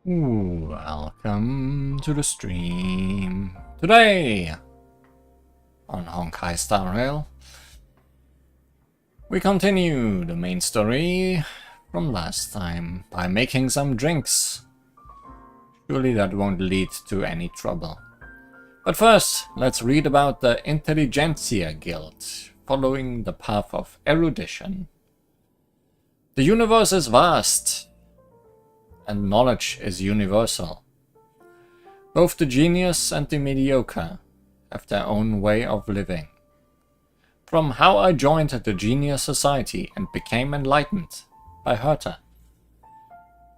Welcome to the stream. Today, on Honkai Star Rail, we continue the main story from last time by making some drinks. Surely that won't lead to any trouble. But first, let's read about the Intelligentsia Guild, following the path of erudition. The universe is vast, and knowledge is universal. Both the genius and the mediocre have their own way of living. From how I joined the Genius Society and became enlightened by Herta.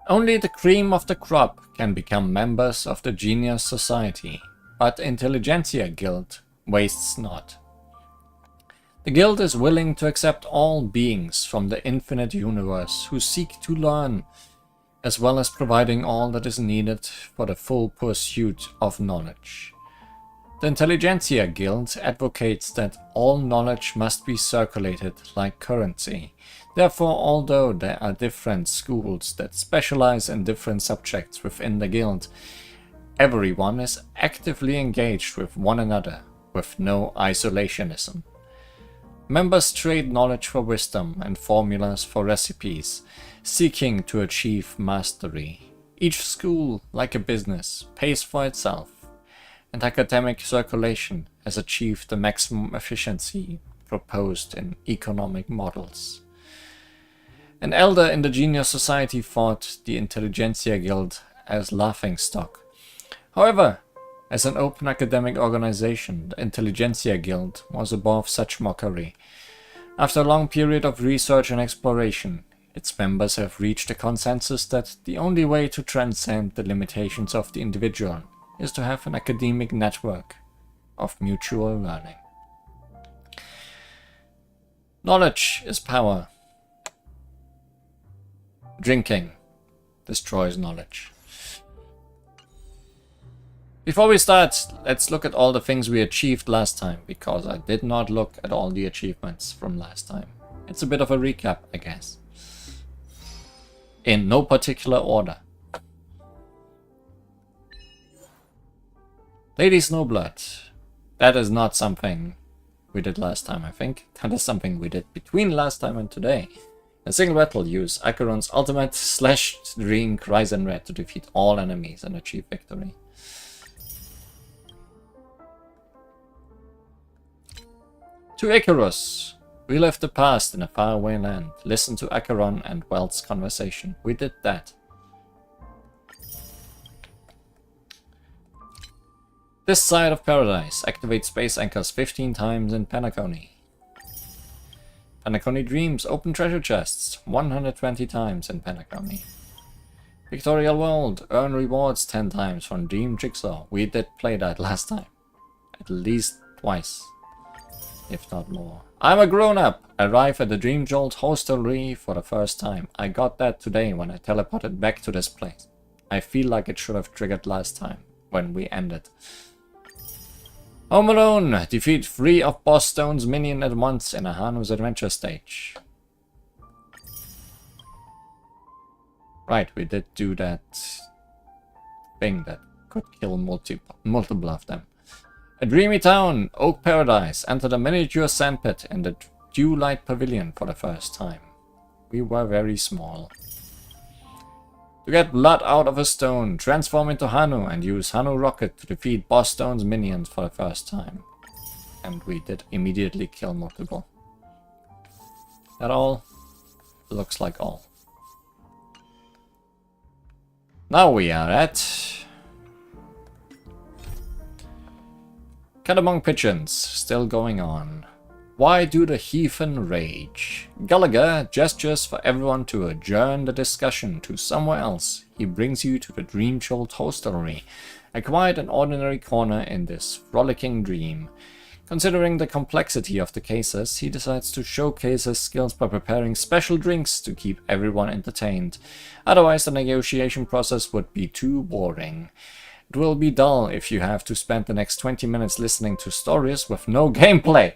Only the cream of the crop can become members of the Genius Society, but Intelligentsia Guild wastes not. The guild is willing to accept all beings from the infinite universe who seek to learn, as well as providing all that is needed for the full pursuit of knowledge. The Intelligentsia Guild advocates that all knowledge must be circulated like currency. Therefore, although there are different schools that specialize in different subjects within the guild, everyone is actively engaged with one another, with no isolationism. Members trade knowledge for wisdom and formulas for recipes, seeking to achieve mastery. Each school, like a business, pays for itself, and academic circulation has achieved the maximum efficiency proposed in economic models. An elder in the Genius Society thought the Intelligentsia Guild as laughingstock. However, as an open academic organization, the Intelligentsia Guild was above such mockery. After a long period of research and exploration, its members have reached a consensus that the only way to transcend the limitations of the individual is to have an academic network of mutual learning. Knowledge is power. Drinking destroys knowledge. Before we start, let's look at all the things we achieved last time, because I did not look at all the achievements from last time. It's a bit of a recap, I guess. In no particular order. Lady Snowblood. That is not something we did last time, I think. That is something we did between last time and today. In a single battle, use Acheron's ultimate / drink Rise and Red to defeat all enemies and achieve victory. To Icarus. Relive the past in a faraway land. Listen to Acheron and Welt's conversation. We did that. This side of paradise. Activate space anchors 15 times in Penacony. Penacony Dreams. Open treasure chests 120 times in Penacony. Pictorial World. Earn rewards 10 times from Dream Jigsaw. We did play that last time. At least twice, if not more. I'm a grown-up. Arrive at the Dream Jolt hostelry for the first time. I got that today when I teleported back to this place. I feel like it should have triggered last time, when we ended. Home Alone. Defeat 3 of Boss Stone's minion at once in a Hanu's adventure stage. Right, we did do that thing that could kill multiple of them. A Dreamy Town, Oak Paradise. Enter the miniature sandpit in the Dew Light Pavilion for the first time. We were very small. To get blood out of a stone, transform into Hanu and use Hanu Rocket to defeat Boss Stone's minions for the first time. And we did immediately kill multiple. That all? Looks like all. Now we are at Cat Among Pigeons, still going on. Why do the heathen rage? Gallagher gestures for everyone to adjourn the discussion to somewhere else. He brings you to the Dream Jolt hostelry, a quiet and ordinary corner in this frolicking dream. Considering the complexity of the cases, he decides to showcase his skills by preparing special drinks to keep everyone entertained. Otherwise, the negotiation process would be too boring. It will be dull if you have to spend the next 20 minutes listening to stories with no gameplay.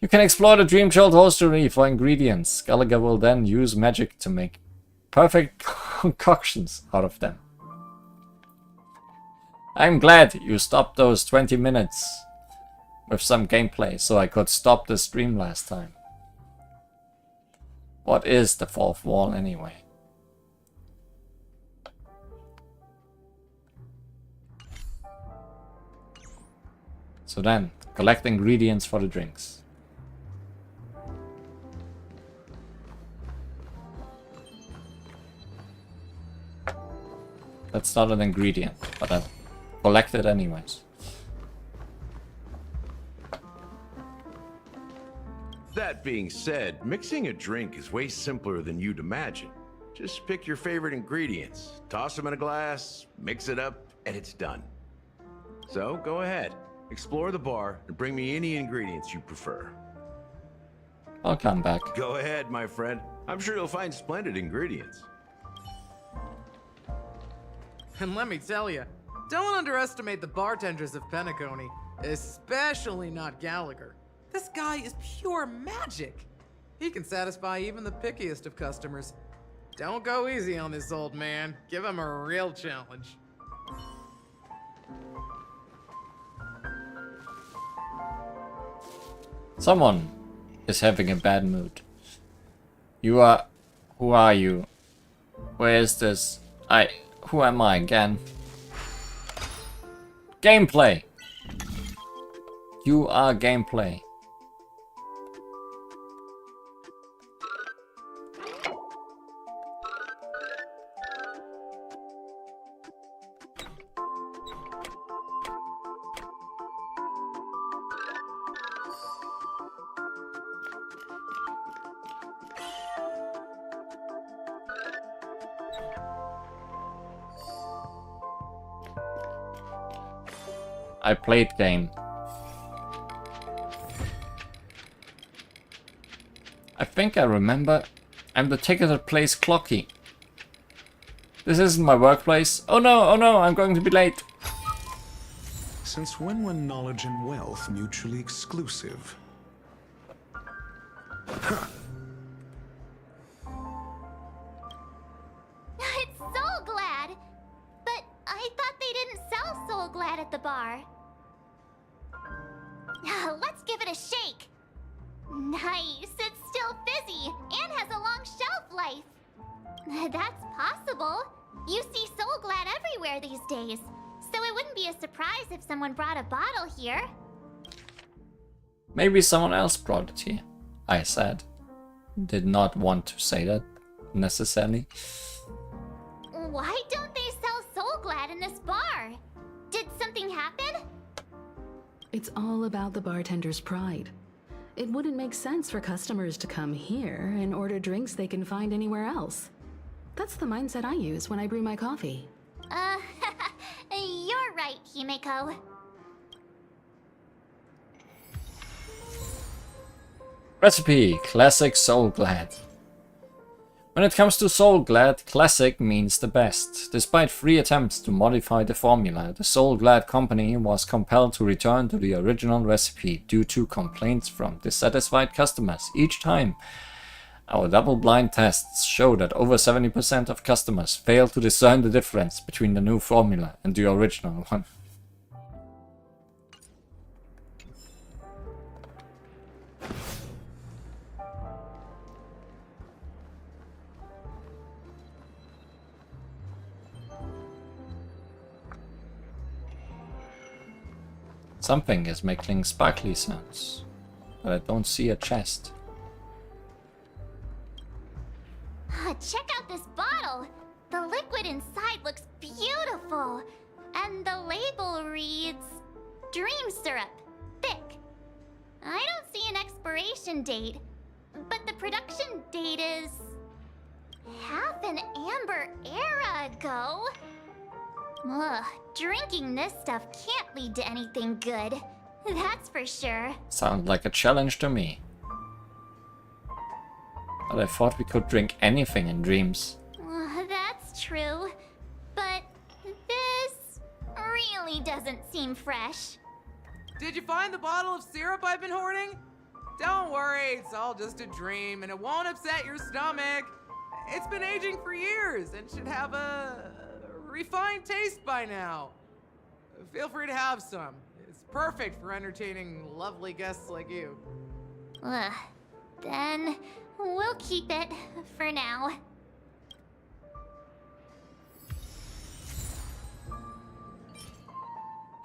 You can explore the Dream Jolt hostelry for ingredients. Gallagher will then use magic to make perfect concoctions out of them. I'm glad you stopped those 20 minutes with some gameplay so I could stop the stream last time. What is the fourth wall anyway? So then, collect ingredients for the drinks. That's not an ingredient, but I'll collect it anyways. That being said, mixing a drink is way simpler than you'd imagine. Just pick your favorite ingredients, toss them in a glass, mix it up, and it's done. So go ahead, explore the bar, and bring me any ingredients you prefer. I'll come back. Go ahead, my friend. I'm sure you'll find splendid ingredients. And let me tell you, don't underestimate the bartenders of Penacony, especially not Gallagher. This guy is pure magic. He can satisfy even the pickiest of customers. Don't go easy on this old man. Give him a real challenge. Someone is having a bad mood. You are... Who are you? Where is this? Who am I again? Gameplay! You are gameplay. I played game. I think I remember. I'm the ticket that plays Clocky. This isn't my workplace. Oh no, I'm going to be late. Since when were knowledge and wealth mutually exclusive? It's Soul Glad! But I thought they didn't sell Soul Glad at the bar. Let's give it a shake. Nice, it's still fizzy and has a long shelf life. That's possible. You see Soul Glad everywhere these days, so it wouldn't be a surprise if someone brought a bottle here. Maybe someone else brought it here, I said. Did not want to say that necessarily. Why don't they sell Soul Glad in this bar? Did something happen? It's all about the bartender's pride. It wouldn't make sense for customers to come here and order drinks they can find anywhere else. That's the mindset I use when I brew my coffee. You're right, Himeko. Recipe: Classic Soul Glad. When it comes to Soul Glad, classic means the best. Despite 3 attempts to modify the formula, the Soul Glad company was compelled to return to the original recipe due to complaints from dissatisfied customers each time. Our double-blind tests show that over 70% of customers fail to discern the difference between the new formula and the original one. Something is making sparkly sounds, but I don't see a chest. Check out this bottle! The liquid inside looks beautiful! And the label reads... Dream Syrup. Thick. I don't see an expiration date, but the production date is... half an amber era ago. Ugh, drinking this stuff can't lead to anything good. That's for sure. Sounds like a challenge to me. But I thought we could drink anything in dreams. That's true. But this really doesn't seem fresh. Did you find the bottle of syrup I've been hoarding? Don't worry, it's all just a dream and it won't upset your stomach. It's been aging for years and should have a refined taste by now. Feel free to have some. It's perfect for entertaining lovely guests like you. Ugh. Then we'll keep it for now.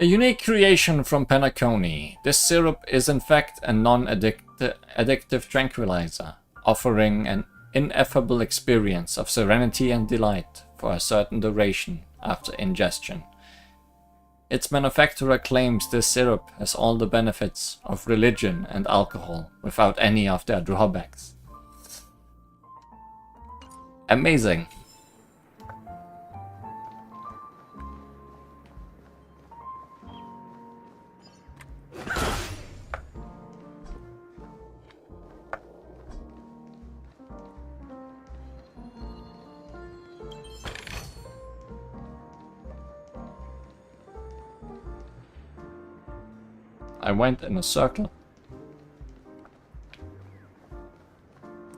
A unique creation from Penacony, this syrup is in fact a non-addictive tranquilizer, offering an ineffable experience of serenity and delight for a certain duration after ingestion. Its manufacturer claims this syrup has all the benefits of religion and alcohol without any of their drawbacks. Amazing. I went in a circle.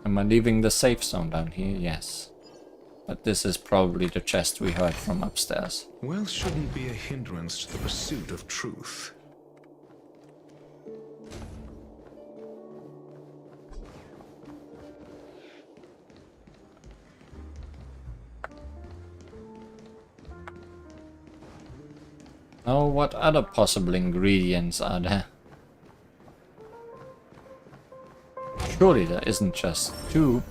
Am I leaving the safe zone down here? Yes. But this is probably the chest we heard from upstairs. Wealth shouldn't be a hindrance to the pursuit of truth. Oh, what other possible ingredients are there? Surely there isn't just two.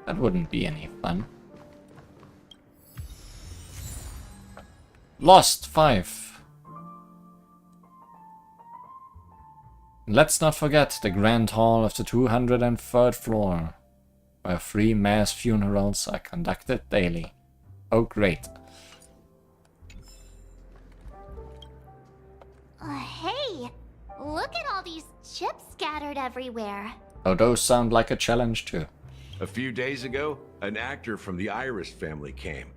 That wouldn't be any fun. Lost 5. Let's not forget the grand hall of the 203rd floor, where free mass funerals are conducted daily. Oh, great. Hey, look at all these chips scattered everywhere. Oh, those sound like a challenge too. A few days ago, an actor from the Iris family came.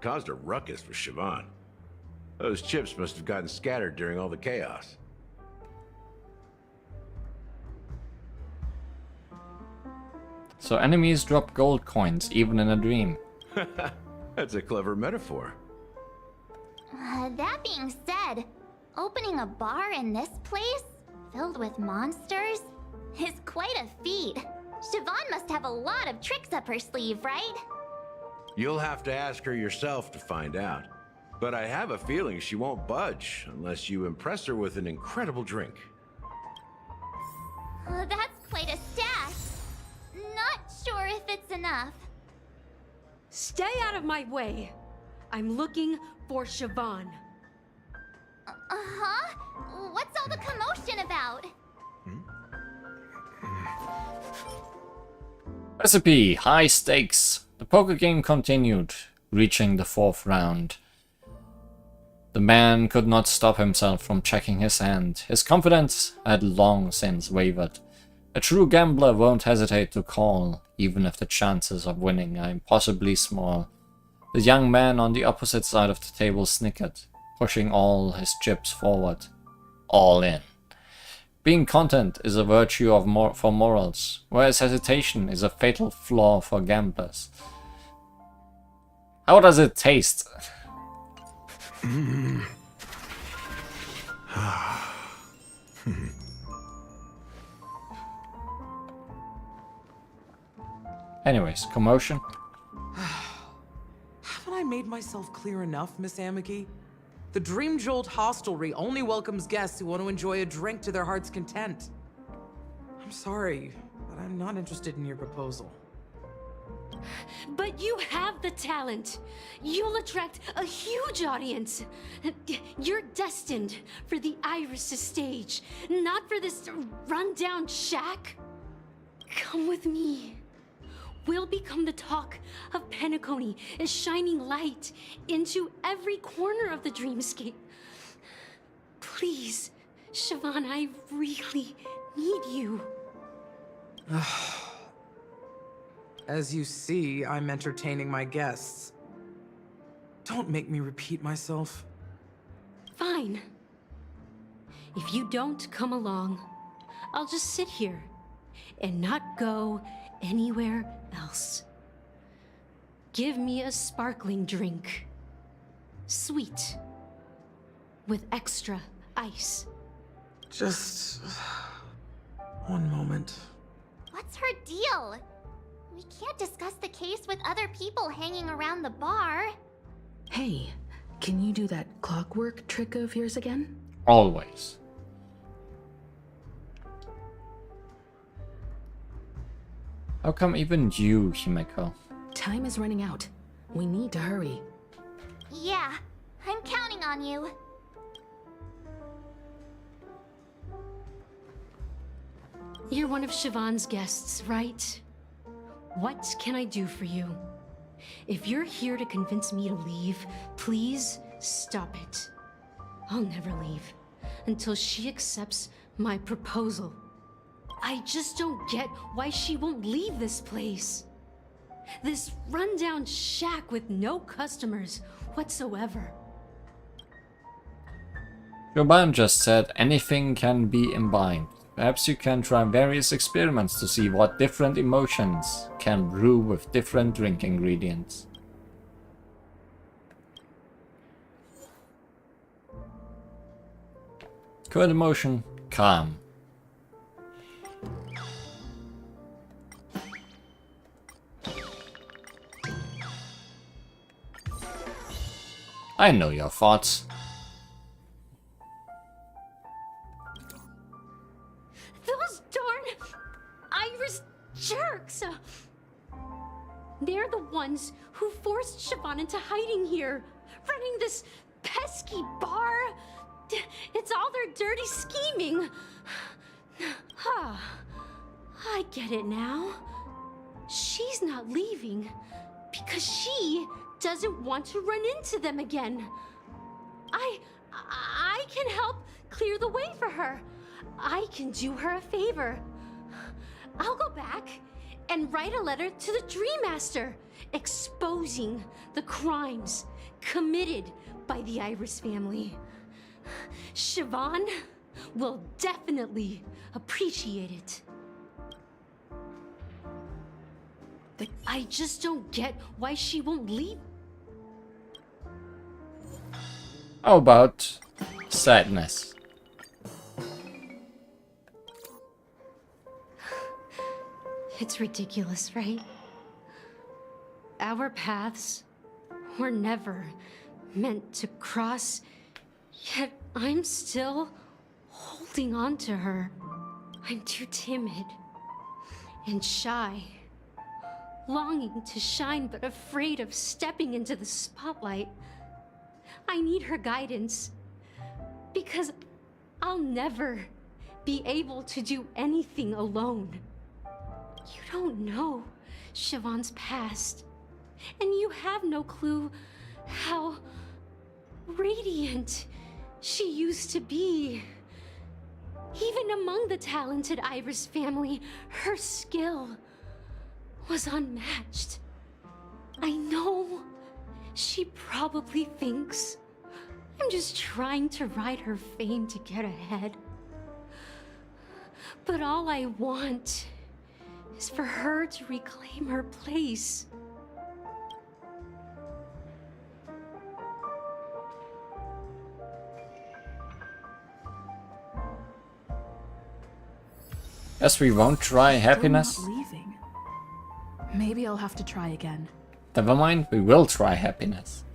Caused a ruckus for Siobhan. Those chips must have gotten scattered during all the chaos. So enemies drop gold coins even in a dream. That's a clever metaphor. That being said, opening a bar in this place, filled with monsters, is quite a feat. Siobhan must have a lot of tricks up her sleeve, right? You'll have to ask her yourself to find out. But I have a feeling she won't budge unless you impress her with an incredible drink. That's quite a stash. Not sure if it's enough. Stay out of my way. I'm looking for Siobhan. Uh-huh? What's all the commotion about? Recipe, high stakes. The poker game continued, reaching the 4th round. The man could not stop himself from checking his hand. His confidence had long since wavered. A true gambler won't hesitate to call, even if the chances of winning are impossibly small. The young man on the opposite side of the table snickered, pushing all his chips forward. All in. Being content is a virtue for morals, whereas hesitation is a fatal flaw for gamblers. How does it taste? Anyways, commotion. Haven't I made myself clear enough, Miss Amiki? The Dream Jolt Hostelry only welcomes guests who want to enjoy a drink to their heart's content. I'm sorry, but I'm not interested in your proposal. But you have the talent. You'll attract a huge audience. You're destined for the Iris' stage, not for this rundown shack. Come with me. We'll become the talk of Penacony, a shining light into every corner of the dreamscape. Please, Siobhan, I really need you. As you see, I'm entertaining my guests. Don't make me repeat myself. Fine. If you don't come along, I'll just sit here and not go anywhere else. Give me a sparkling drink. Sweet. With extra ice. Just one moment. What's her deal? We can't discuss the case with other people hanging around the bar. Hey, can you do that clockwork trick of yours again? Always. How come even you, Himeko? Time is running out. We need to hurry. Yeah, I'm counting on you. You're one of Siobhan's guests, right? What can I do for you? If you're here to convince me to leave, please stop it. I'll never leave until she accepts my proposal. I just don't get why she won't leave this place. This rundown shack with no customers whatsoever. Joban just said anything can be imbibed. Perhaps you can try various experiments to see what different emotions can brew with different drink ingredients. Current emotion, calm. I know your thoughts. Those darn Irish jerks! They're the ones who forced Siobhan into hiding here, running this pesky bar. It's all their dirty scheming. I get it now. She's not leaving because she doesn't want to run into them again. I can help clear the way for her. I can do her a favor. I'll go back and write a letter to the Dream Master exposing the crimes committed by the Iris family. Siobhan will definitely appreciate it. I just don't get why she won't leave. How about sadness? It's ridiculous, right? Our paths were never meant to cross, yet I'm still holding on to her. I'm too timid and shy, longing to shine but afraid of stepping into the spotlight. I need her guidance because I'll never be able to do anything alone. You don't know Siobhan's past, and you have no clue how radiant she used to be. Even among the talented Iris family, her skill was unmatched. I know she probably thinks I'm just trying to ride her fame to get ahead. But all I want is for her to reclaim her place. Yes, we won't try happiness. Still not leaving. Maybe I'll have to try again. Never mind, we will try happiness.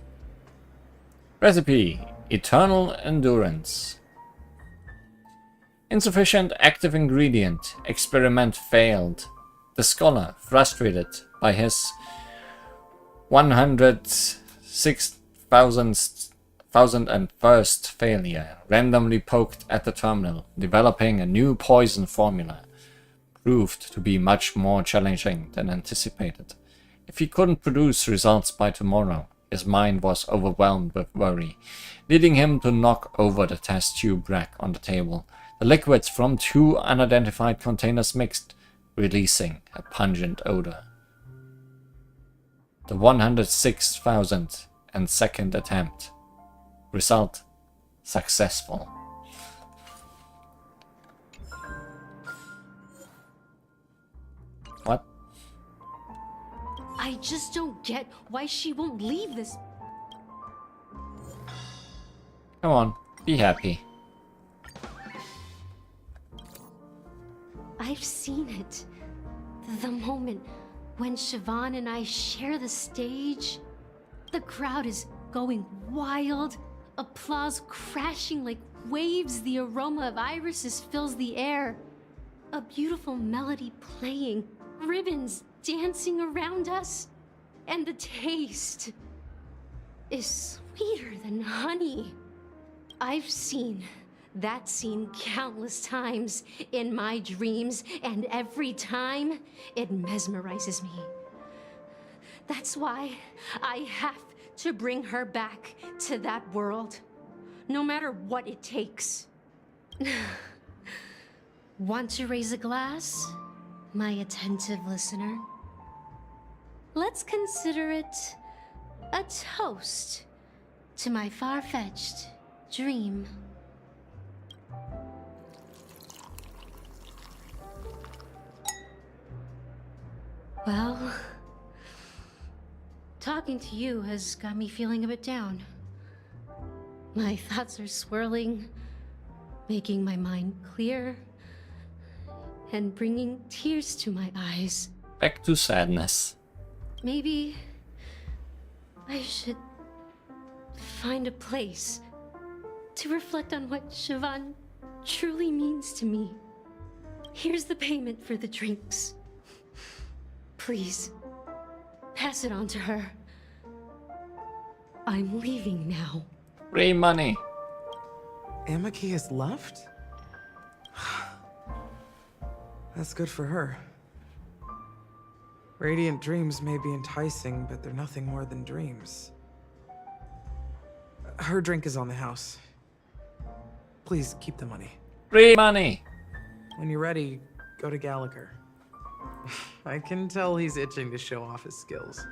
Recipe: Eternal Endurance. Insufficient active ingredient. Experiment failed. The scholar, frustrated by his 106,001st failure, randomly poked at the terminal, developing a new poison formula. Proved to be much more challenging than anticipated. If he couldn't produce results by tomorrow, his mind was overwhelmed with worry, leading him to knock over the test tube rack on the table. The liquids from 2 unidentified containers mixed, releasing a pungent odor. The 106,002nd attempt. Result: successful. I just don't get why she won't leave this. Come on, be happy. I've seen it. The moment when Siobhan and I share the stage, the crowd is going wild, applause crashing like waves, the aroma of irises fills the air, a beautiful melody playing, ribbons dancing around us, and the taste is sweeter than honey. I've seen that scene countless times in my dreams, and every time it mesmerizes me. That's why I have to bring her back to that world, no matter what it takes. Want to raise a glass, my attentive listener? Let's consider it a toast to my far-fetched dream. Well, talking to you has got me feeling a bit down. My thoughts are swirling, making my mind clear, and bringing tears to my eyes. Back to sadness. Maybe I should find a place to reflect on what Siobhan truly means to me. Here's the payment for the drinks. Please, pass it on to her. I'm leaving now. Free money. Amaki has left? That's good for her. Radiant dreams may be enticing, but they're nothing more than dreams. Her drink is on the house. Please keep the money. Free money. When you're ready, go to Gallagher. I can tell he's itching to show off his skills.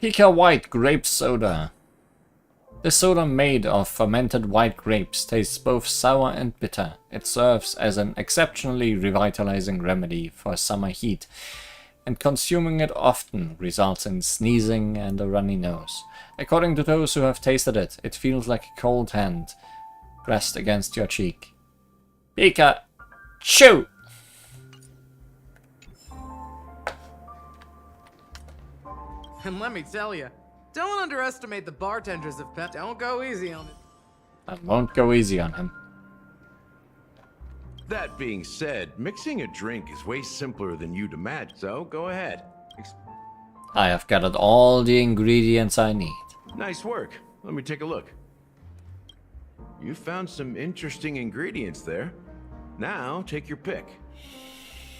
Pika White Grape Soda. This soda made of fermented white grapes tastes both sour and bitter. It serves as an exceptionally revitalizing remedy for summer heat, and consuming it often results in sneezing and a runny nose. According to those who have tasted it, it feels like a cold hand pressed against your cheek. Pika, chew! And let me tell you, don't underestimate the bartenders of Pet. Don't go easy on it. I won't go easy on him. That being said, mixing a drink is way simpler than you'd imagine, so go ahead. I have gathered all the ingredients I need. Nice work. Let me take a look. You found some interesting ingredients there. Now, take your pick.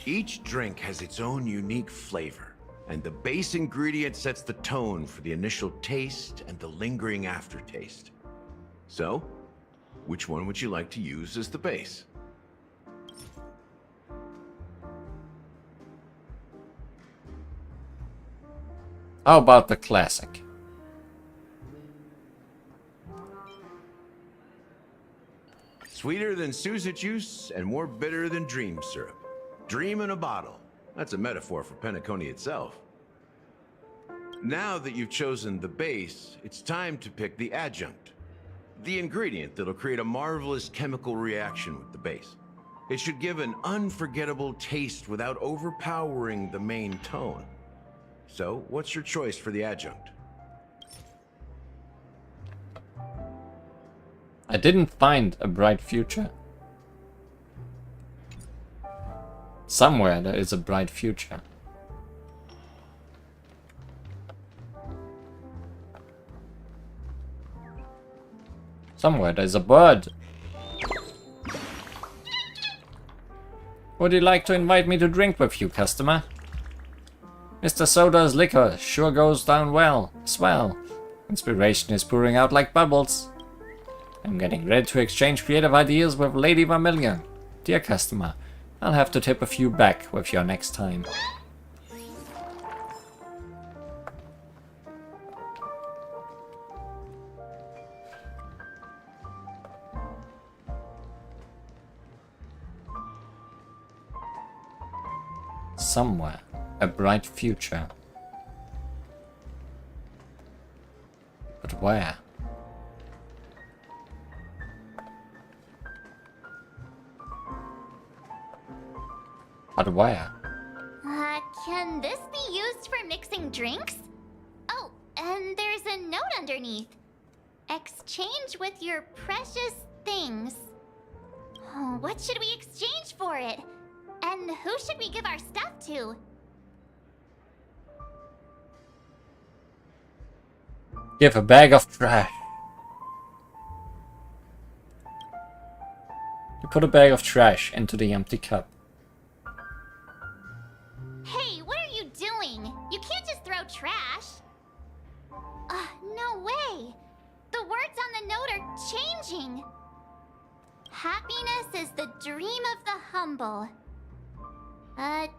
Each drink has its own unique flavor, and the base ingredient sets the tone for the initial taste and the lingering aftertaste. So, which one would you like to use as the base? How about the classic? Sweeter than Susa juice and more bitter than dream syrup. Dream in a bottle. That's a metaphor for Penacony itself. Now that you've chosen the base, it's time to pick the adjunct. The ingredient that'll create a marvelous chemical reaction with the base. It should give an unforgettable taste without overpowering the main tone. So, what's your choice for the adjunct? I didn't find a bright future. Somewhere there is a bright future. Somewhere there's a bird. Would you like to invite me to drink with you, customer? Mr. Soda's liquor sure goes down well, swell. Inspiration is pouring out like bubbles. I'm getting ready to exchange creative ideas with Lady Vermilion. Dear customer, I'll have to tip a few back with your next time. Somewhere. A bright future. But where? But where? Can this be used for mixing drinks? Oh, and there's a note underneath. Exchange with your precious things. Oh, what should we exchange for it? And who should we give our stuff to? Give a bag of trash. You put a bag of trash into the empty cup. Hey, what are you doing? You can't just throw trash. No way. The words on the note are changing. Happiness is the dream of the humble.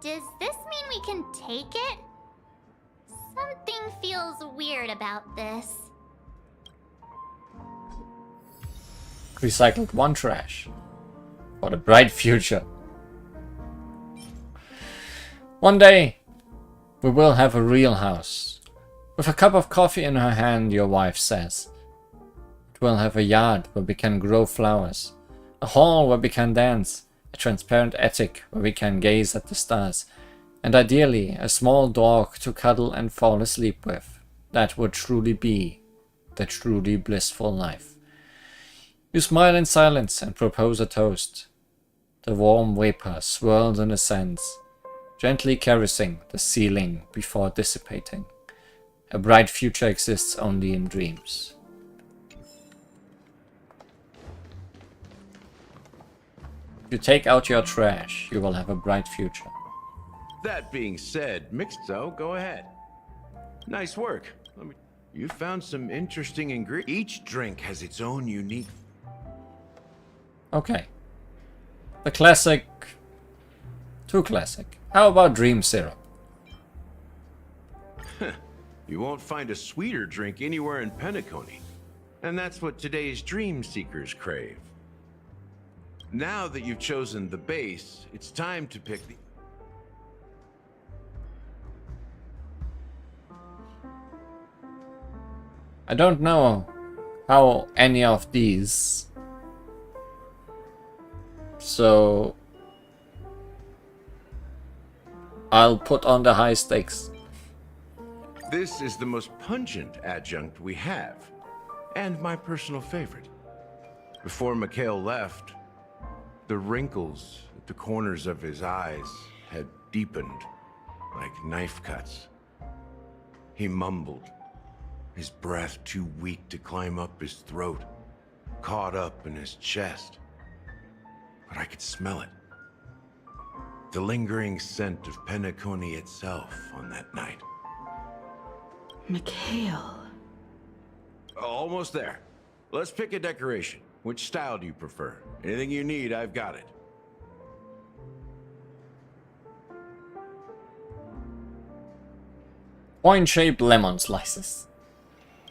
Does this mean we can take it? Something feels weird about this. Recycled one trash. For the bright future. One day, we will have a real house. With a cup of coffee in her hand, your wife says. It will have a yard where we can grow flowers. A hall where we can dance. A transparent attic where we can gaze at the stars. And ideally, a small dog to cuddle and fall asleep with. That would truly be the truly blissful life. You smile in silence and propose a toast. The warm vapor swirls and ascends, gently caressing the ceiling before dissipating. A bright future exists only in dreams. If you take out your trash, you will have a bright future. That being said, so go ahead. Nice work. You found some interesting ingredients. Each drink has its own unique... Okay. The classic... Too classic. How about dream syrup? You won't find a sweeter drink anywhere in Penacony. And that's what today's dream seekers crave. Now that you've chosen the base, it's time to pick the... I don't know how any of these... So... I'll put on the high stakes. This is the most pungent adjunct we have, and my personal favorite. Before Mikhail left, the wrinkles at the corners of his eyes had deepened like knife cuts. He mumbled, his breath too weak to climb up his throat, caught up in his chest. But I could smell it. The lingering scent of Penacony itself on that night. Mikhail. Almost there. Let's pick a decoration. Which style do you prefer? Anything you need, I've got it. Point-shaped lemon slices.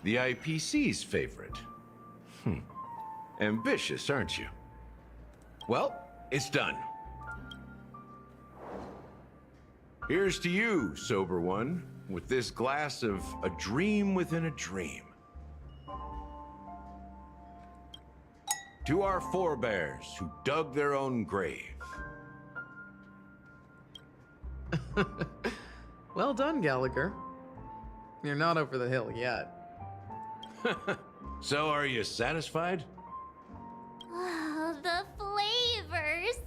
The IPC's favorite. Ambitious, aren't you? Well, it's done. Here's to you, sober one, with this glass of a dream within a dream. To our forebears who dug their own grave. Well done, Gallagher. You're not over the hill yet. So are you satisfied? Oh, the flavors.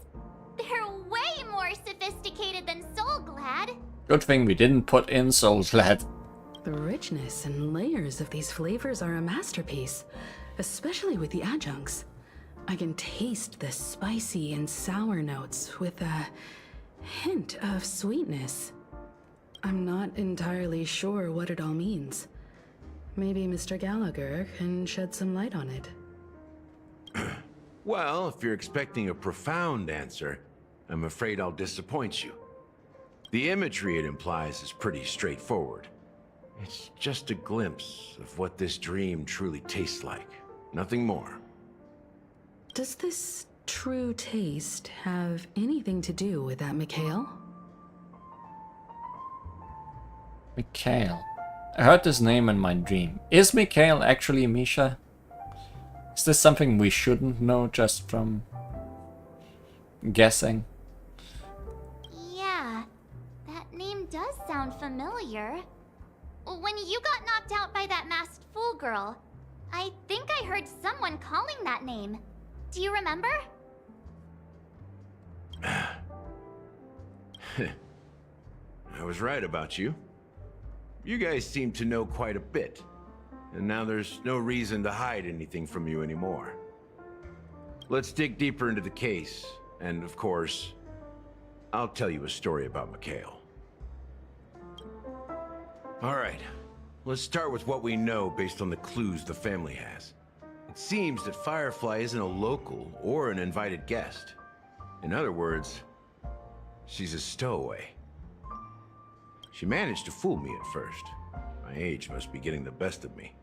They're way more sophisticated than Soul Glad. Good thing we didn't put in Soul Glad. The richness and layers of these flavors are a masterpiece, especially with the adjuncts. I can taste the spicy and sour notes with a hint of sweetness. I'm not entirely sure what it all means. Maybe Mr. Gallagher can shed some light on it. Well, if you're expecting a profound answer, I'm afraid I'll disappoint you. The imagery it implies is pretty straightforward. It's just a glimpse of what this dream truly tastes like. Nothing more. Does this true taste have anything to do with that, Mikhail? Mikhail. I heard this name in my dream. Is Mikhail actually Misha? Is this something we shouldn't know just from guessing? Yeah, that name does sound familiar. When you got knocked out by that masked fool girl, I think I heard someone calling that name. Do you remember? I was right about you. You guys seem to know quite a bit, and now there's no reason to hide anything from you anymore. Let's dig deeper into the case, and of course, I'll tell you a story about Mikhail. All right, let's start with what we know based on the clues the family has. It seems that Firefly isn't a local or an invited guest. In other words, she's a stowaway. She managed to fool me at first. My age must be getting the best of me.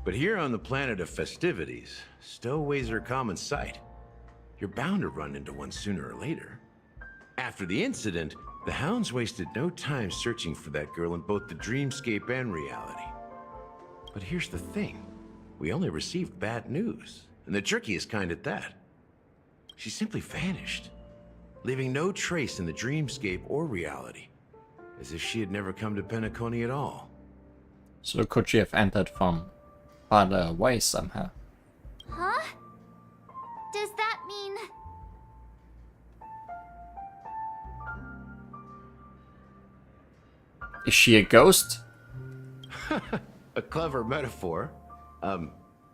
But here on the planet of festivities, stowaways are a common sight. You're bound to run into one sooner or later. After the incident, the hounds wasted no time searching for that girl in both the dreamscape and reality. But here's the thing. We only received bad news, and the trickiest kind at that. She simply vanished, leaving no trace in the dreamscape or reality, as if she had never come to Penacony at all. So could she have entered from farther away somehow? Huh? Does that mean... Is she a ghost? A clever metaphor.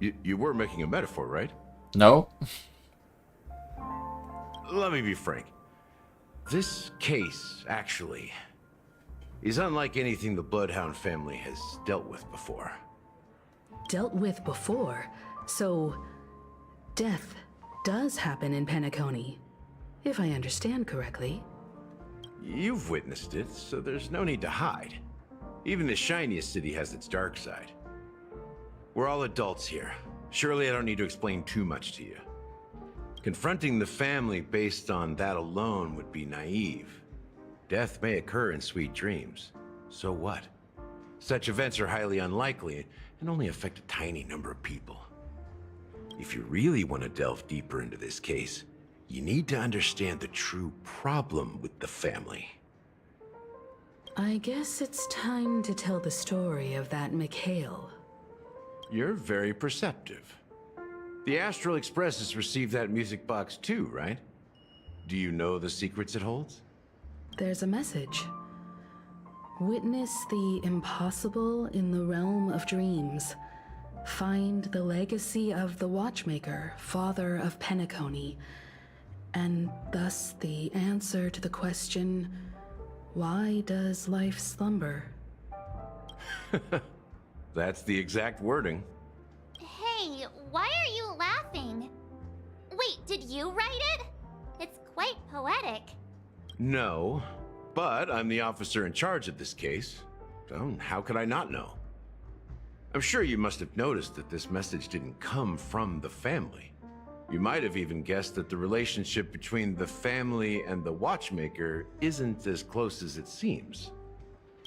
You were making a metaphor, right? No? Let me be frank. This case, actually, is unlike anything the Bloodhound family has dealt with before. Dealt with before? So, death does happen in Penacony, if I understand correctly. You've witnessed it, so there's no need to hide. Even the shiniest city has its dark side. We're all adults here. Surely I don't need to explain too much to you. Confronting the family based on that alone would be naive. Death may occur in sweet dreams. So what? Such events are highly unlikely and only affect a tiny number of people. If you really want to delve deeper into this case, you need to understand the true problem with the family. I guess it's time to tell the story of that Mikhail. You're very perceptive. The Astral Express has received that music box too, right? Do you know the secrets it holds? There's a message. Witness the impossible in the realm of dreams. Find the legacy of the Watchmaker, father of Penacony, and thus the answer to the question, why does life slumber? That's the exact wording. Hey, why are you laughing? Wait, did you write it? It's quite poetic. No, but I'm the officer in charge of this case, so how could I not know? I'm sure you must have noticed that this message didn't come from the family. You might have even guessed that the relationship between the family and the Watchmaker isn't as close as it seems.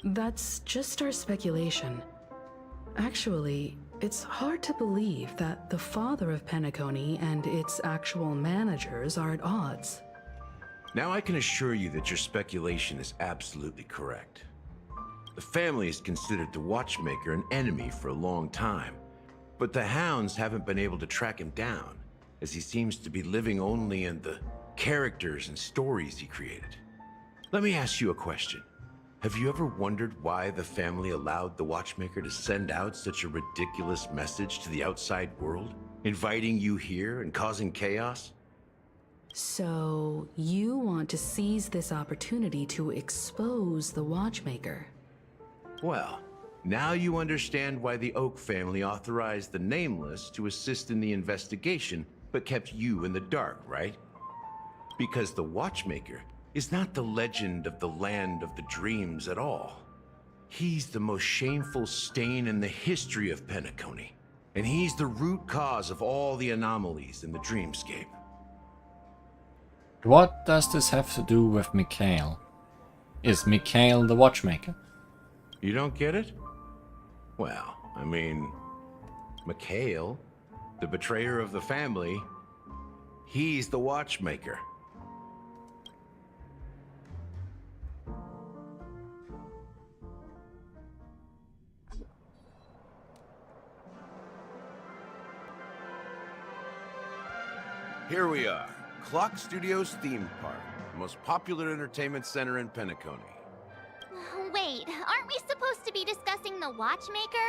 That's just our speculation. Actually, it's hard to believe that the father of Penacony and its actual managers are at odds. Now I can assure you that your speculation is absolutely correct. The family has considered the Watchmaker an enemy for a long time, but the hounds haven't been able to track him down, as he seems to be living only in the characters and stories he created. Let me ask you a question. Have you ever wondered why the family allowed the Watchmaker to send out such a ridiculous message to the outside world, inviting you here and causing chaos? So, you want to seize this opportunity to expose the Watchmaker? Well, now you understand why the Oak family authorized the Nameless to assist in the investigation, but kept you in the dark, right? Because the Watchmaker is not the legend of the Land of the Dreams at all. He's the most shameful stain in the history of Penacony, and he's the root cause of all the anomalies in the dreamscape. What does this have to do with Mikhail? Is Mikhail the Watchmaker? You don't get it? Well, I mean, Mikhail, the betrayer of the family, he's the watchmaker. Here we are, Clock Studios theme park, the most popular entertainment center in Penacony. Wait, aren't we supposed to be discussing the watchmaker?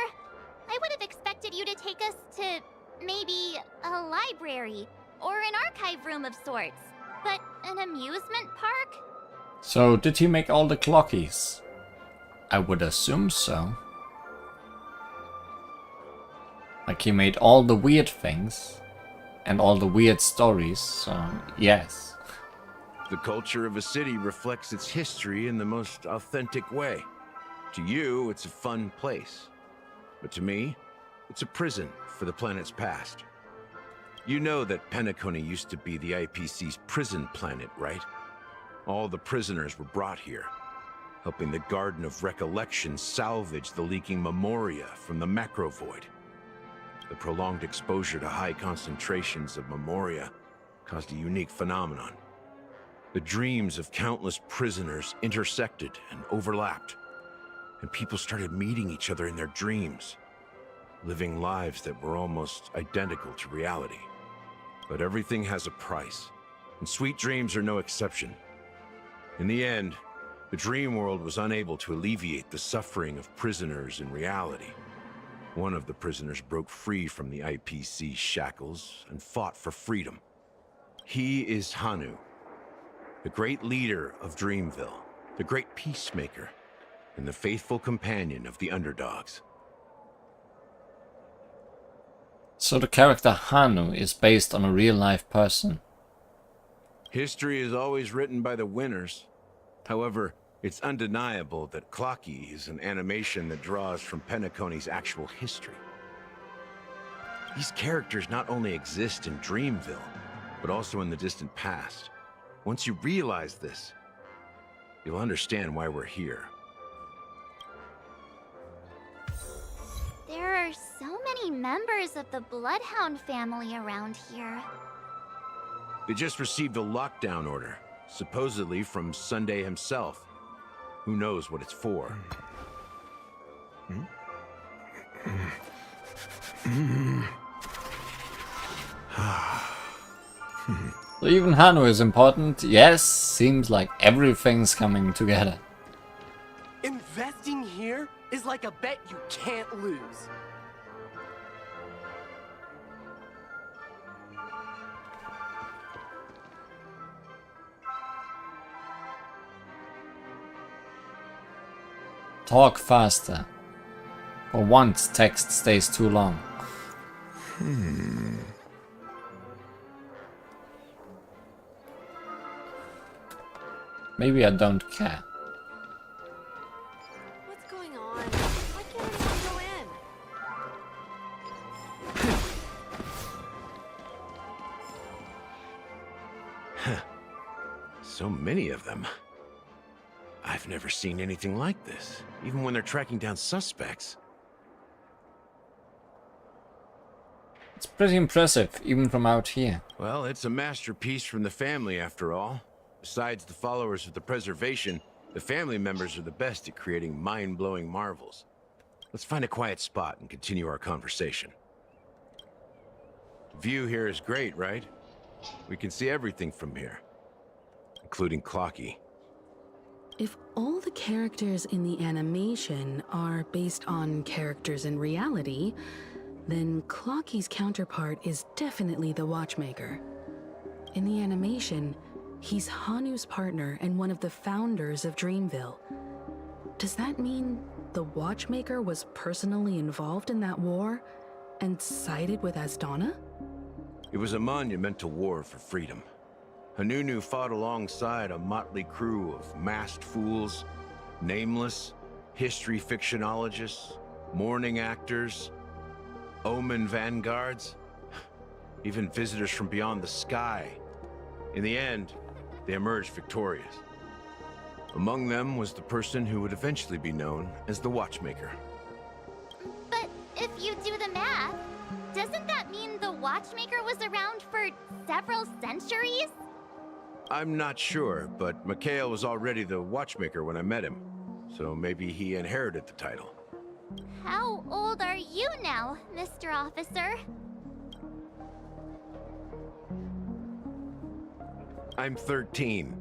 I would have expected you to take us to maybe a library or an archive room of sorts. But an amusement park? So, did he make all the clockies? I would assume so. Like, he made all the weird things and all the weird stories, so yes. The culture of a city reflects its history in the most authentic way. To you, it's a fun place. But to me, it's a prison for the planet's past. You know that Penacony used to be the IPC's prison planet, right? All the prisoners were brought here, helping the Garden of Recollection salvage the leaking memoria from the macro void. The prolonged exposure to high concentrations of memoria caused a unique phenomenon. The dreams of countless prisoners intersected and overlapped, and people started meeting each other in their dreams, living lives that were almost identical to reality. But everything has a price, and sweet dreams are no exception. In the end, the dream world was unable to alleviate the suffering of prisoners in reality. One of the prisoners broke free from the IPC shackles and fought for freedom. He is Hanu, the great leader of Dreamville, the great peacemaker, and the faithful companion of the underdogs. So the character Hanu is based on a real-life person. History is always written by the winners. However, it's undeniable that Clocky is an animation that draws from Penacony's actual history. These characters not only exist in Dreamville, but also in the distant past. Once you realize this, you'll understand why we're here. There are so many members of the Bloodhound family around here. They just received a lockdown order, supposedly from Sunday himself. Who knows what it's for? So even Hanu is important. Yes, seems like everything's coming together. Investing here is like a bet you can't lose. Talk faster. For once, text stays too long. Maybe I don't care. What's going on? Why can't anyone go in? So many of them. I've never seen anything like this, even when they're tracking down suspects. It's pretty impressive, even from out here. Well, it's a masterpiece from the family, after all. Besides the followers of the preservation, the family members are the best at creating mind-blowing marvels. Let's find a quiet spot and continue our conversation. The view here is great, right? We can see everything from here, including Clocky. If all the characters in the animation are based on characters in reality, then Clocky's counterpart is definitely the Watchmaker. In the animation, he's Hanu's partner and one of the founders of Dreamville. Does that mean the Watchmaker was personally involved in that war and sided with Asdana? It was a monumental war for freedom. Hanunu fought alongside a motley crew of masked fools, nameless, history fictionologists, mourning actors, omen vanguards, even visitors from beyond the sky. In the end, they emerged victorious. Among them was the person who would eventually be known as the Watchmaker. But if you do the math, doesn't that mean the Watchmaker was around for several centuries? I'm not sure, but Mikhail was already the Watchmaker when I met him, so maybe he inherited the title. How old are you now, Mr. Officer? I'm 13.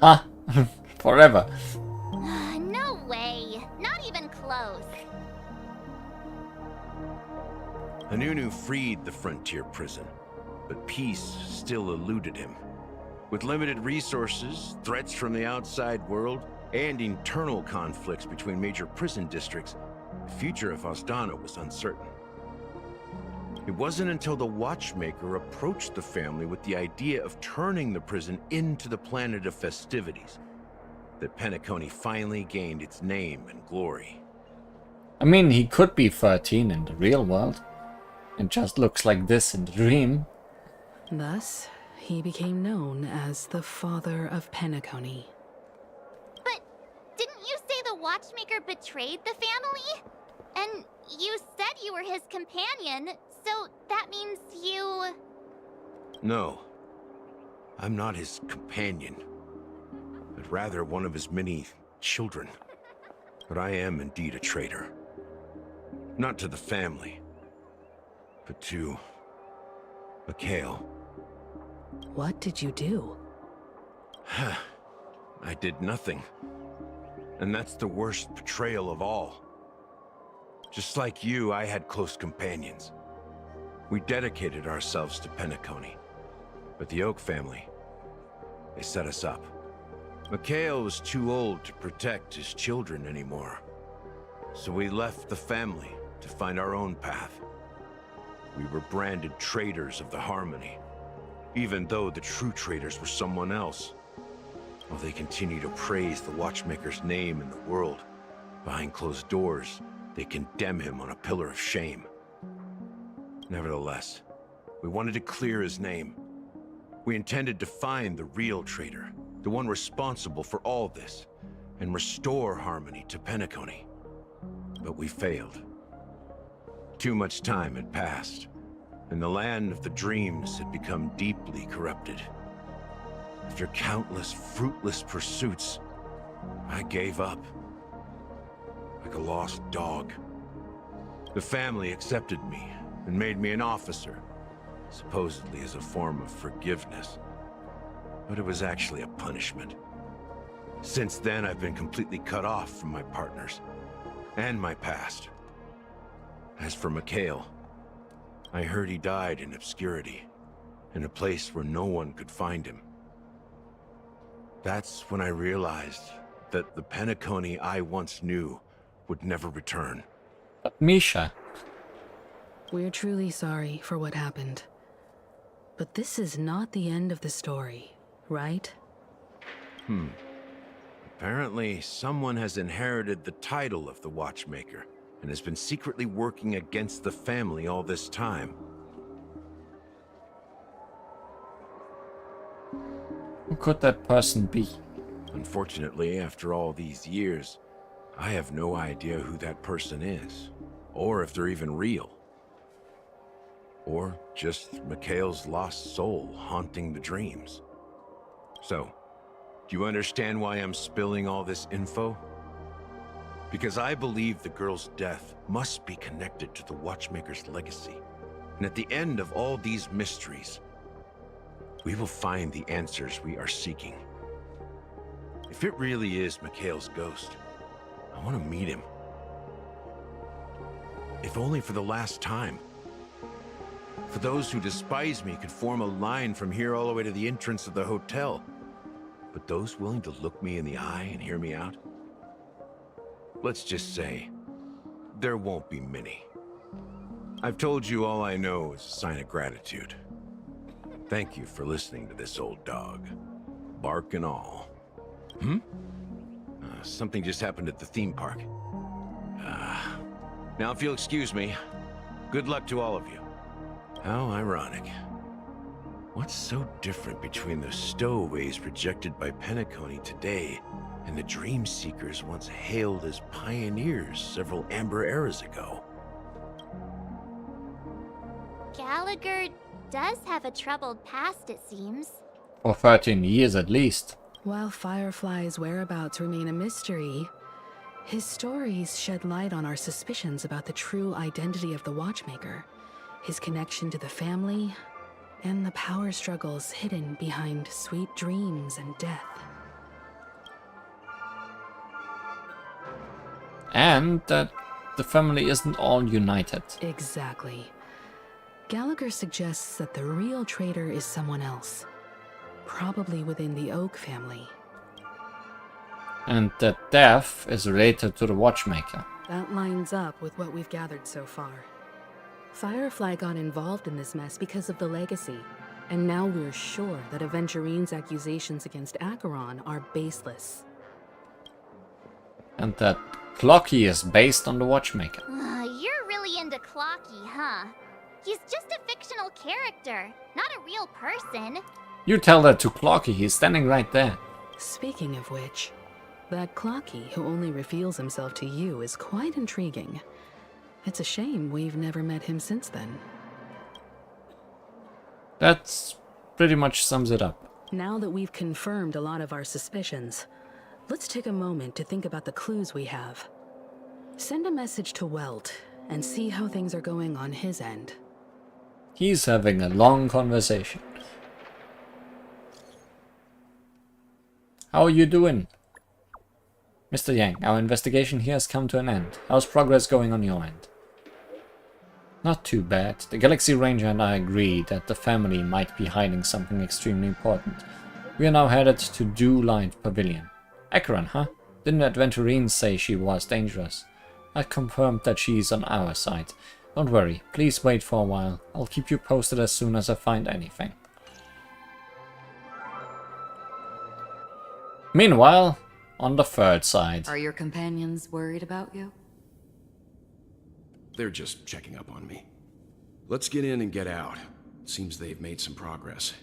Huh? Forever. No way. Not even close. Hanunu freed the frontier prison, but peace still eluded him. With limited resources, threats from the outside world, and internal conflicts between major prison districts, the future of Osdana was uncertain. It wasn't until the Watchmaker approached the family with the idea of turning the prison into the planet of festivities that Penacony finally gained its name and glory. I mean, he could be 13 in the real world. It just looks like this in the dream. Thus, he became known as the Father of Penacony. But didn't you say the Watchmaker betrayed the family? And you said you were his companion, so that means you... No, I'm not his companion, but rather one of his many children. But I am indeed a traitor. Not to the family, but to Mikhail. What did you do? I did nothing. And that's the worst betrayal of all. Just like you, I had close companions. We dedicated ourselves to Penacony. But the Oak family, they set us up. Mikhail was too old to protect his children anymore. So we left the family to find our own path. We were branded traitors of the Harmony, even though the true traitors were someone else. While they continue to praise the Watchmaker's name in the world, behind closed doors, they condemn him on a pillar of shame. Nevertheless, we wanted to clear his name. We intended to find the real traitor, the one responsible for all this, and restore harmony to Penacony. But we failed. Too much time had passed, and the land of the dreams had become deeply corrupted. After countless fruitless pursuits, I gave up. Like a lost dog. The family accepted me and made me an officer, supposedly as a form of forgiveness. But it was actually a punishment. Since then, I've been completely cut off from my partners and my past. As for Mikhail, I heard he died in obscurity, in a place where no one could find him. That's when I realized that the Penacony I once knew would never return. But Misha. We're truly sorry for what happened. But this is not the end of the story, right? Apparently, someone has inherited the title of the Watchmaker and has been secretly working against the family all this time. Who could that person be? Unfortunately, after all these years, I have no idea who that person is, or if they're even real. Or just Mikhail's lost soul haunting the dreams. So, do you understand why I'm spilling all this info? Because I believe the girl's death must be connected to the Watchmaker's legacy. And at the end of all these mysteries, we will find the answers we are seeking. If it really is Mikhail's ghost, I want to meet him. If only for the last time. For those who despise me could form a line from here all the way to the entrance of the hotel. But those willing to look me in the eye and hear me out? Let's just say, there won't be many. I've told you all I know is a sign of gratitude. Thank you for listening to this old dog. Bark and all. Something just happened at the theme park. Now if you'll excuse me, good luck to all of you. How ironic. What's so different between the stowaways projected by Penacony today and the dream seekers once hailed as pioneers several amber eras ago? Gallagher does have a troubled past, it seems. For 13 years at least. While Firefly's whereabouts remain a mystery, his stories shed light on our suspicions about the true identity of the Watchmaker, his connection to the family, and the power struggles hidden behind sweet dreams and death. And that the family isn't all united. Exactly. Gallagher suggests that the real traitor is someone else, probably within the Oak family. And that death is related to the Watchmaker. That lines up with what we've gathered so far. Firefly got involved in this mess because of the legacy, and now we're sure that Aventurine's accusations against Acheron are baseless. And that Clocky is based on the Watchmaker. You're really into Clocky, huh? He's just a fictional character, not a real person. You tell that to Clocky, he's standing right there. Speaking of which, that Clocky who only reveals himself to you is quite intriguing. It's a shame we've never met him since then. That pretty much sums it up. Now that we've confirmed a lot of our suspicions, let's take a moment to think about the clues we have. Send a message to Welt and see how things are going on his end. He's having a long conversation. How are you doing? Mr. Yang, our investigation here has come to an end. How's progress going on your end? Not too bad. The Galaxy Ranger and I agree that the family might be hiding something extremely important. We are now headed to Dew Light Pavilion. Acheron, huh? Didn't Adventurine say she was dangerous? I confirmed that she's on our side. Don't worry, please wait for a while. I'll keep you posted as soon as I find anything. Meanwhile, on the third side. Are your companions worried about you? They're just checking up on me. Let's get in and get out. Seems they've made some progress.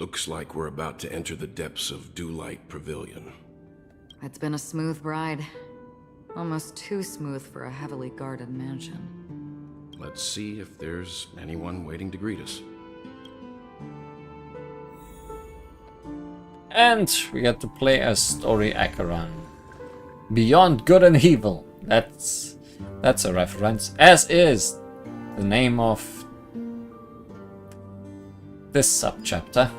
Looks like we're about to enter the depths of Dewlight Pavilion. It's been a smooth ride. Almost too smooth for a heavily guarded mansion. Let's see if there's anyone waiting to greet us. And we get to play as Story Acheron. Beyond Good and Evil. That's a reference. As is the name of this subchapter.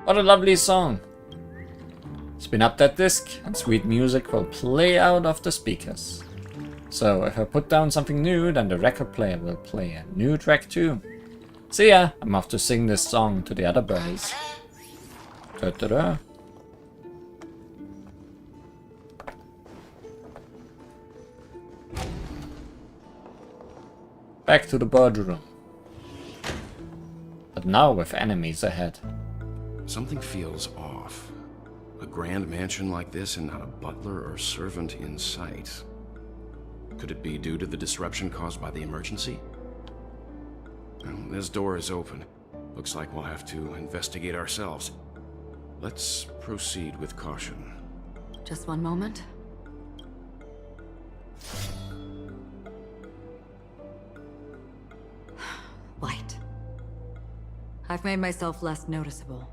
What a lovely song. Spin up that disc and sweet music will play out of the speakers. So if I put down something new, then the record player will play a new track too. See ya, I'm off to sing this song to the other birdies. Ta-da-da. Back to the boardroom. But now with enemies ahead. Something feels off. A grand mansion like this and not a butler or servant in sight. Could it be due to the disruption caused by the emergency? Well, this door is open. Looks like we'll have to investigate ourselves. Let's proceed with caution. Just one moment. Light. I've made myself less noticeable.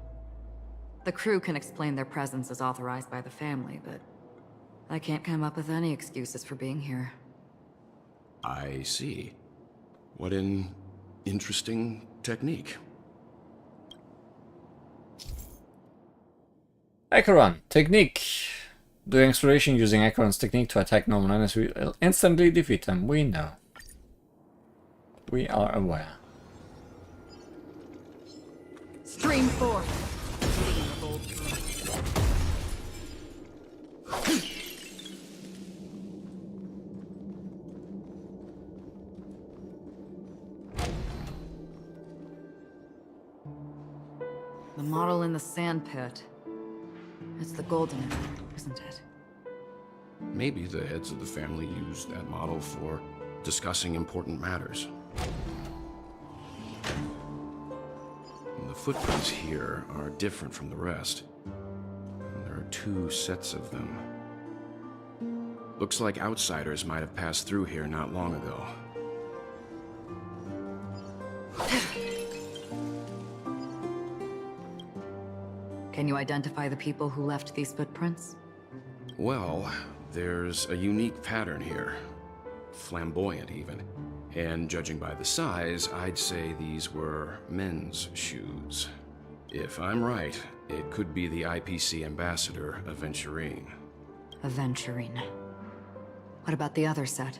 The crew can explain their presence as authorized by the family, but I can't come up with any excuses for being here. I see. What an interesting technique. Acheron, technique. Doing exploration using Acheron's technique to attack normal enemies will instantly defeat them. We know. We are aware. Stream forth. The model in the sand pit. It's the golden one, isn't it? Maybe the heads of the family used that model for discussing important matters. The footprints here are different from the rest. There are 2 sets of them. Looks like outsiders might have passed through here not long ago. Can you identify the people who left these footprints? Well, there's a unique pattern here. Flamboyant, even. And judging by the size, I'd say these were men's shoes. If I'm right, it could be the IPC ambassador, Aventurine. Aventurine. What about the other set?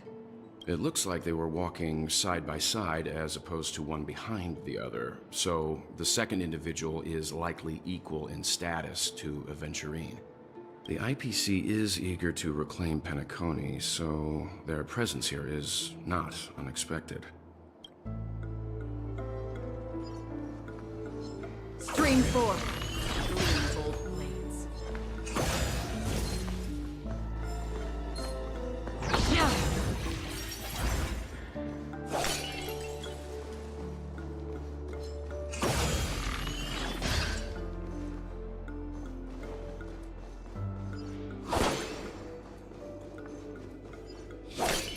It looks like they were walking side by side as opposed to one behind the other, so the second individual is likely equal in status to Aventurine. The IPC is eager to reclaim Penacony, so their presence here is not unexpected. Stream 4.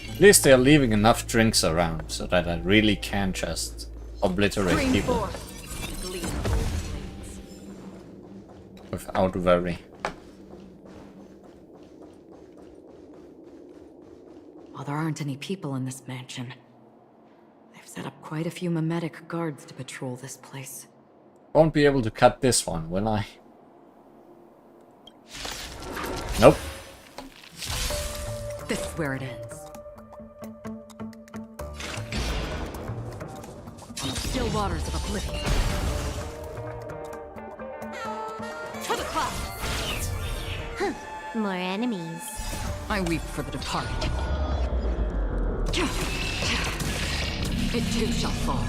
At least they're leaving enough drinks around so that I really can just obliterate people without worry. While there aren't any people in this mansion, they've set up quite a few mimetic guards to patrol this place. Won't be able to cut this one, will I? Nope. This is where it ends. On the still waters of oblivion. To the clouds! More enemies. I weep for the departed. It too shall fall.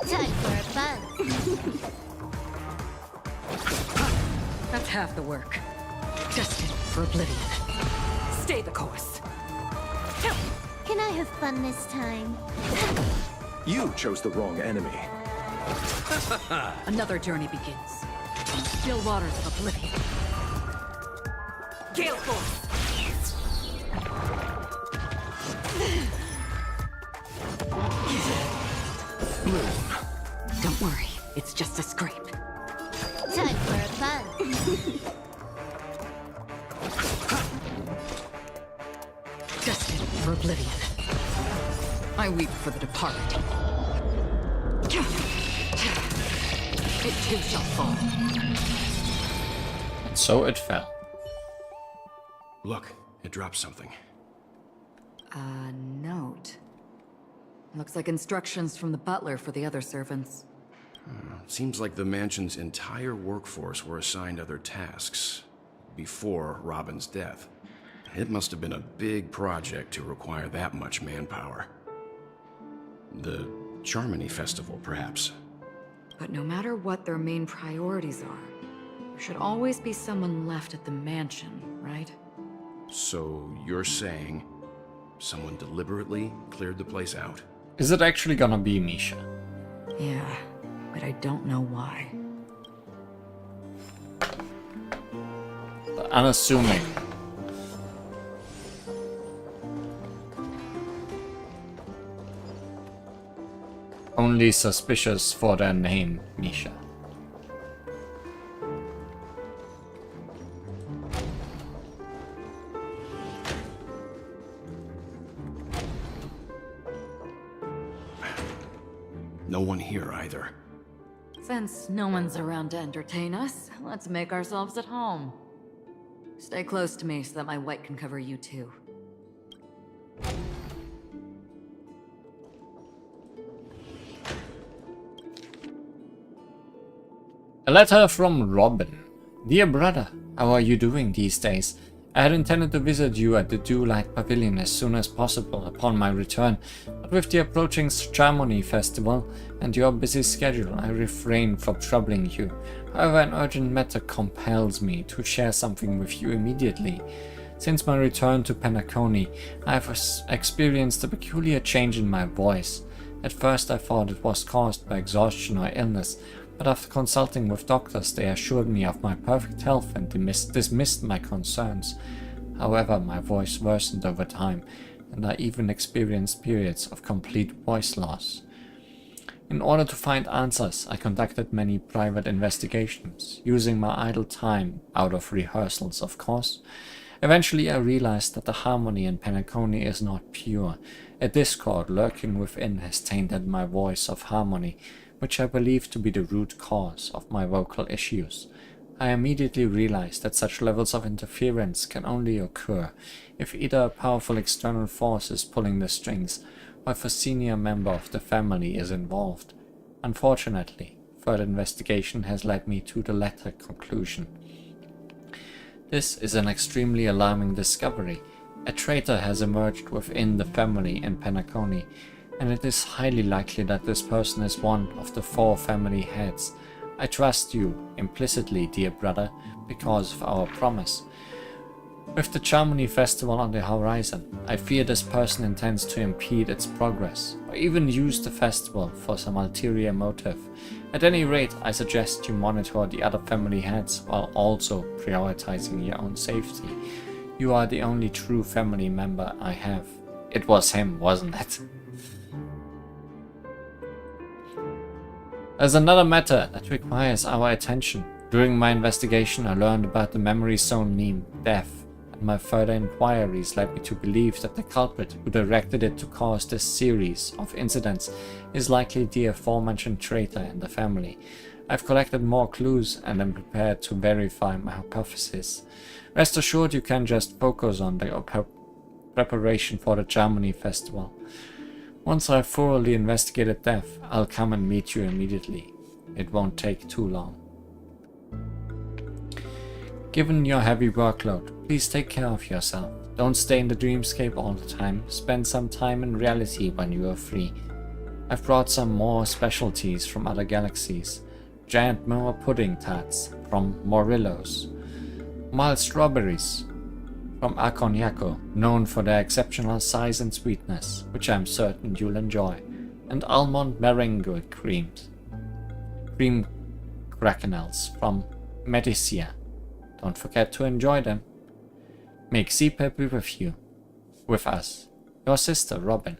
Time for a buzz. That's half the work. Destined for oblivion. Stay the course. Can I have fun this time? You chose the wrong enemy. Another journey begins. On the still waters of oblivion. Gale force! Don't worry, it's just a scrape. Time for a buzz. Destined for oblivion. I weep for the departed. It too shall fall. And so it fell. Look, it dropped something. A note. Looks like instructions from the butler for the other servants. Seems like the mansion's entire workforce were assigned other tasks before Robin's death. It must have been a big project to require that much manpower. The Charmony Festival, perhaps. But no matter what their main priorities are, there should always be someone left at the mansion, right? So you're saying someone deliberately cleared the place out? Is it actually gonna be Misha? Yeah, but I don't know why. Unassuming. Only suspicious for their name, Misha. No one here either. Since no one's around to entertain us, let's make ourselves at home. Stay close to me so that my white can cover you too. A letter from Robin. Dear brother, how are you doing these days? I had intended to visit you at the Dew-Light Pavilion as soon as possible upon my return, but with the approaching Charmony Festival and your busy schedule, I refrained from troubling you. However, an urgent matter compels me to share something with you immediately. Since my return to Penacony, I have experienced a peculiar change in my voice. At first I thought it was caused by exhaustion or illness, but after consulting with doctors they assured me of my perfect health and dismissed my concerns. However, my voice worsened over time, and I even experienced periods of complete voice loss. In order to find answers, I conducted many private investigations, using my idle time, out of rehearsals of course. Eventually I realized that the harmony in Penacony is not pure. A discord lurking within has tainted my voice of harmony, which I believe to be the root cause of my vocal issues. I immediately realized that such levels of interference can only occur if either a powerful external force is pulling the strings, or if a senior member of the family is involved. Unfortunately, further investigation has led me to the latter conclusion. This is an extremely alarming discovery. A traitor has emerged within the family in Penacony, and it is highly likely that this person is one of the 4 family heads. I trust you, implicitly, dear brother, because of our promise. With the Charmony Festival on the horizon, I fear this person intends to impede its progress, or even use the festival for some ulterior motive. At any rate, I suggest you monitor the other family heads while also prioritizing your own safety. You are the only true family member I have. It was him, wasn't it? There's another matter that requires our attention. During my investigation, I learned about the Memory Zone meme, Death, and my further inquiries led me to believe that the culprit who directed it to cause this series of incidents is likely the aforementioned traitor in the family. I've collected more clues and am prepared to verify my hypothesis. Rest assured you can just focus on the preparation for the Charmony Festival. Once I've thoroughly investigated Death, I'll come and meet you immediately. It won't take too long. Given your heavy workload, please take care of yourself. Don't stay in the dreamscape all the time. Spend some time in reality when you are free. I've brought some more specialties from other galaxies. Giant Moa pudding tarts from Morillos. Mild strawberries from Aconiaco, known for their exceptional size and sweetness, which I'm certain you'll enjoy. And almond meringue cream cracknels from Medicia. Don't forget to enjoy them. May Xipe be with you. With us. Your sister, Robin.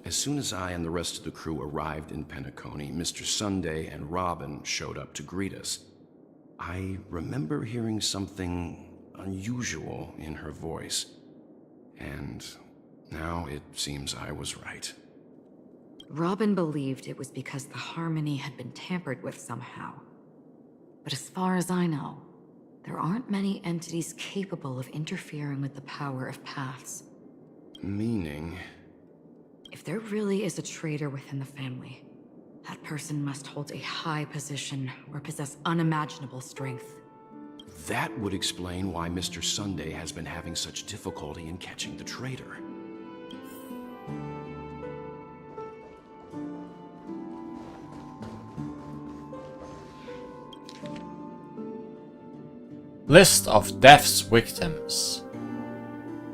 As soon as I and the rest of the crew arrived in Penacony, Mr. Sunday and Robin showed up to greet us. I remember hearing something unusual in her voice, and now it seems I was right. Robin believed it was because the harmony had been tampered with somehow. But as far as I know, there aren't many entities capable of interfering with the power of paths. Meaning? If there really is a traitor within the family, that person must hold a high position or possess unimaginable strength. That would explain why Mr. Sunday has been having such difficulty in catching the traitor. List of Death's victims.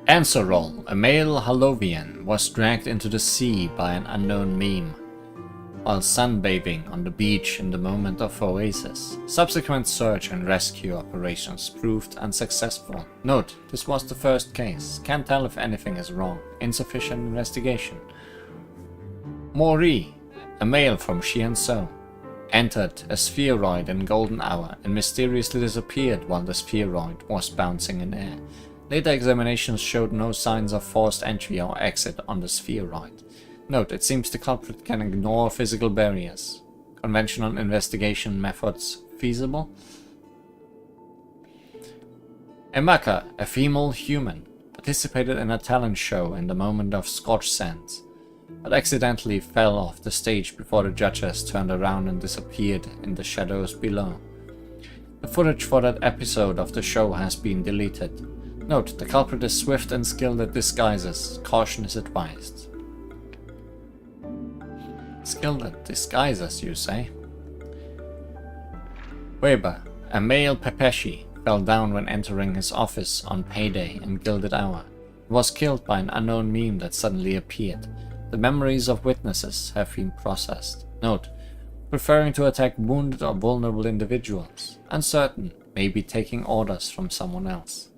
Ansorol, a male Halovian, was dragged into the sea by an unknown meme while sunbathing on the beach in the moment of oasis. Subsequent search and rescue operations proved unsuccessful. Note, this was the first case. Can't tell if anything is wrong. Insufficient investigation. Mori, a male from Shianzhou, entered a spheroid in golden hour and mysteriously disappeared while the spheroid was bouncing in air. Later examinations showed no signs of forced entry or exit on the spheroid. Note, it seems the culprit can ignore physical barriers. Conventional investigation methods feasible? Emaka, a female human, participated in a talent show in the moment of Scorch Sands, but accidentally fell off the stage before the judges turned around and disappeared in the shadows below. The footage for that episode of the show has been deleted. Note, the culprit is swift and skilled at disguises. Caution is advised. Skilled at disguises, you say? Weber, a male Pepeshi, fell down when entering his office on payday and gilded hour. He was killed by an unknown meme that suddenly appeared. The memories of witnesses have been processed. Note, preferring to attack wounded or vulnerable individuals. Uncertain, maybe taking orders from someone else.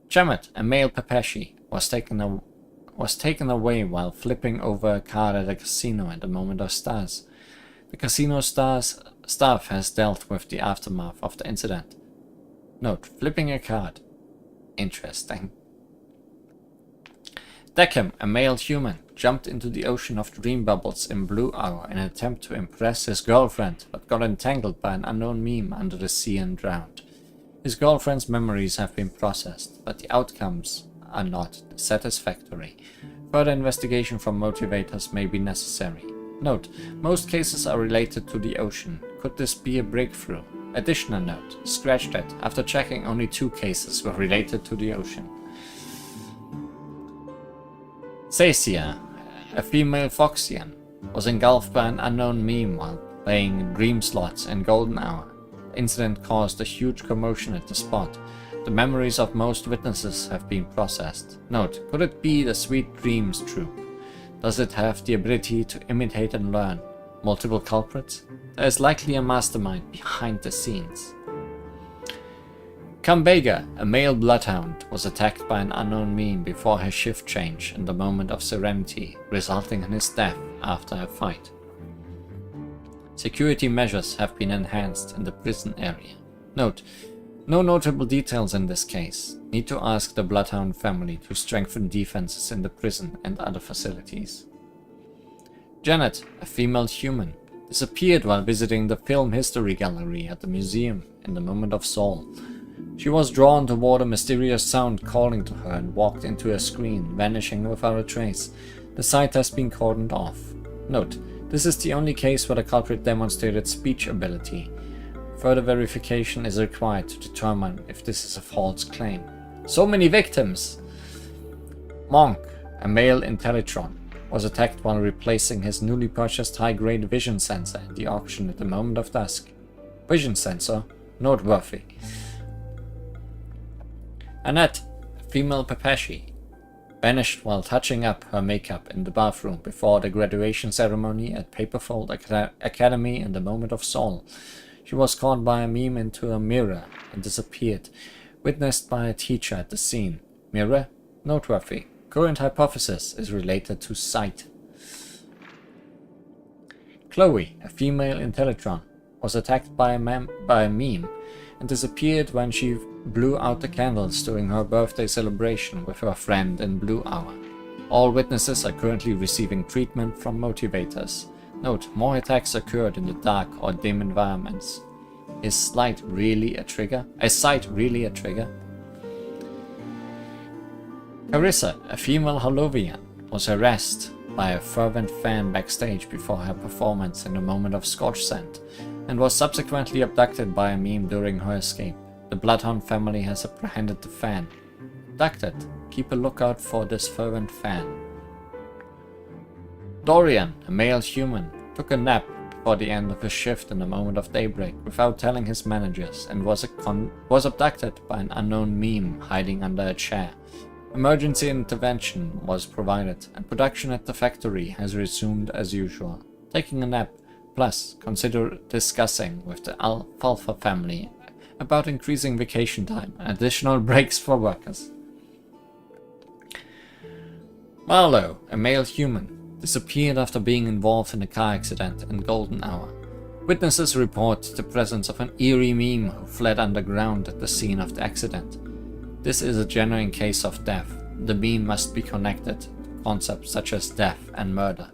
Jamet, a male Pepeshi, was taken away while flipping over a card at a casino at the moment of stars. The casino staff has dealt with the aftermath of the incident. Note, flipping a card. Interesting. Deckham, a male human, jumped into the ocean of dream bubbles in Blue Hour in an attempt to impress his girlfriend, but got entangled by an unknown meme under the sea and drowned. His girlfriend's memories have been processed, but the outcomes are not satisfactory. Further investigation from motivators may be necessary. Note, most cases are related to the ocean. Could this be a breakthrough? Additional note, scratch that. After checking, only 2 cases were related to the ocean. Sacia, a female Foxian, was engulfed by an unknown meme while playing Dream Slots and Golden Hour. The incident caused a huge commotion at the spot. The memories of most witnesses have been processed. Note, could it be the Sweet Dreams troupe? Does it have the ability to imitate and learn? Multiple culprits? There is likely a mastermind behind the scenes. Kambega, a male bloodhound, was attacked by an unknown meme before his shift change in the moment of serenity, resulting in his death after a fight. Security measures have been enhanced in the prison area. Note, no notable details in this case. Need to ask the Bloodhound family to strengthen defenses in the prison and other facilities. Janet, a female human, disappeared while visiting the Film History Gallery at the museum in the moment of Soul. She was drawn toward a mysterious sound calling to her and walked into a screen, vanishing without a trace. The site has been cordoned off. Note, this is the only case where the culprit demonstrated speech ability. Further verification is required to determine if this is a false claim. So many victims! Monk, a male Intellitron, was attacked while replacing his newly purchased high-grade vision sensor at the auction at the moment of dusk. Vision sensor? Noteworthy. Annette, a female Pepeshi, vanished while touching up her makeup in the bathroom before the graduation ceremony at Paperfold Academy in the moment of Soul. She was caught by a meme into a mirror and disappeared, witnessed by a teacher at the scene. Mirror? Noteworthy. Current hypothesis is related to sight. Chloe, a female Intellitron, was attacked by a meme and disappeared when she blew out the candles during her birthday celebration with her friend in Blue Hour. All witnesses are currently receiving treatment from motivators. Note, more attacks occurred in the dark or dim environments. Is sight really a trigger? Carissa, a female Holovian, was harassed by a fervent fan backstage before her performance in the moment of Scorch Scent, and was subsequently abducted by a meme during her escape. The Bloodhound family has apprehended the fan. Abducted. Keep a lookout for this fervent fan. Dorian, a male human, took a nap before the end of his shift in the moment of daybreak without telling his managers and was abducted by an unknown meme hiding under a chair. Emergency intervention was provided and production at the factory has resumed as usual. Taking a nap, plus consider discussing with the Alfalfa family about increasing vacation time and additional breaks for workers. Marlowe, a male human, disappeared after being involved in a car accident in Golden Hour. Witnesses report the presence of an eerie meme who fled underground at the scene of the accident. This is a genuine case of death. The meme must be connected to concepts such as death and murder.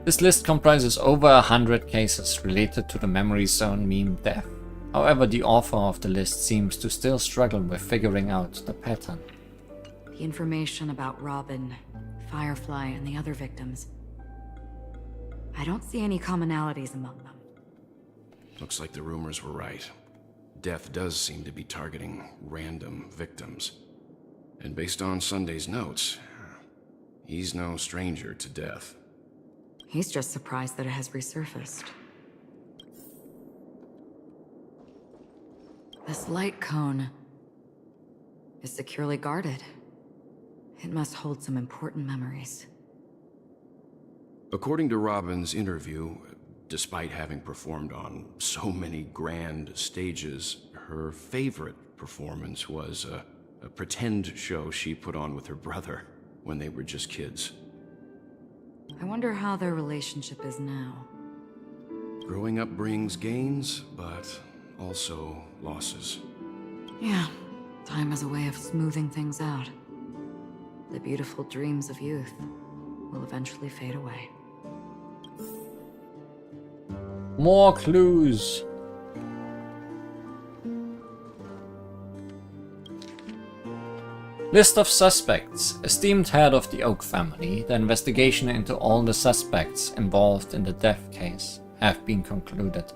This list comprises over 100 cases related to the Memory Zone meme death. However, the author of the list seems to still struggle with figuring out the pattern. The information about Robin, Firefly, and the other victims. I don't see any commonalities among them. Looks like the rumors were right. Death does seem to be targeting random victims. And based on Sunday's notes, he's no stranger to death. He's just surprised that it has resurfaced. This light cone is securely guarded. It must hold some important memories. According to Robin's interview, despite having performed on so many grand stages, her favorite performance was a pretend show she put on with her brother when they were just kids. I wonder how their relationship is now. Growing up brings gains, but also losses. Yeah, time has a way of smoothing things out. The beautiful dreams of youth will eventually fade away. More clues. List of suspects. Esteemed head of the Oak family, the investigation into all the suspects involved in the death case have been concluded.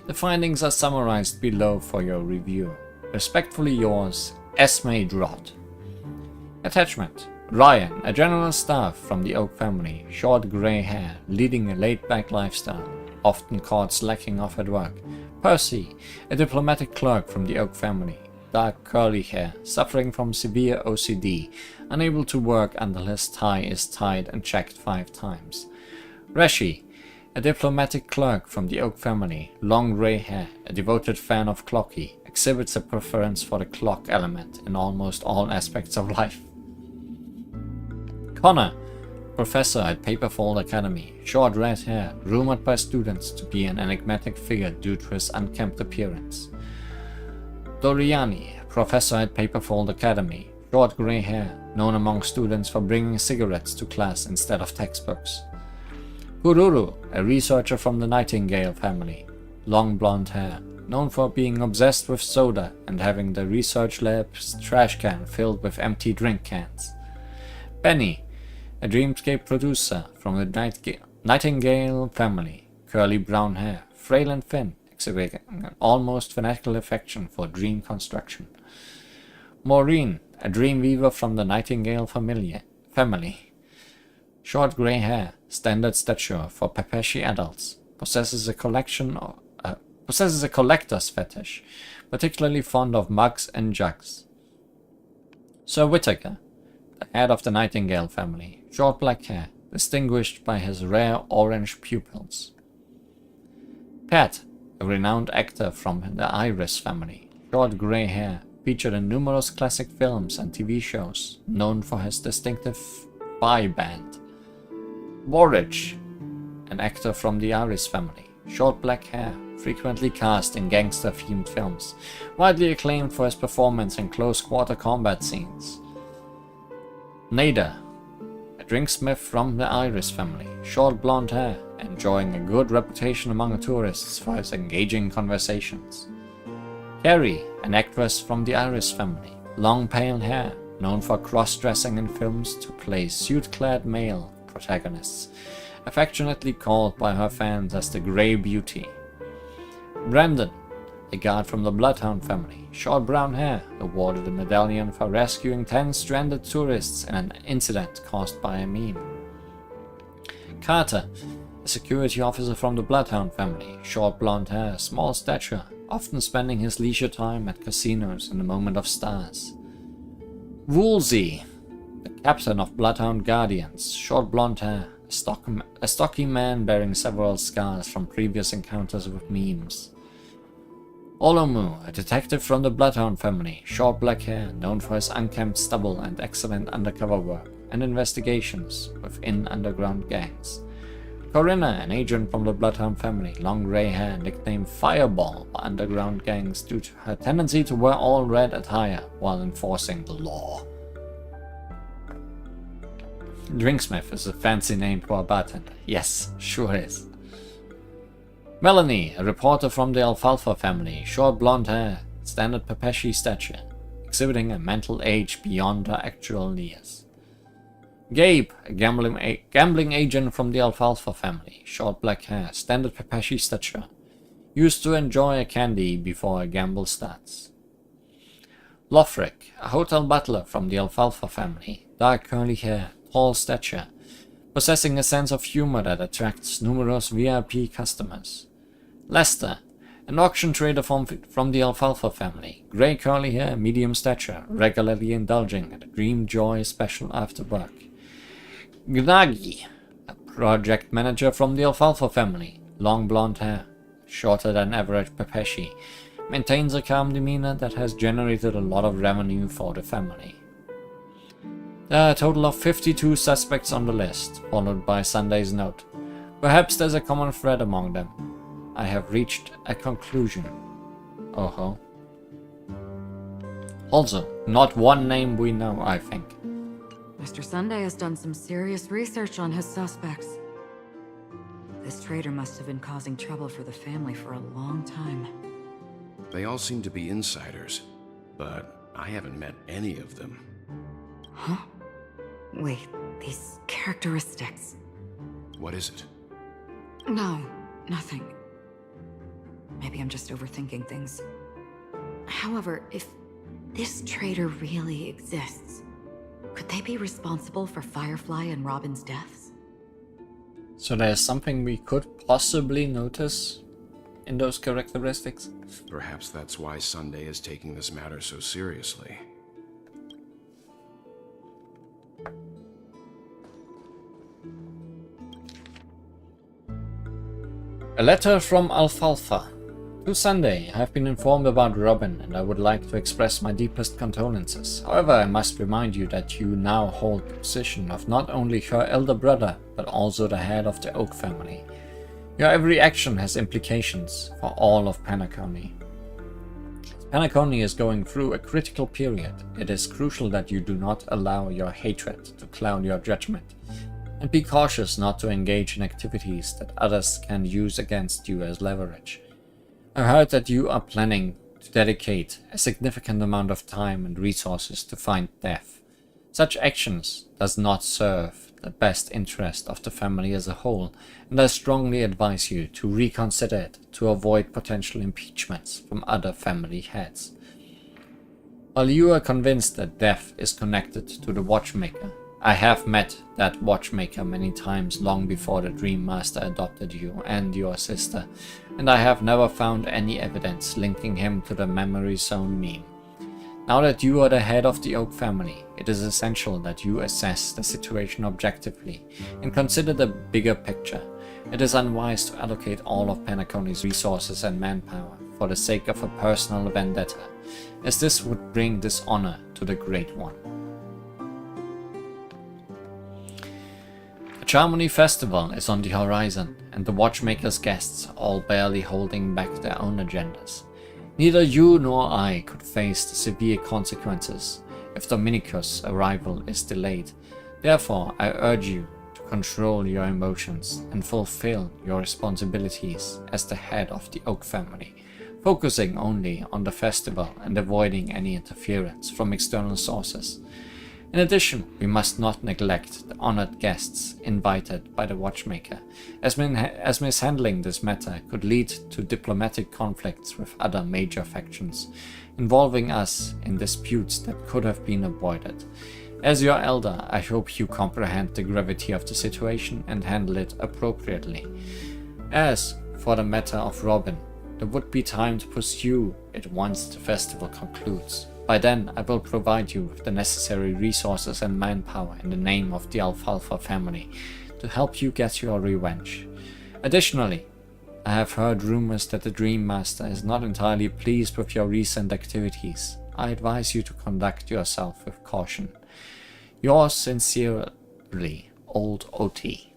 The findings are summarized below for your review. Respectfully yours, Esme Drott. Attachment. Ryan, a general staff from the Oak family, short grey hair, leading a laid-back lifestyle, often caught slacking off at work. Percy, a diplomatic clerk from the Oak family, dark curly hair, suffering from severe OCD, unable to work until his tie is tied and checked 5 times. Reshi, a diplomatic clerk from the Oak family, long grey hair, a devoted fan of Clocky, exhibits a preference for the clock element in almost all aspects of life. Connor, professor at Paperfold Academy, short red hair, rumored by students to be an enigmatic figure due to his unkempt appearance. Doriani, professor at Paperfold Academy, short grey hair, known among students for bringing cigarettes to class instead of textbooks. Kururu, a researcher from the Nightingale family, long blonde hair, known for being obsessed with soda and having the research lab's trash can filled with empty drink cans. Benny, a dreamscape producer from the Nightingale family, curly brown hair, frail and thin, exhibiting an almost fanatical affection for dream construction. Maureen, a dream weaver from the Nightingale family, short grey hair, standard stature for Pepeshi adults, possesses a collector's fetish, particularly fond of mugs and jugs. Sir Whittaker, the head of the Nightingale family, short black hair, distinguished by his rare orange pupils. Pat, a renowned actor from the Iris family, short grey hair, featured in numerous classic films and TV shows, known for his distinctive boy band. Warridge, an actor from the Iris family, short black hair, frequently cast in gangster-themed films, widely acclaimed for his performance in close-quarter combat scenes. Nader, a drinksmith from the Iris family, short blonde hair, enjoying a good reputation among tourists for his engaging conversations. Carrie, an actress from the Iris family, long pale hair, known for cross-dressing in films to play suit-clad male protagonists, affectionately called by her fans as the Grey Beauty. Brandon, a guard from the Bloodhound family, short brown hair, awarded a medallion for rescuing 10 stranded tourists in an incident caused by a meme. Carter, a security officer from the Bloodhound family, short blonde hair, small stature, often spending his leisure time at casinos in the moment of stars. Woolsey, the captain of Bloodhound Guardians, short blonde hair, a stocky man bearing several scars from previous encounters with memes. Olomu, a detective from the Bloodhound family, short black hair, known for his unkempt stubble and excellent undercover work and investigations within underground gangs. Corinna, an agent from the Bloodhound family, long grey hair, nicknamed Fireball by underground gangs due to her tendency to wear all red attire while enforcing the law. Drinksmith is a fancy name for a bartender. Yes, sure is. Melanie, a reporter from the Alfalfa family, short blonde hair, standard Pepeshi stature, exhibiting a mental age beyond her actual years. Gabe, a gambling agent from the Alfalfa family, short black hair, standard Pepeshi stature, used to enjoy a candy before a gamble starts. Lothric, a hotel butler from the Alfalfa family, dark curly hair, tall stature, possessing a sense of humor that attracts numerous VIP customers. Lester, an auction trader from the Alfalfa family, grey curly hair, medium stature, regularly indulging at a Dream Joy special after work. Gnagi, a project manager from the Alfalfa family, long blonde hair, shorter than average Pepeshi, maintains a calm demeanor that has generated a lot of revenue for the family. There are a total of 52 suspects on the list, followed by Sunday's note. Perhaps there's a common thread among them. I have reached a conclusion. Oh ho. Also, not one name we know, I think. Mr. Sunday has done some serious research on his suspects. This traitor must have been causing trouble for the family for a long time. They all seem to be insiders, but I haven't met any of them. Huh? Wait, these characteristics... What is it? No, nothing. Maybe I'm just overthinking things. However, if this traitor really exists, could they be responsible for Firefly and Robin's deaths? So there's something we could possibly notice in those characteristics? Perhaps that's why Sunday is taking this matter so seriously. A letter from Alfalfa. To Sunday, I have been informed about Robin and I would like to express my deepest condolences. However, I must remind you that you now hold the position of not only her elder brother, but also the head of the Oak family. Your every action has implications for all of Penacony. Penacony is going through a critical period. It is crucial that you do not allow your hatred to cloud your judgment, and be cautious not to engage in activities that others can use against you as leverage. I heard that you are planning to dedicate a significant amount of time and resources to find Death. Such actions does not serve the best interest of the family as a whole, and I strongly advise you to reconsider it to avoid potential impeachments from other family heads. While you are convinced that Death is connected to the Watchmaker, I have met that Watchmaker many times long before the Dream Master adopted you and your sister, and I have never found any evidence linking him to the Memory Zone meme. Now that you are the head of the Oak family, it is essential that you assess the situation objectively and consider the bigger picture. It is unwise to allocate all of Penacony's resources and manpower for the sake of a personal vendetta, as this would bring dishonor to the Great One. The Charmony Festival is on the horizon, and the Watchmaker's guests are all barely holding back their own agendas. Neither you nor I could face the severe consequences if Dominica's arrival is delayed. Therefore, I urge you to control your emotions and fulfill your responsibilities as the head of the Oak family, focusing only on the festival and avoiding any interference from external sources. In addition, we must not neglect the honored guests invited by the Watchmaker, as mishandling this matter could lead to diplomatic conflicts with other major factions, involving us in disputes that could have been avoided. As your elder, I hope you comprehend the gravity of the situation and handle it appropriately. As for the matter of Robin, there would be time to pursue it once the festival concludes. By then, I will provide you with the necessary resources and manpower in the name of the Alfalfa family to help you get your revenge. Additionally, I have heard rumors that the Dream Master is not entirely pleased with your recent activities. I advise you to conduct yourself with caution. Yours sincerely, Old OT.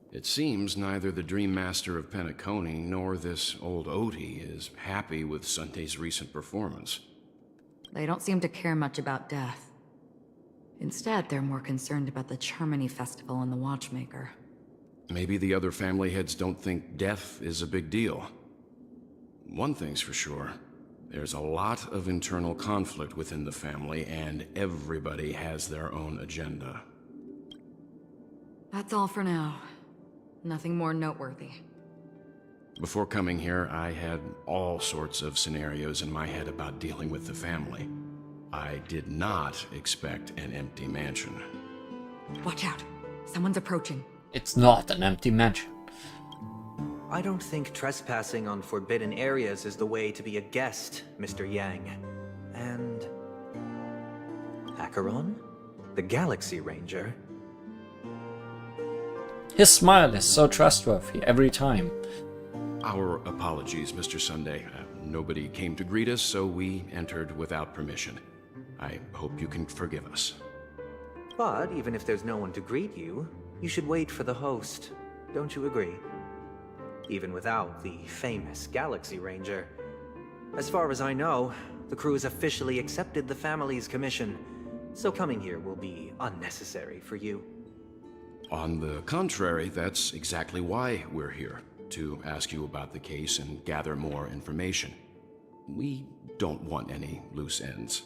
It seems neither the Dream Master of Penacony nor this old Odie is happy with Sunday's recent performance. They don't seem to care much about Death. Instead, they're more concerned about the Charmony Festival and the Watchmaker. Maybe the other family heads don't think Death is a big deal. One thing's for sure. There's a lot of internal conflict within the family, and everybody has their own agenda. That's all for now. Nothing more noteworthy. Before coming here, I had all sorts of scenarios in my head about dealing with the family. I did not expect an empty mansion. Watch out. Someone's approaching. It's not an empty mansion. I don't think trespassing on forbidden areas is the way to be a guest, Mr. Yang. And... Acheron? The Galaxy Ranger? His smile is so trustworthy every time. Our apologies, Mr. Sunday. Nobody came to greet us, so we entered without permission. I hope you can forgive us. But even if there's no one to greet you, you should wait for the host. Don't you agree? Even without the famous Galaxy Ranger. As far as I know, the crew has officially accepted the family's commission, so coming here will be unnecessary for you. On the contrary, that's exactly why we're here, to ask you about the case and gather more information. We don't want any loose ends.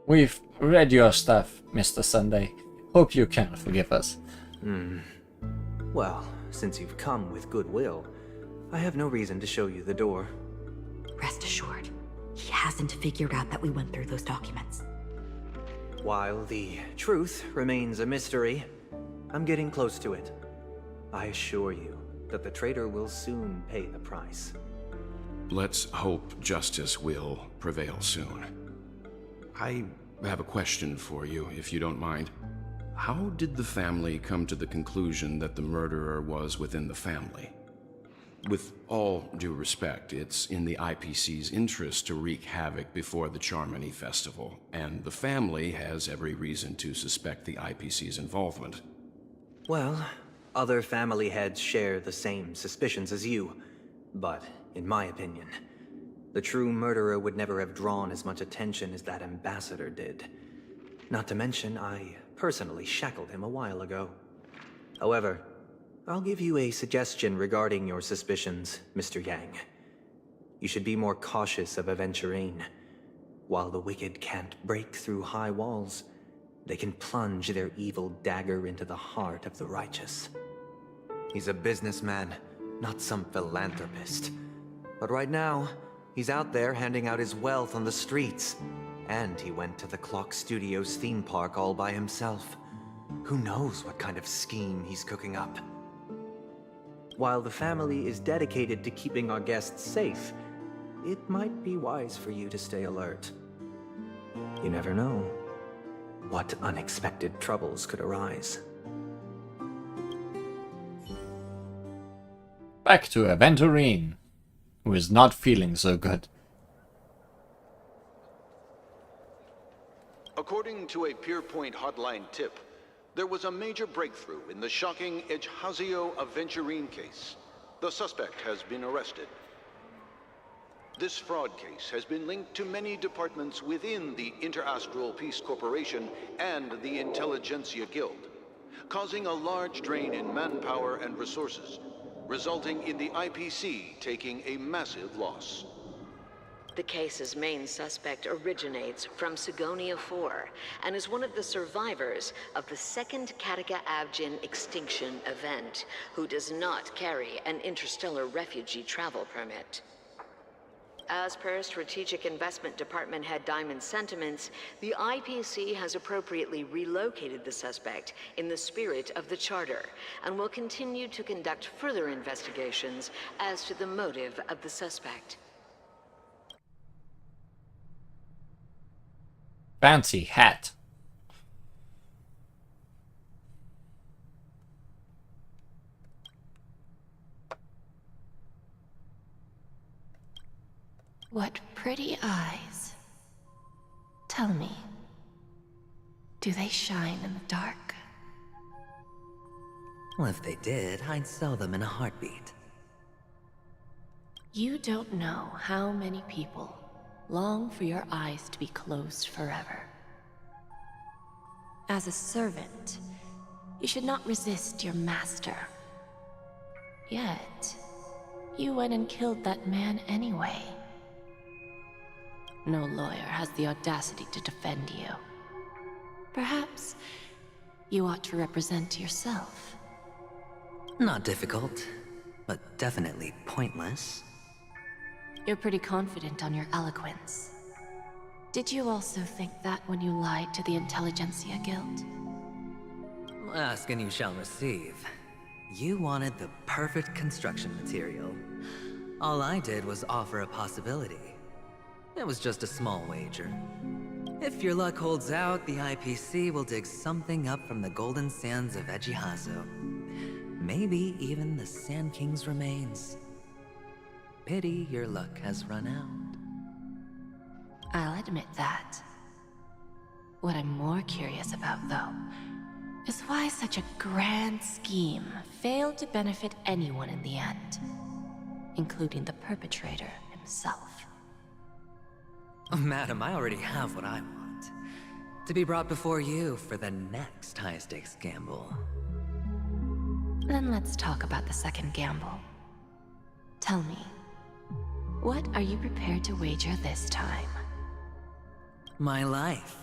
We've read your stuff, Mr. Sunday. Hope you can forgive us. Well, since you've come with goodwill, I have no reason to show you the door. Rest assured, he hasn't figured out that we went through those documents. While the truth remains a mystery, I'm getting close to it. I assure you that the traitor will soon pay the price. Let's hope justice will prevail soon. I have a question for you, if you don't mind. How did the family come to the conclusion that the murderer was within the family? With all due respect, it's in the IPC's interest to wreak havoc before the Charmony Festival, and the family has every reason to suspect the IPC's involvement. Well, other family heads share the same suspicions as you, but in my opinion, the true murderer would never have drawn as much attention as that ambassador did. Not to mention, I personally shackled him a while ago. However, I'll give you a suggestion regarding your suspicions, Mr. Yang. You should be more cautious of Aventurine. While the wicked can't break through high walls, they can plunge their evil dagger into the heart of the righteous. He's a businessman, not some philanthropist. But right now, he's out there handing out his wealth on the streets. And he went to the Clock Studios theme park all by himself. Who knows what kind of scheme he's cooking up? While the family is dedicated to keeping our guests safe, it might be wise for you to stay alert. You never know what unexpected troubles could arise. Back to Aventurine, who is not feeling so good. According to a Pierpoint hotline tip, there was a major breakthrough in the shocking Ejhazio Aventurine case. The suspect has been arrested. This fraud case has been linked to many departments within the Interastral Peace Corporation and the Intelligentsia Guild, causing a large drain in manpower and resources, resulting in the IPC taking a massive loss. The case's main suspect originates from Sigonia 4 and is one of the survivors of the second Kataka Abjin extinction event, who does not carry an interstellar refugee travel permit. As per Strategic Investment Department head Diamond's sentiments, the IPC has appropriately relocated the suspect in the spirit of the Charter and will continue to conduct further investigations as to the motive of the suspect. Fancy hat. What pretty eyes. Tell me, do they shine in the dark? Well, if they did, I'd sell them in a heartbeat. You don't know how many people long for your eyes to be closed forever. As a servant, you should not resist your master. Yet, you went and killed that man anyway. No lawyer has the audacity to defend you. Perhaps you ought to represent yourself. Not difficult, but definitely pointless. You're pretty confident on your eloquence. Did you also think that when you lied to the Intelligentsia Guild? Ask and you shall receive. You wanted the perfect construction material. All I did was offer a possibility. It was just a small wager. If your luck holds out, the IPC will dig something up from the golden sands of Ejihazo. Maybe even the Sand King's remains. Pity your luck has run out. I'll admit that. What I'm more curious about, though, is why such a grand scheme failed to benefit anyone in the end, including the perpetrator himself. Madam, I already have what I want. To be brought before you for the next high-stakes gamble. Then let's talk about the second gamble. Tell me, what are you prepared to wager this time? My life.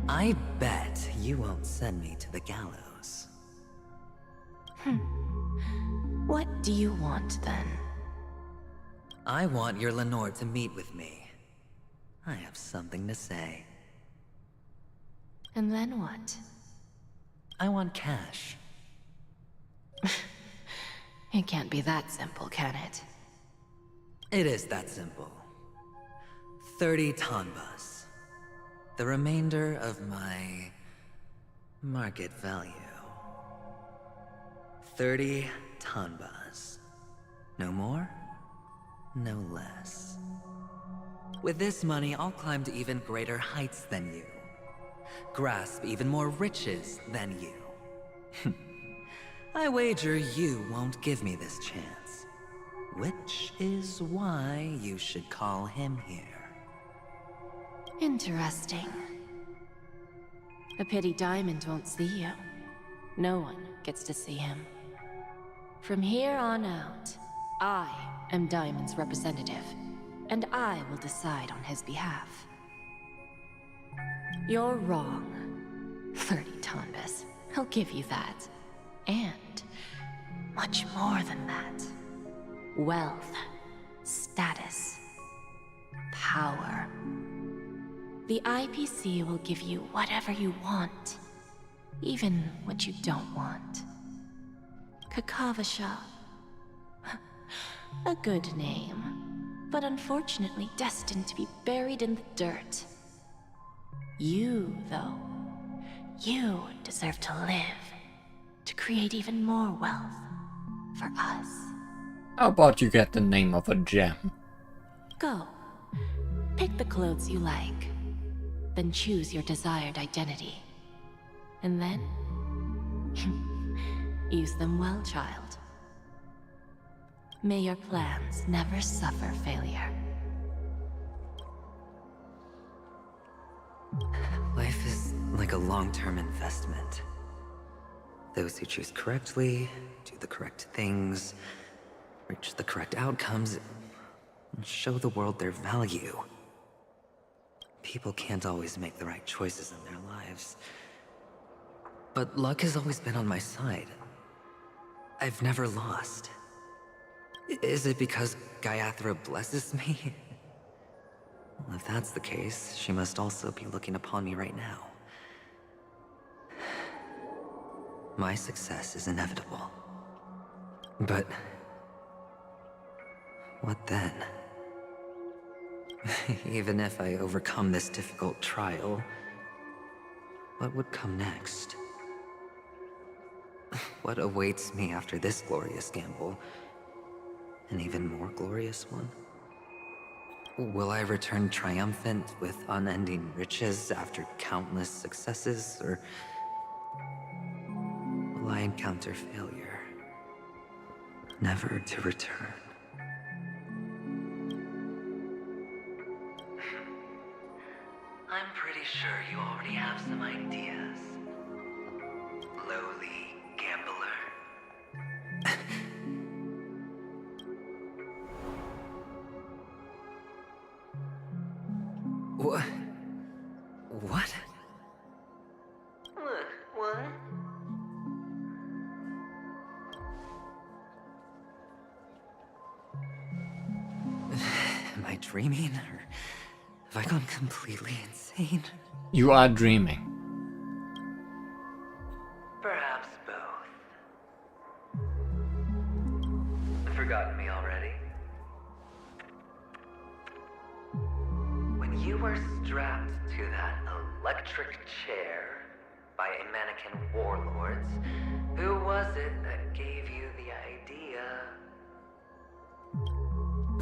I bet you won't send me to the gallows. What do you want, then? I want your Lenore to meet with me. I have something to say. And then what? I want cash. It can't be that simple, can it? It is that simple. 30 tanbas. The remainder of my market value. 30 tanbas. No more, no less. With this money, I'll climb to even greater heights than you. Grasp even more riches than you. I wager you won't give me this chance. Which is why you should call him here. Interesting. A pity Diamond won't see you. No one gets to see him. From here on out, I am Diamond's representative, and I will decide on his behalf. You're wrong. 30 tanbas. I'll give you that. And much more than that. Wealth, status, power. The IPC will give you whatever you want, even what you don't want. Kakavasha. A good name, but unfortunately destined to be buried in the dirt. You, though, you deserve to live, to create even more wealth for us. How about you get the name of a gem? Go. Pick the clothes you like. Then choose your desired identity. And then... use them well, child. May your plans never suffer failure. Life is like a long-term investment. Those who choose correctly, do the correct things, reach the correct outcomes, and show the world their value. People can't always make the right choices in their lives. But luck has always been on my side. I've never lost. Is it because Gaiathra blesses me? Well, if that's the case, she must also be looking upon me right now. My success is inevitable. But... what then? Even if I overcome this difficult trial, what would come next? What awaits me after this glorious gamble? An even more glorious one? Will I return triumphant with unending riches after countless successes, or will I encounter failure, never to return? I'm pretty sure you already have some ideas, lowly gambler. What? What? What? I dreaming, or have I gone completely insane? You are dreaming. Perhaps both. Forgotten me already? When you were strapped to that electric chair by a mannequin warlords, who was it that gave you the idea?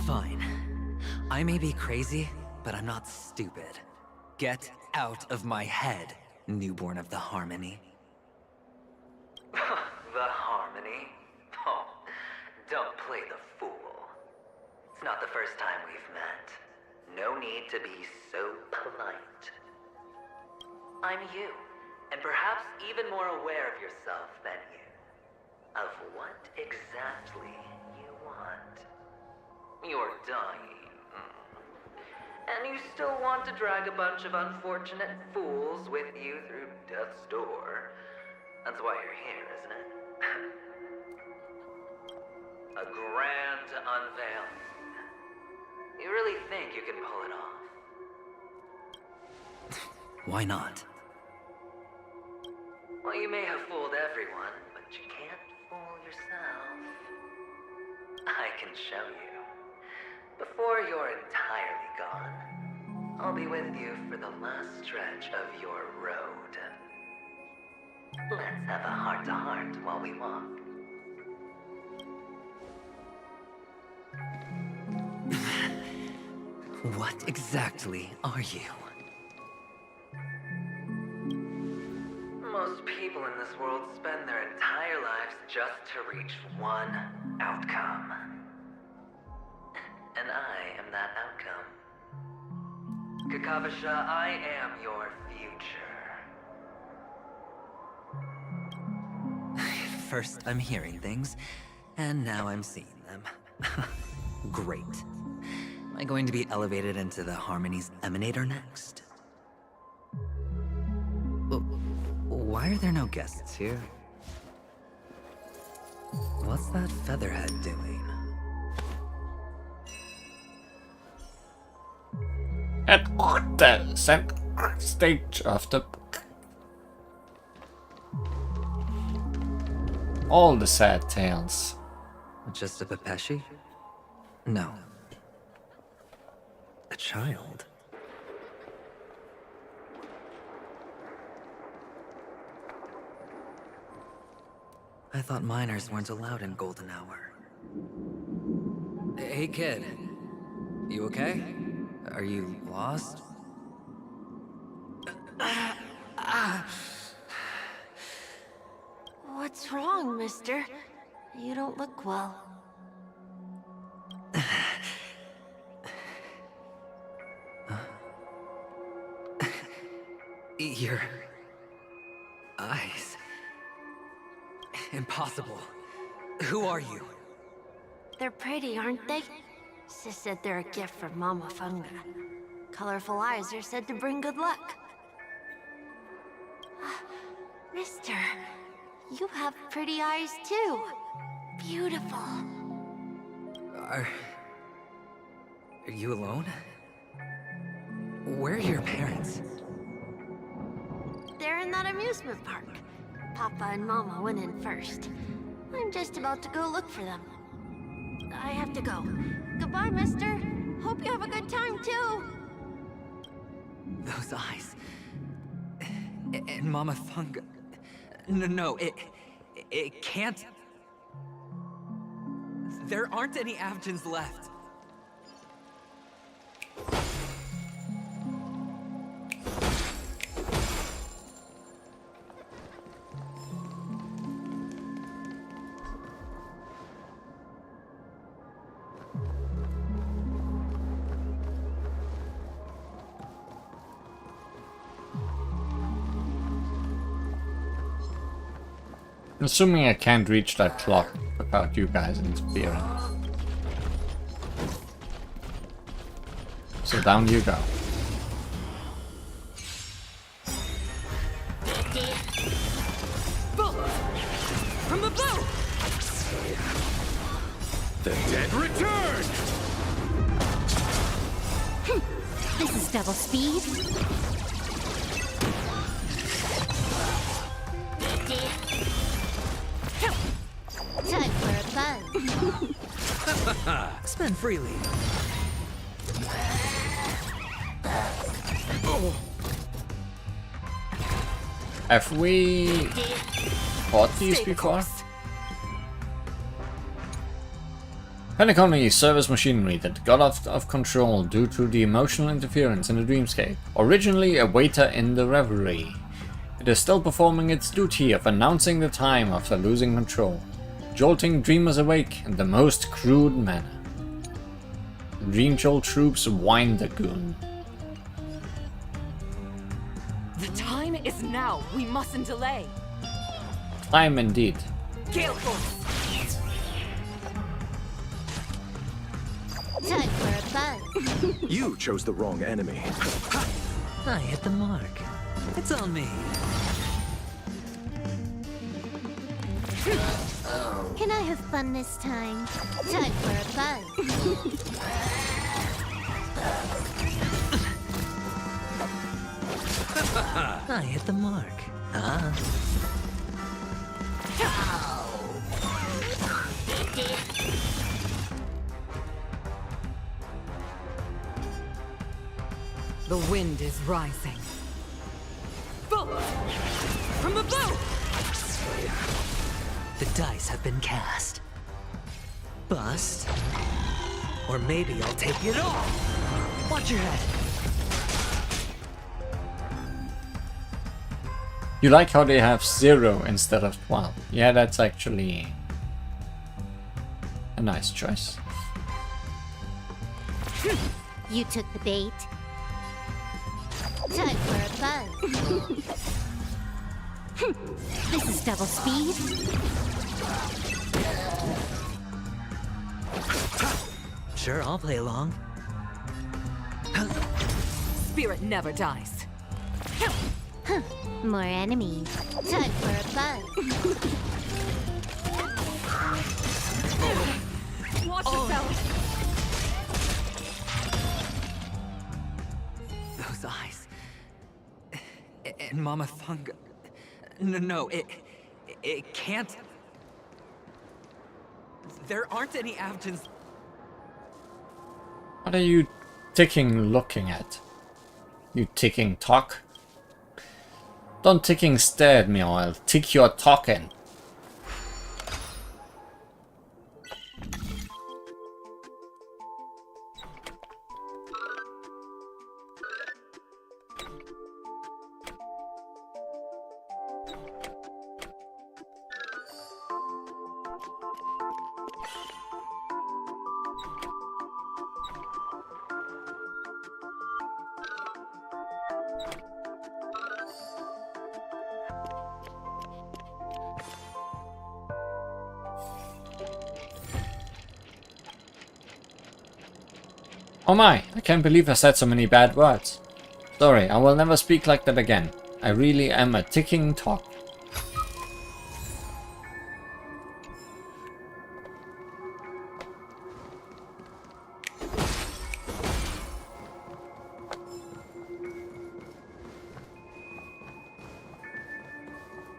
Fine. I may be crazy, but I'm not stupid. Get out of my head, newborn of the Harmony. The Harmony? Oh, don't play the fool. It's not the first time we've met. No need to be so polite. I'm you, and perhaps even more aware of yourself than you. Of what exactly you want. You're dying. And you still want to drag a bunch of unfortunate fools with you through death's door. That's why you're here, isn't it? A grand unveiling. You really think you can pull it off? Why not? Well, you may have fooled everyone, but you can't fool yourself. I can show you. Before you're entirely gone, I'll be with you for the last stretch of your road. Let's have a heart-to-heart while we walk. What exactly are you? Most people in this world spend their entire lives just to reach one outcome. And I am that outcome. Kakavasha, I am your future. First, I'm hearing things, and now I'm seeing them. Great. Am I going to be elevated into the Harmony's Emanator next? Why are there no guests here? What's that featherhead doing? At the center stage of the book. All the sad tales. Just a Pepeshi? No. A child? I thought minors weren't allowed in Golden Hour. Hey kid, you okay? Are you lost? What's wrong, mister? You don't look well. Your eyes. Impossible. Who are you? They're pretty, aren't they? Sis said they're a gift from Mama Funga. Colorful eyes are said to bring good luck. Mister, you have pretty eyes too. Beautiful. Are you alone? Where are your parents? They're in that amusement park. Papa and Mama went in first. I'm just about to go look for them. I have to go. Goodbye, mister. Hope you have a good time, too. Those eyes. And Mama Funga. No, it can't. There aren't any Avgens left. Assuming I can't reach that clock without you guys interfering. So down you go. From the boat! The dead return! This is double speed. Time for a buzz. Spend freely. Have we fought these before? Penacony service machinery that got out of control due to the emotional interference in the dreamscape. Originally a waiter in the reverie, it is still performing its duty of announcing the time after losing control, jolting dreamers awake in the most crude manner. Dream Jolt troops wind the goon. The time is now. We mustn't delay. Time indeed. Gale Force. Time for a buzz. You chose the wrong enemy. I hit the mark. It's on me. Can I have fun this time? Time for a buzz. I hit the mark. Ah. The wind is rising. Bolt! From the bow! The dice have been cast. Bust. Or maybe I'll take it all. Watch your head. You like how they have 0 instead of 12. Yeah, that's actually a nice choice. You took the bait. Time for a buzz. This is double speed. Sure, I'll play along. Spirit never dies. More enemies. Time for a buzz. Watch yourself. Those eyes. And Mama Funga. No, it can't. There aren't any Avgens. What are you ticking looking at? You ticking talk? Don't ticking stare at me or I'll tick your talking. Oh my, I can't believe I said so many bad words. Sorry, I will never speak like that again. I really am a ticking talk.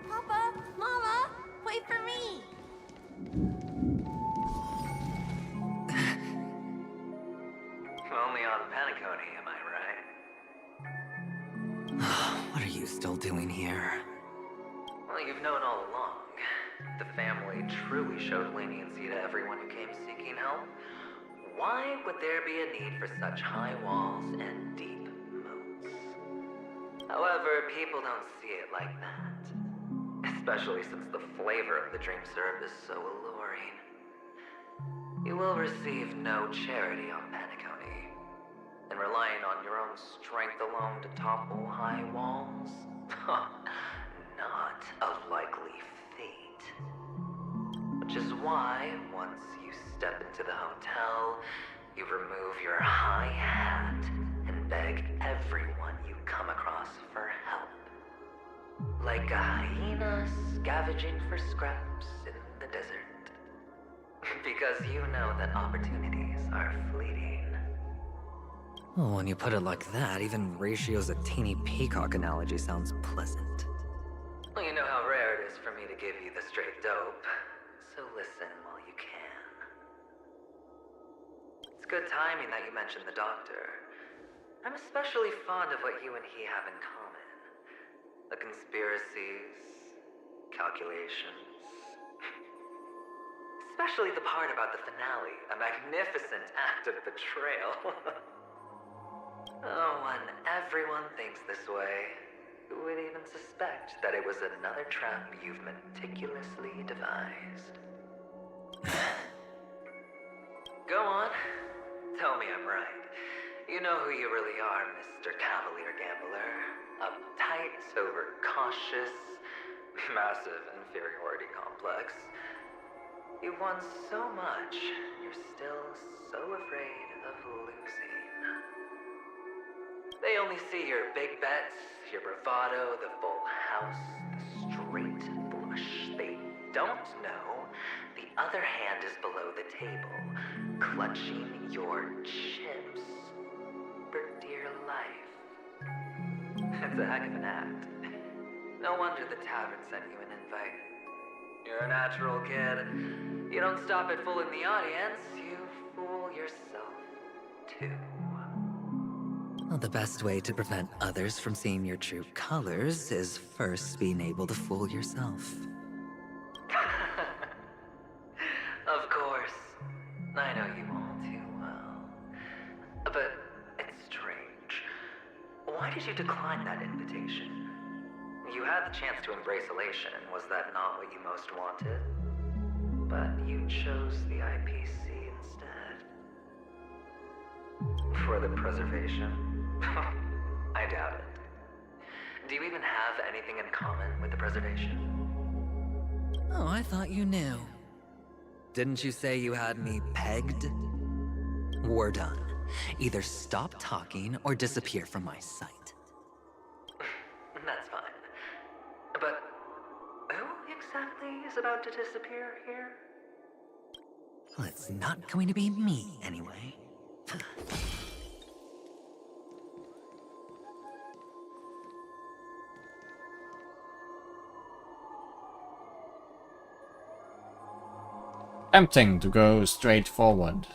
Papa, Mama, wait for me. Only on Penacony, am I right? What are you still doing here? Well, you've known all along. The family truly showed leniency to everyone who came seeking help. Why would there be a need for such high walls and deep moats? However, people don't see it like that. Especially since the flavor of the dream syrup is so alluring. You will receive no charity on Penacony. And relying on your own strength alone to topple high walls? Not a likely fate. Which is why, once you step into the hotel, you remove your high hat and beg everyone you come across for help. Like a hyena scavenging for scraps in the desert. Because you know that opportunities are fleeting. Oh, when you put it like that, even Ratio's a teeny peacock analogy sounds pleasant. Well, you know how rare it is for me to give you the straight dope, so listen while you can. It's good timing that you mentioned the doctor. I'm especially fond of what you and he have in common. The conspiracies, calculations. Especially the part about the finale, a magnificent act of betrayal. Oh, when everyone thinks this way, who would even suspect that it was another trap you've meticulously devised? Go on. Tell me I'm right. You know who you really are, Mr. Cavalier Gambler. Uptight, overcautious, massive inferiority complex. You've won so much, you're still so afraid of losing. They only see your big bets, your bravado, the full house, the straight flush. They don't know the other hand is below the table, clutching your chips for dear life. It's a heck of an act. No wonder the tavern sent you an invite. You're a natural kid. You don't stop at fooling the audience, you fool yourself too. Well, the best way to prevent others from seeing your true colors is first being able to fool yourself. Of course. I know you all too well. But it's strange. Why did you decline that invitation? You had the chance to embrace elation. Was that not what you most wanted? But you chose the IPC instead. For the preservation? I doubt it. Do you even have anything in common with the preservation? Oh, I thought you knew. Didn't you say you had me pegged? We're done. Either stop talking or disappear from my sight. That's fine. But who exactly is about to disappear here? Well, it's not going to be me, anyway. Tempting to go straight forward.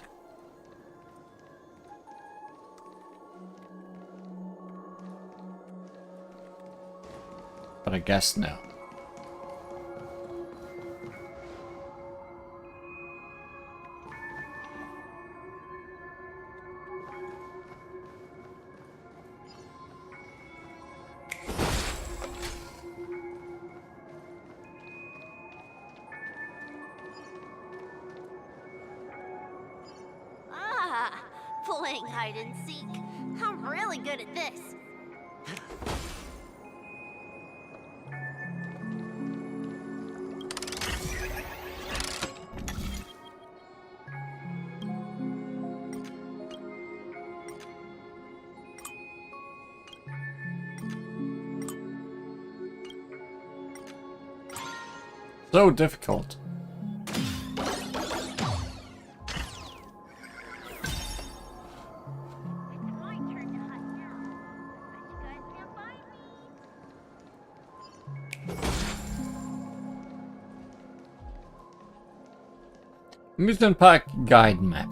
But I guess no. Playing hide and seek. I'm really good at this. So difficult. Amusement Park Guide Map.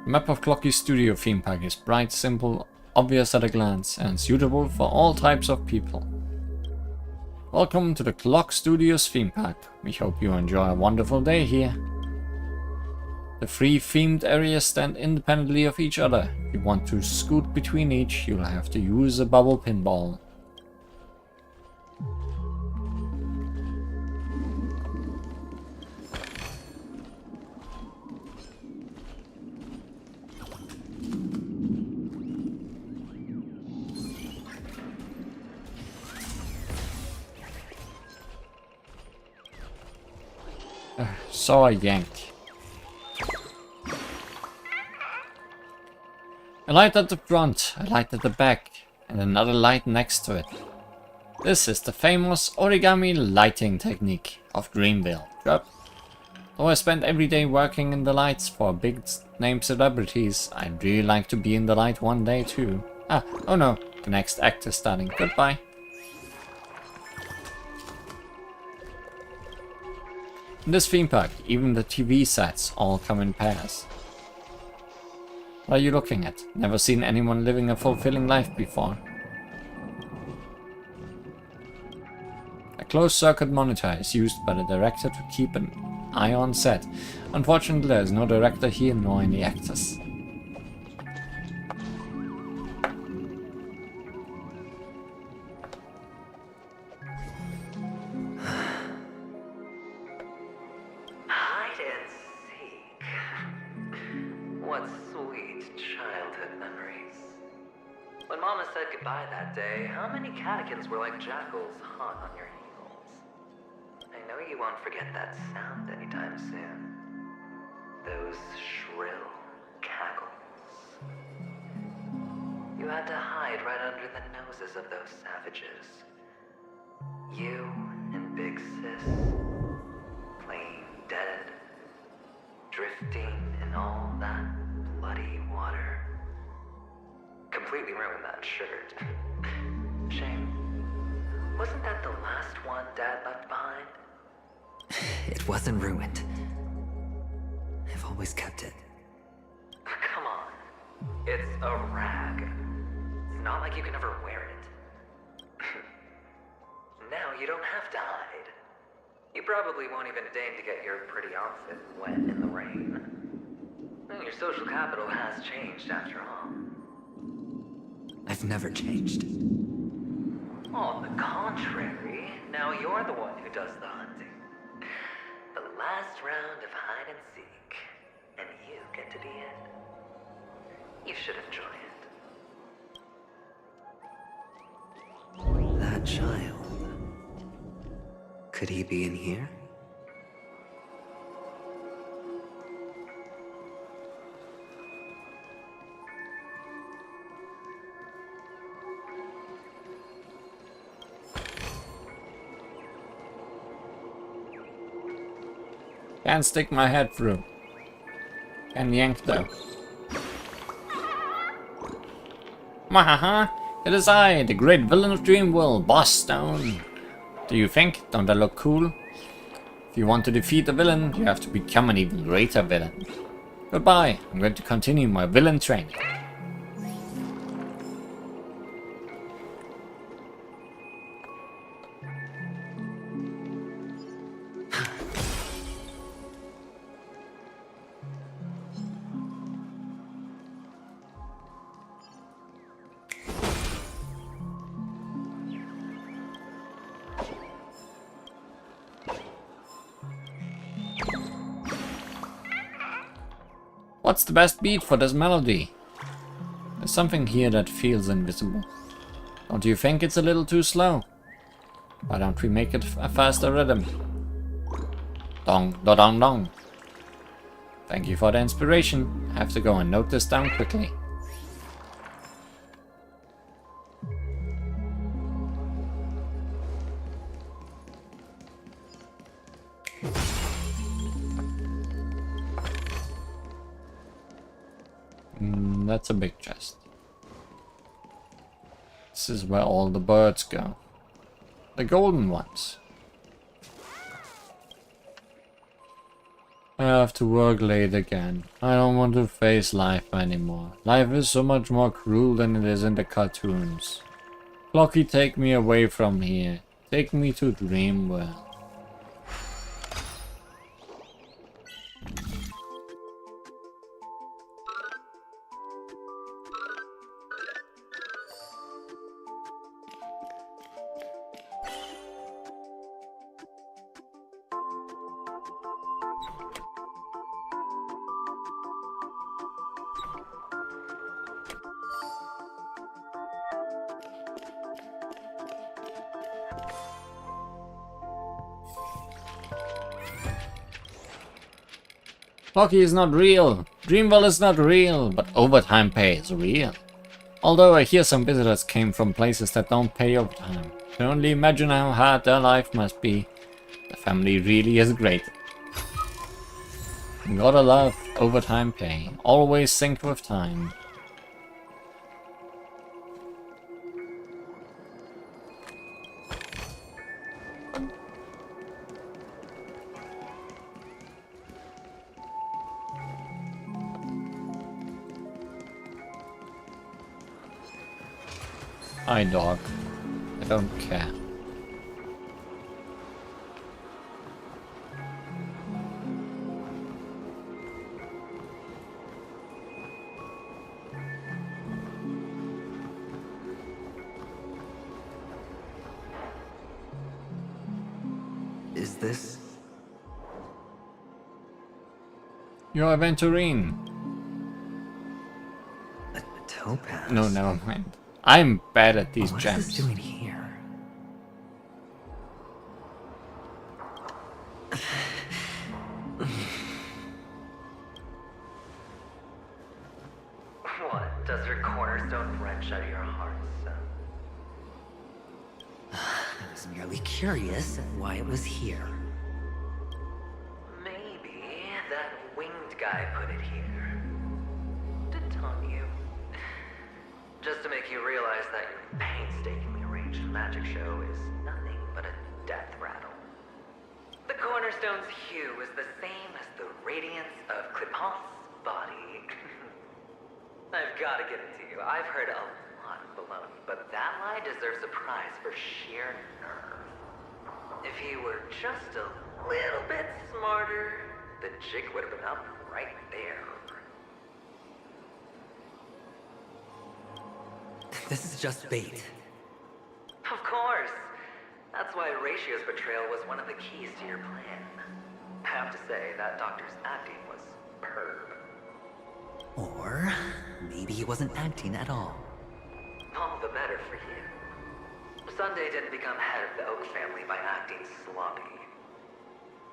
The map of Clocky Studio theme park is bright, simple, obvious at a glance, and suitable for all types of people. Welcome to the Clock Studios theme park. We hope you enjoy a wonderful day here. The three themed areas stand independently of each other. If you want to scoot between each, you'll have to use a bubble pinball. Saw a yank. A light at the front, a light at the back, and another light next to it. This is the famous origami lighting technique of Greenville. Drop. Though I spend every day working in the lights for big name celebrities, I'd really like to be in the light one day too. Ah, oh no, the next act is starting. Goodbye. In this theme park, even the TV sets all come in pairs. What are you looking at? Never seen anyone living a fulfilling life before. A closed-circuit monitor is used by the director to keep an eye on set. Unfortunately, there is no director here nor any actors. Hide and seek. What sweet childhood memories. When Mama said goodbye that day, how many catechins were like jackals hot on your heels? I know you won't forget that sound anytime soon. Those shrill cackles. You had to hide right under the noses of those savages. You and Big Sis, playing dead, drifting in all that bloody water. Completely ruined that shirt. Shame. Wasn't that the last one Dad left behind? It wasn't ruined. I've always kept it. Come on. It's a rag. It's not like you can ever wear it. Now you don't have to hide. You probably won't even deign to get your pretty outfit wet in the rain. And your social capital has changed after all. I've never changed. On the contrary, now you're the one who does the hunting. The last round of hide and seek, and you get to be it. You should enjoy it. That child. Could he be in here? Can't stick my head through. Can yank though. Mahaha! It is I, the great villain of Dreamworld, Boss Stone. Do you think? Don't I look cool? If you want to defeat the villain, you have to become an even greater villain. Goodbye. I'm going to continue my villain training. What's the best beat for this melody? There's something here that feels invisible. Don't you think it's a little too slow? Why don't we make it a faster rhythm? Dong, da dong dong. Thank you for the inspiration. I have to go and note this down quickly. That's a big chest. This is where all the birds go. The golden ones. I have to work late again. I don't want to face life anymore. Life is so much more cruel than it is in the cartoons. Clocky, take me away from here. Take me to Dreamworld. Hockey is not real. Dreamworld is not real, but overtime pay is real. Although I hear some visitors came from places that don't pay overtime. I can only imagine how hard their life must be. The family really is great. Gotta love overtime pay. Always sync with time. Hi, dog. I don't care. Is this? You're Aventurine. A topaz? No, never mind. I'm bad at these What gems. is this doing here? What? Does your cornerstone wrench out your heart, son? I was merely curious at why it was here. Maybe that winged guy put it here. To taunt you. Just to make you realize that your painstakingly arranged magic show is nothing but a death rattle. The cornerstone's hue is the same as the radiance of Clipot's body. I've got to give it to you. I've heard a lot of baloney, but that lie deserves a prize for sheer nerve. If he were just a little bit smarter, the jig would have been up right there. This is just bait. Of course. That's why Ratio's betrayal was one of the keys to your plan. I have to say, that doctor's acting was superb. Or maybe he wasn't acting at all. All the better for you. Sunday didn't become head of the Oak family by acting sloppy.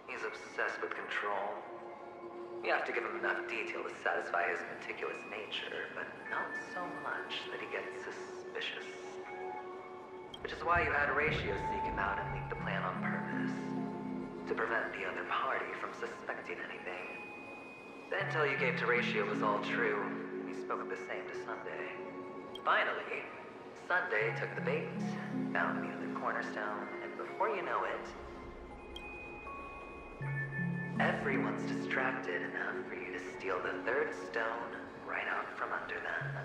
He's obsessed with control. You have to give him enough detail to satisfy his meticulous nature, but not so much that he gets suspicious. Which is why you had Ratio seek him out and leak the plan on purpose. To prevent the other party from suspecting anything. The intel you gave to Ratio was all true. He spoke the same to Sunday. Finally, Sunday took the bait, found the other cornerstone, and before you know it, everyone's distracted enough for you to steal the third stone right out from under them.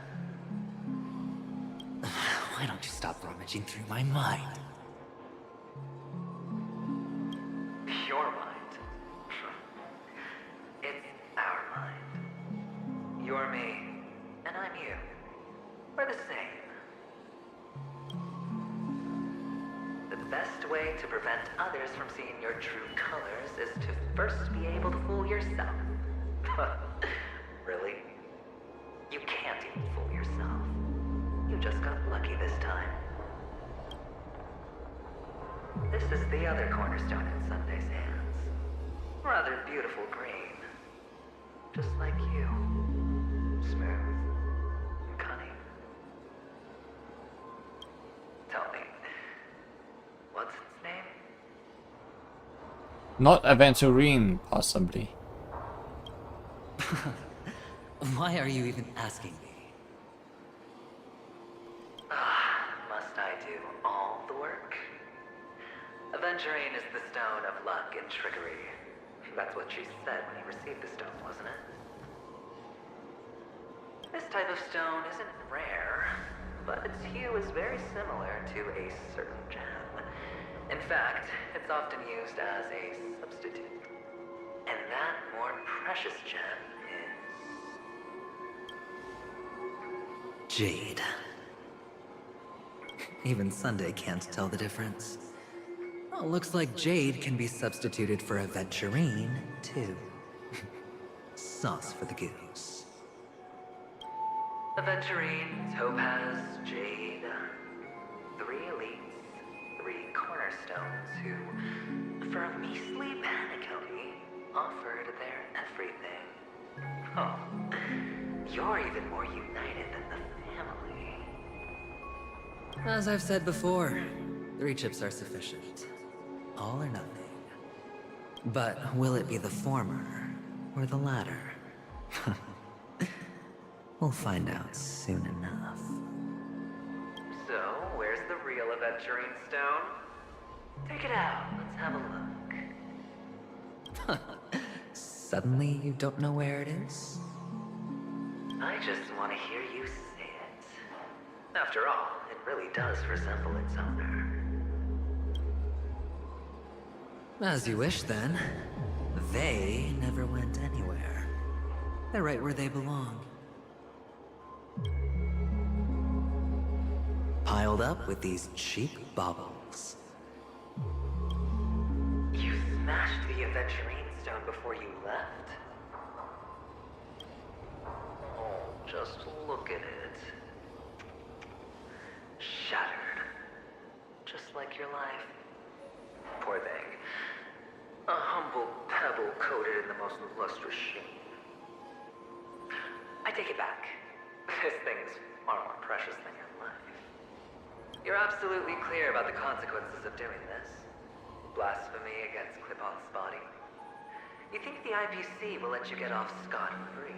Why don't you stop rummaging through my mind? Your mind. It's our mind. You're me, and I'm you. We're the same. The best way to prevent others from seeing your true colors is to first be able to fool yourself. Really? You can't even fool yourself. You just got lucky this time. This is the other cornerstone in Sunday's hands. Rather beautiful green. Just like you. Smooth and cunning. Tell me, what's its name? Not Aventurine, possibly. Why are you even asking me? Must I do all the work? Aventurine is the stone of luck and trickery. That's what she said when you received the stone, wasn't it? This type of stone isn't rare, but its hue is very similar to a certain gem. In fact, it's often used as a substitute. And that more precious gem is... Jade. Even Sunday can't tell the difference. Well, looks like Jade can be substituted for Aventurine, too. Sauce for the goose. Aventurine, Topaz, Jade. 3 elites, 3 cornerstones who, for a measly penny, offered their everything. Oh, you're even more united than the family. As I've said before, 3 chips are sufficient. All or nothing. But will it be the former, or the latter? We'll find out soon enough. So, where's the real Aventurine Stone? Take it out, let's have a look. Suddenly you don't know where it is? I just want to hear you say it. After all, it really does resemble its owner. As you wish, then. They never went anywhere. They're right where they belong. Piled up with these cheap baubles. You smashed the Aventurine Stone before you left? Oh, just look at it. Shattered. Just like your life. Poor thing. A humble pebble coated in the most lustrous sheen. I take it back. This thing's far more precious than your life. You're absolutely clear about the consequences of doing this. Blasphemy against Clip-On's body. You think the IPC will let you get off scot-free?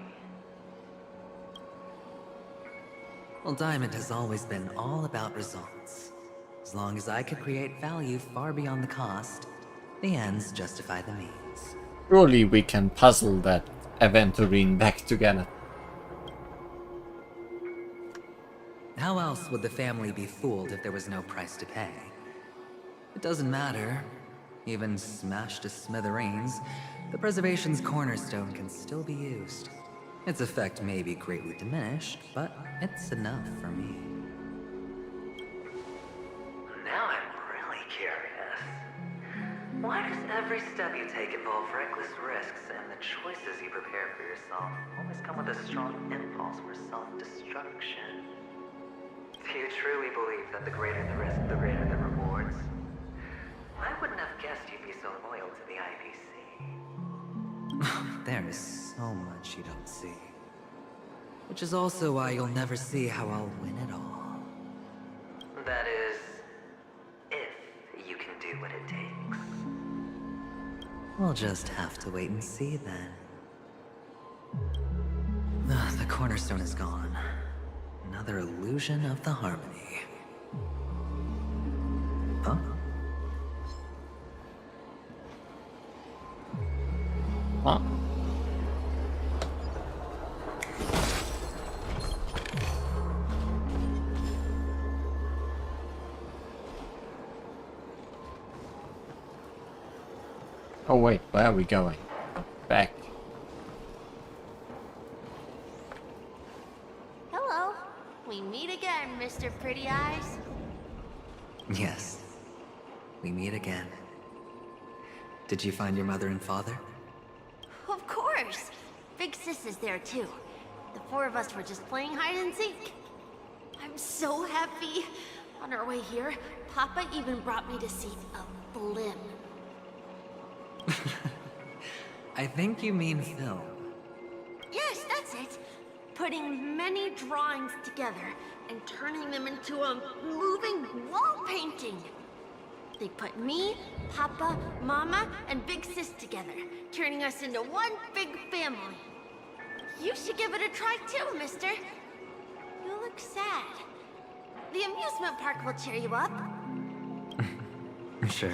Well, Diamond has always been all about results. As long as I could create value far beyond the cost, the ends justify the means. Surely we can puzzle that Aventurine back together. How else would the family be fooled if there was no price to pay? It doesn't matter. Even smashed to smithereens, the preservation's cornerstone can still be used. Its effect may be greatly diminished, but it's enough for me. Now I'm really curious. Why does every step you take involve reckless risks, and the choices you prepare for yourself always come with a strong impulse for self-destruction? Do you truly believe that the greater the risk, the greater the rewards? I wouldn't have guessed you'd be so loyal to the IPC. There is so much you don't see. Which is also why you'll never see how I'll win it all. That is, if you can do what it takes. We'll just have to wait and see then. The cornerstone is gone. Another illusion of the harmony. Huh? Huh? Oh wait, where are we going? Back. Hello. We meet again, Mr. Pretty Eyes. Yes. We meet again. Did you find your mother and father? Of course. Big Sis is there too. The four of us were just playing hide and seek. I'm so happy. On our way here, Papa even brought me to see a blimp. I think you mean film. Yes, that's it. Putting many drawings together and turning them into a moving wall painting. They put me, Papa, Mama, and Big Sis together, turning us into one big family. You should give it a try too, mister. You look sad. The amusement park will cheer you up. Sure.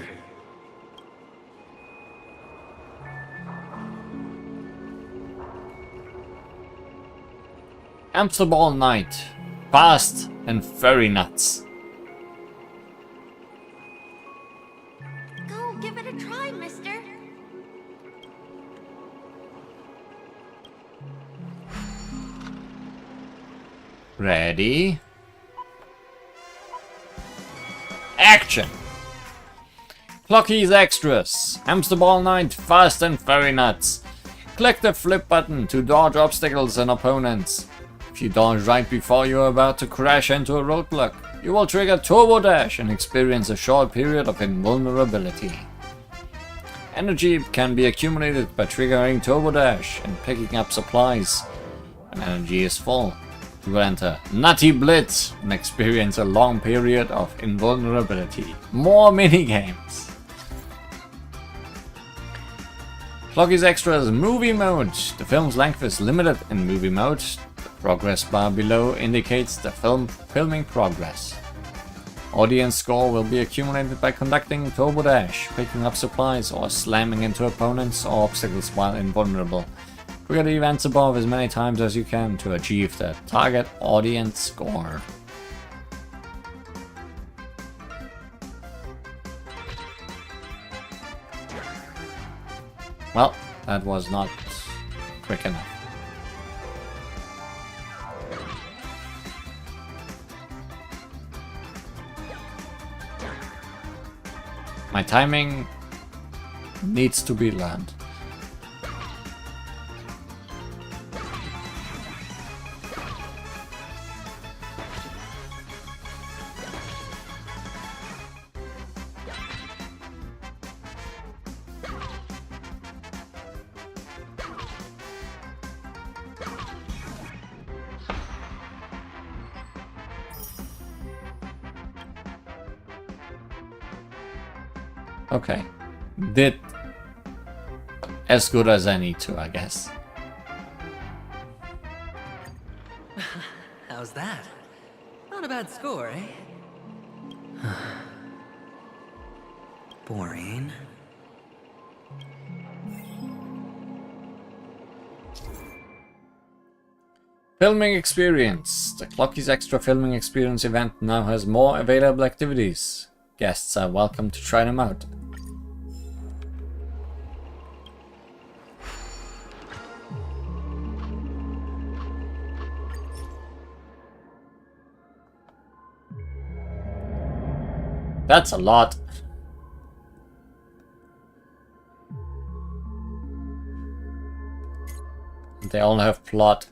Hamster Ball Night. Fast and very nuts. Go give it a try, mister. Ready? Action! Clockies Extras. Hamster Ball Night. Fast and very nuts. Click the flip button to dodge obstacles and opponents. If you dodge right before you are about to crash into a roadblock, you will trigger Turbo Dash and experience a short period of invulnerability. Energy can be accumulated by triggering Turbo Dash and picking up supplies. When energy is full, you will enter Nutty Blitz and experience a long period of invulnerability. More minigames! Clocky's Extras Movie Mode. The film's length is limited in movie mode. The progress bar below indicates the filming progress. Audience score will be accumulated by conducting Turbo Dash, picking up supplies, or slamming into opponents or obstacles while invulnerable. Trigger the events above as many times as you can to achieve the target audience score. Well, that was not quick enough. My timing needs to be learned. Okay, did as good as I need to, I guess. How's that? Not a bad score, eh? Boring. Filming experience. The Clocky's Extra Filming Experience event now has more available activities. Guests are welcome to try them out. That's a lot. They all have plot.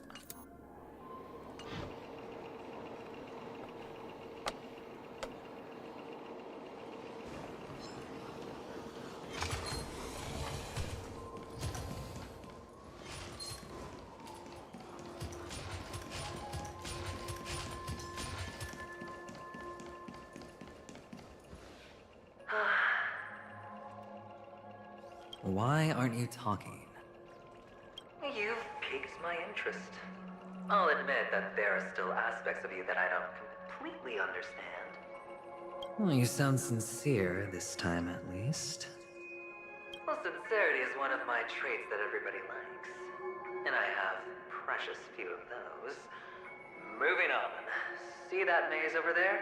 Why aren't you talking? You've piqued my interest. I'll admit that there are still aspects of you that I don't completely understand. Well, you sound sincere this time, at least. Well, sincerity is one of my traits that everybody likes. And I have precious few of those. Moving on. See that maze over there?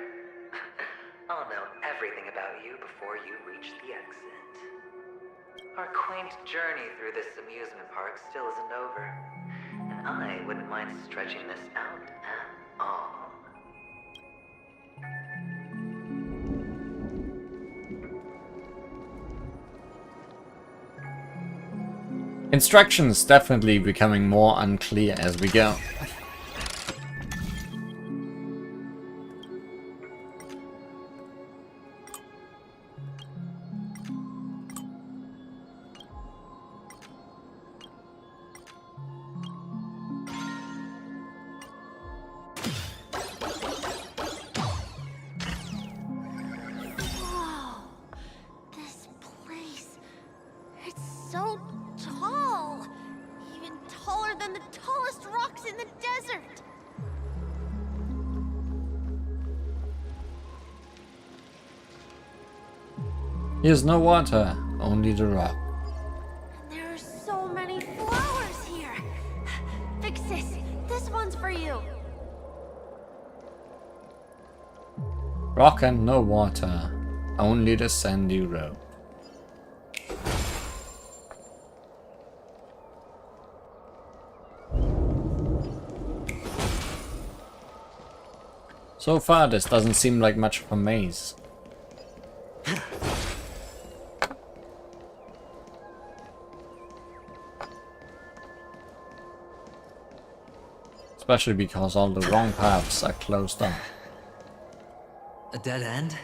I'll know everything about you before you reach the exit. Our quaint journey through this amusement park still isn't over. And I wouldn't mind stretching this out at all. Instructions definitely becoming more unclear as we go. Here's no water, only the rock. There are so many flowers here. Vixis, this one's for you. Rock and no water, only the sandy road. So far, this doesn't seem like much of a maze. Especially because all the wrong paths are closed off. A dead end?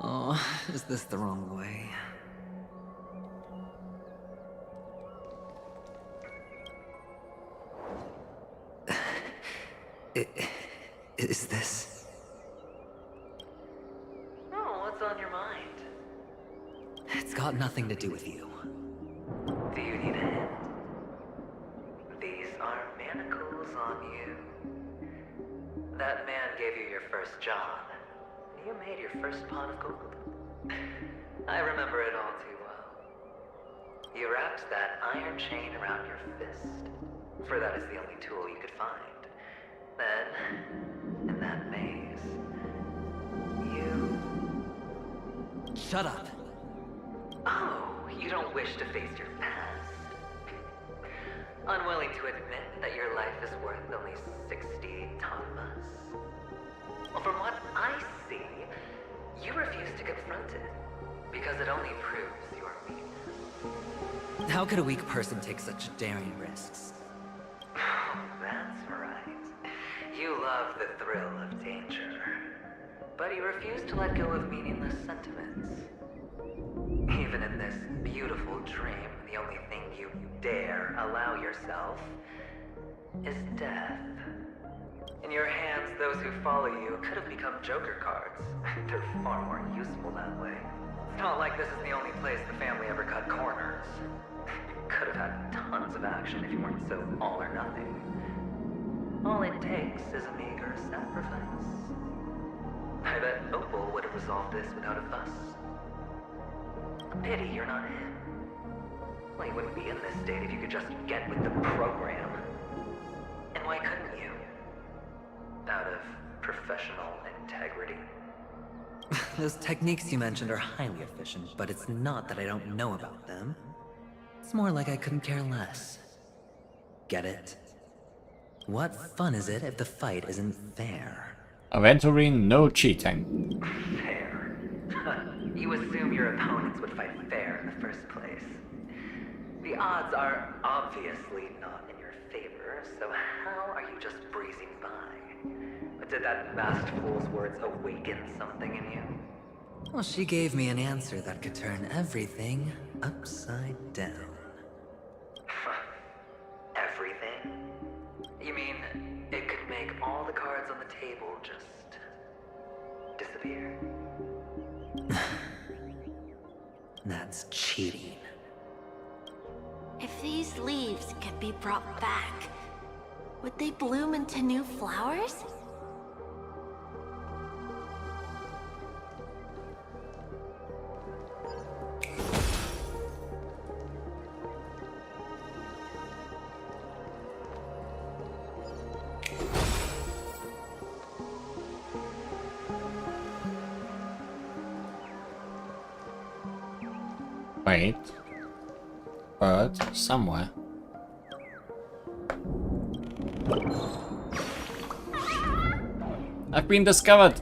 Oh, is this the wrong way? Is this... Oh, what's on your mind? It's got nothing to do with you. Do you need a hint? These are manacles on you. That man gave you your first job. You made your first pot of gold. I remember it all too well. You wrapped that iron chain around your fist, for that is the only tool you could find. Then, in that maze, you... Shut up. Oh, you don't wish to face your past. Unwilling to admit that your life is worth only 60 tamas. Well, from what I see, you refuse to confront it, because it only proves your weakness. How could a weak person take such daring risks? That's right. You love the thrill of danger. But you refuse to let go of meaningless sentiments. Even in this beautiful dream, the only thing you dare allow yourself is death. In your hands, those who follow you could have become Joker cards. They're far more useful that way. It's not like this is the only place the family ever cut corners. You could have had tons of action if you weren't so all or nothing. All it takes is a meager sacrifice. I bet Opal would have resolved this without a fuss. A pity you're not him. Well, you wouldn't be in this state if you could just get with the program. And why couldn't you? Out of professional integrity. Those techniques you mentioned are highly efficient, but it's not that I don't know about them. It's more like I couldn't care less. Get it? What fun is it if the fight isn't fair? Aventurine, no cheating. Fair. You assume your opponents would fight fair in the first place. The odds are obviously not in your favor, so how are you just breezing by? But did that masked fool's words awaken something in you? Well, she gave me an answer that could turn everything upside down. Everything? You mean it could make all the cards on the table just disappear? That's cheating. If these leaves could be brought back, would they bloom into new flowers? Wait. Bird somewhere. I've been discovered!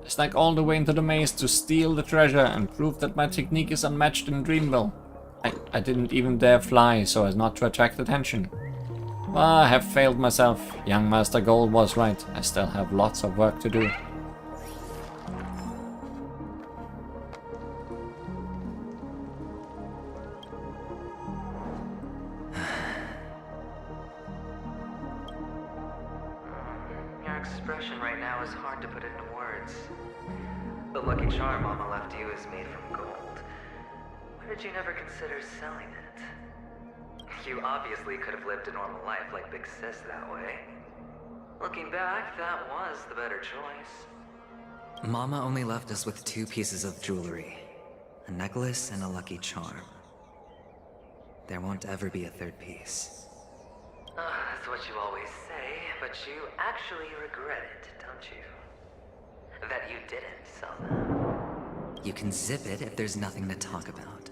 I snuck all the way into the maze to steal the treasure and prove that my technique is unmatched in Dreamville. I didn't even dare fly so as not to attract attention. Well, I have failed myself. Young Master Gold was right. I still have lots of work to do. Your expression right now is hard to put into words. The lucky charm Mama left you is made from gold. Why did you never consider selling it? You obviously could have lived a normal life like Big Sis that way. Looking back, that was the better choice. Mama only left us with 2 pieces of jewelry. A necklace and a lucky charm. There won't ever be a 3rd piece. That's what you always say, but you actually regret it, don't you? That you didn't sell them. You can zip it if there's nothing to talk about.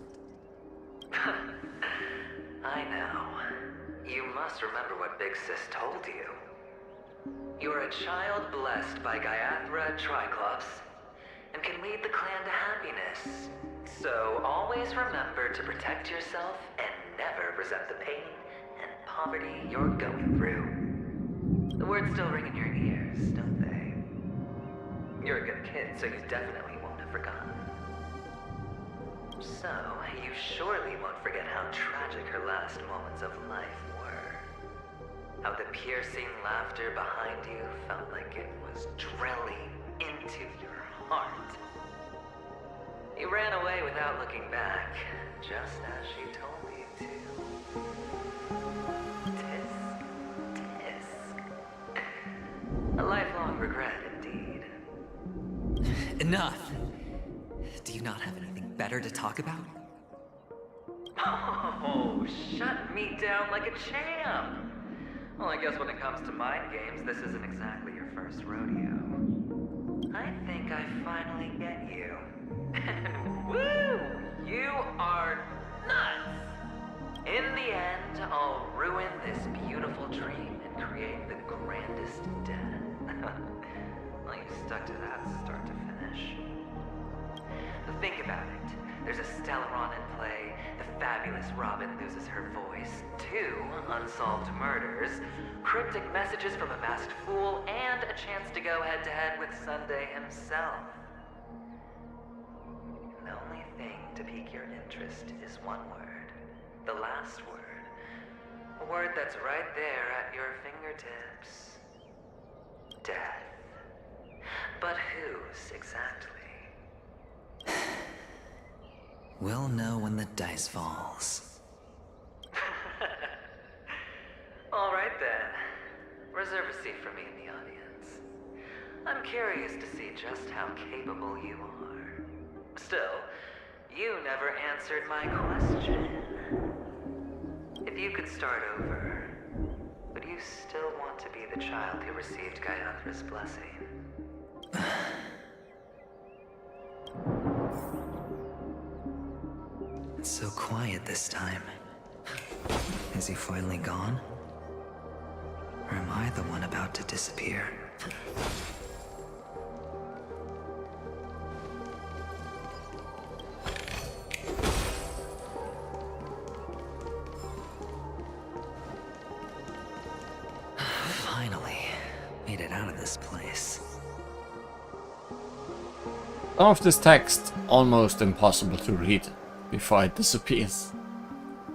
I know. You must remember what Big Sis told you. You're a child blessed by Gaiathra Triclops, and can lead the clan to happiness. So always remember to protect yourself and never resent the pain and poverty you're going through. The words still ring in your ears, don't they? You're a good kid, so you definitely won't have forgotten. So, you surely won't forget how tragic her last moments of life were. How the piercing laughter behind you felt like it was drilling into your heart. You ran away without looking back, just as she told you. too. Tisk. A lifelong regret, indeed. Enough! Do you not have anything better to talk about? Oh, shut me down like a champ! Well, I guess when it comes to mind games, this isn't exactly your first rodeo. I think I finally get you. And woo! You are nuts! In the end, I'll ruin this beautiful dream and create the grandest death. Well, you stuck to that start to finish. But think about it. There's a Stellaron in play, the fabulous Robin loses her voice, 2 unsolved murders, cryptic messages from a masked fool, and a chance to go head-to-head with Sunday himself. The only thing to pique your interest is one word. The last word. A word that's right there at your fingertips. Death. But whose exactly? We'll know when the dice falls. All right then. Reserve a seat for me in the audience. I'm curious to see just how capable you are. Still, you never answered my question. If you could start over, would you still want to be the child who received Gayandra's blessing? It's so quiet this time. Is he finally gone? Or am I the one about to disappear? Finally, made it out of this place. Some of this text almost impossible to read before it disappears.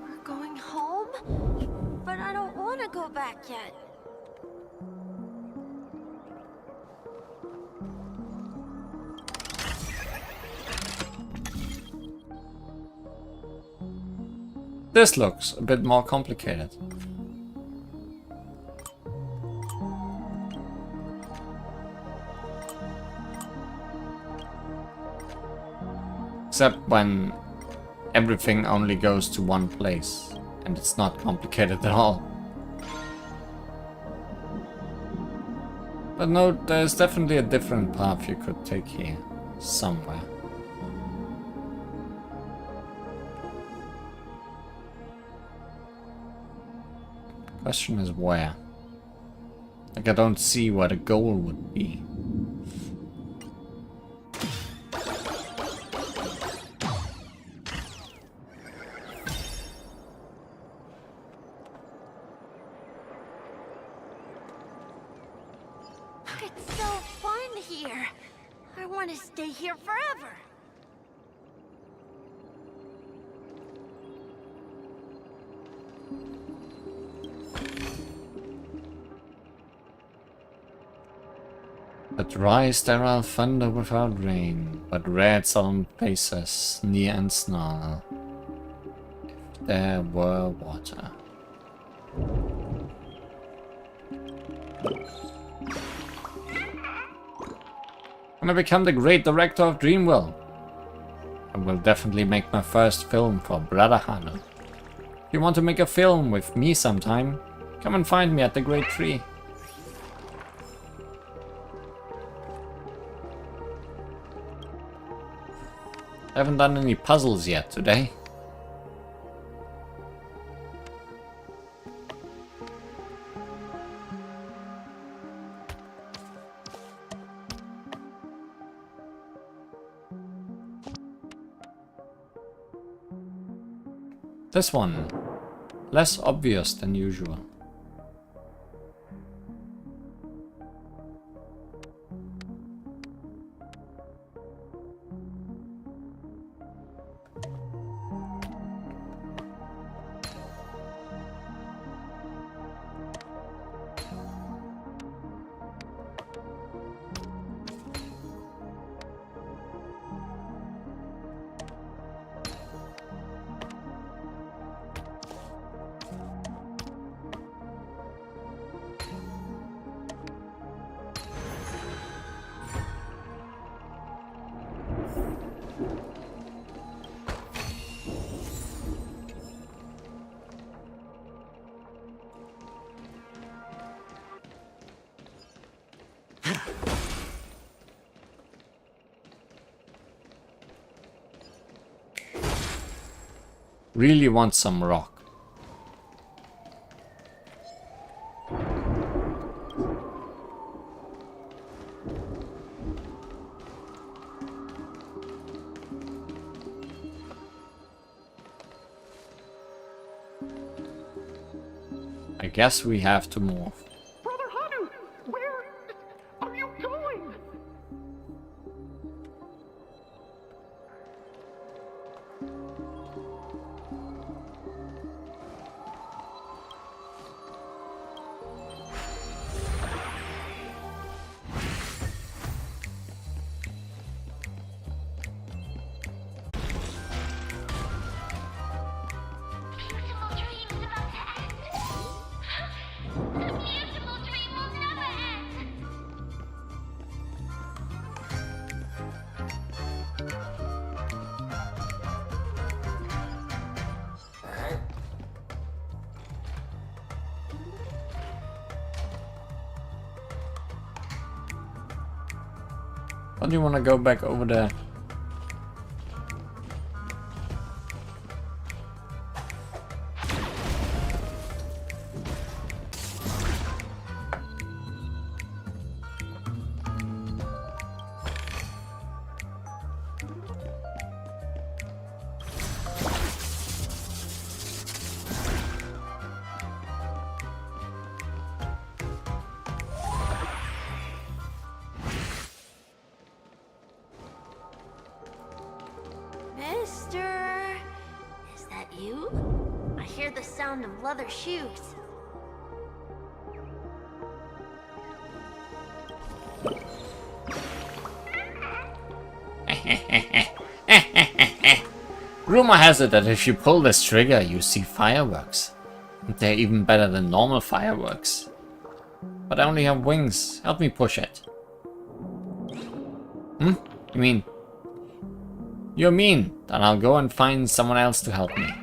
We're going home? But I don't want to go back yet. This looks a bit more complicated. Except when everything only goes to one place, and it's not complicated at all. But no, there's definitely a different path you could take here, somewhere. Question is where? Like, I don't see where the goal would be. It's so fun here. I want to stay here forever. A dry, sterile thunder without rain, but red solemn places sneer and snarl. If there were water. When I become the great director of Dreamville, I will definitely make my first film for Brother Hano. If you want to make a film with me sometime, come and find me at the Great Tree. I haven't done any puzzles yet today. This one, less obvious than usual. Really want some rock. I guess we have to move. Brother Hanu, where are you going? Don't you want to go back over there? Mister, is that you? I hear the sound of leather shoes. Rumor has it that if you pull this trigger, you see fireworks. They're even better than normal fireworks. But I only have wings. Help me push it. Hmm? You mean? You're mean. Then I'll go and find someone else to help me.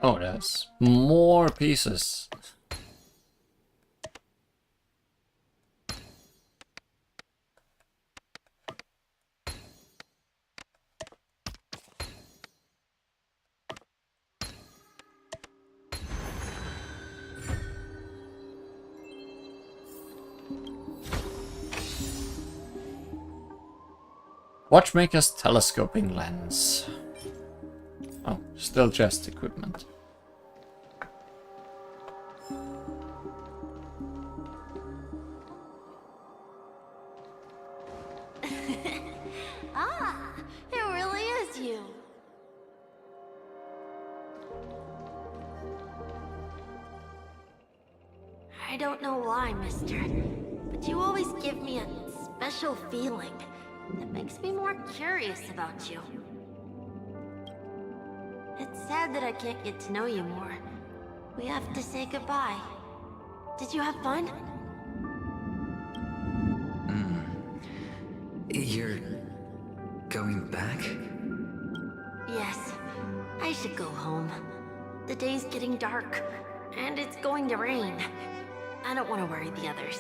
Oh, there's more pieces. Watchmaker's telescoping lens. Oh, still just equipment. Ah, it really is you. I don't know why, mister, but you always give me a special feeling that makes me more curious about you. It's sad that I can't get to know you more. We have to say goodbye. Did you have fun? You're going back? Yes. I should go home. The day's getting dark, and it's going to rain. I don't want to worry the others.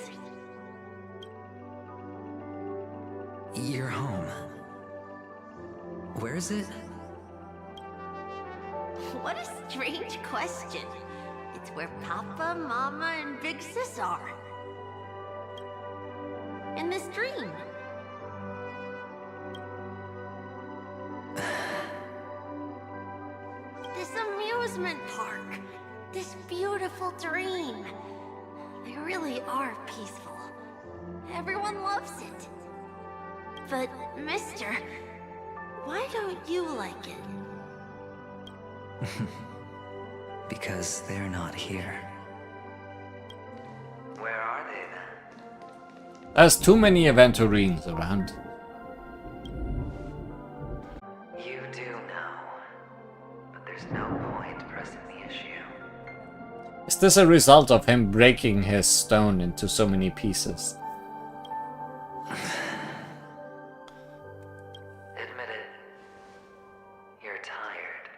You're home. Where is it? What a strange question. It's where Papa, Mama, and Big Sis are. In this dream. This amusement park. This beautiful dream. They really are peaceful. Everyone loves it. But, mister, why don't you like it? Because they're not here. Where are they then? There's too many Aventurines around. You do know, but there's no point pressing the issue. Is this a result of him breaking his stone into so many pieces? Admit it. You're tired.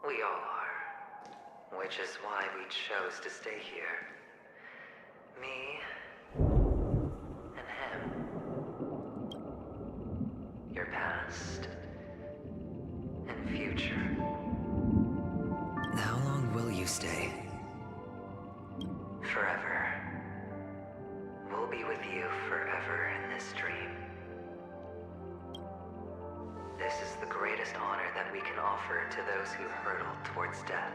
We all are. Which is why we chose to stay here. Me and him. Your past and future. How long will you stay? Forever. We'll be with you forever in this dream. This is the greatest honor that we can offer to those who hurtle towards death.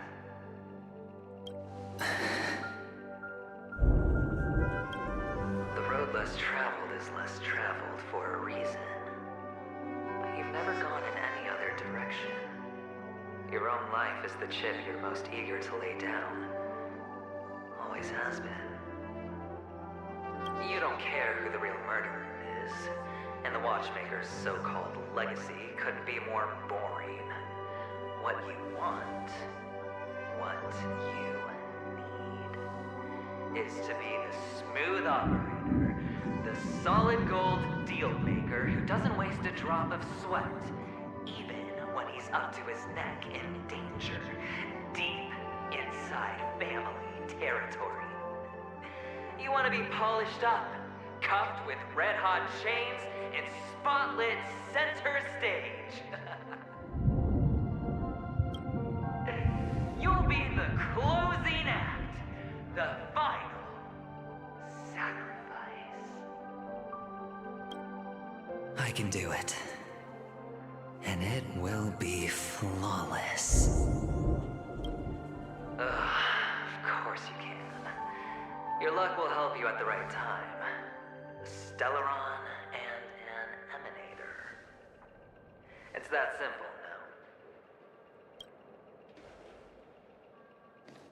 The road less traveled is less traveled for a reason. But you've never gone in any other direction. Your own life is the chip you're most eager to lay down. Always has been. You don't care who the real murderer is, and the Watchmaker's so-called legacy couldn't be more boring. What you want, what you need, is to be the smooth operator, the solid gold deal maker who doesn't waste a drop of sweat, even when he's up to his neck in danger, deep inside family territory. You want to be polished up, cuffed with red-hot chains, and spotlit center stage. You'll be the closing act, the final sacrifice. I can do it. And it will be flawless. Of course you can. Your luck will help you at the right time. A Stellaron and an Emanator. It's that simple, no?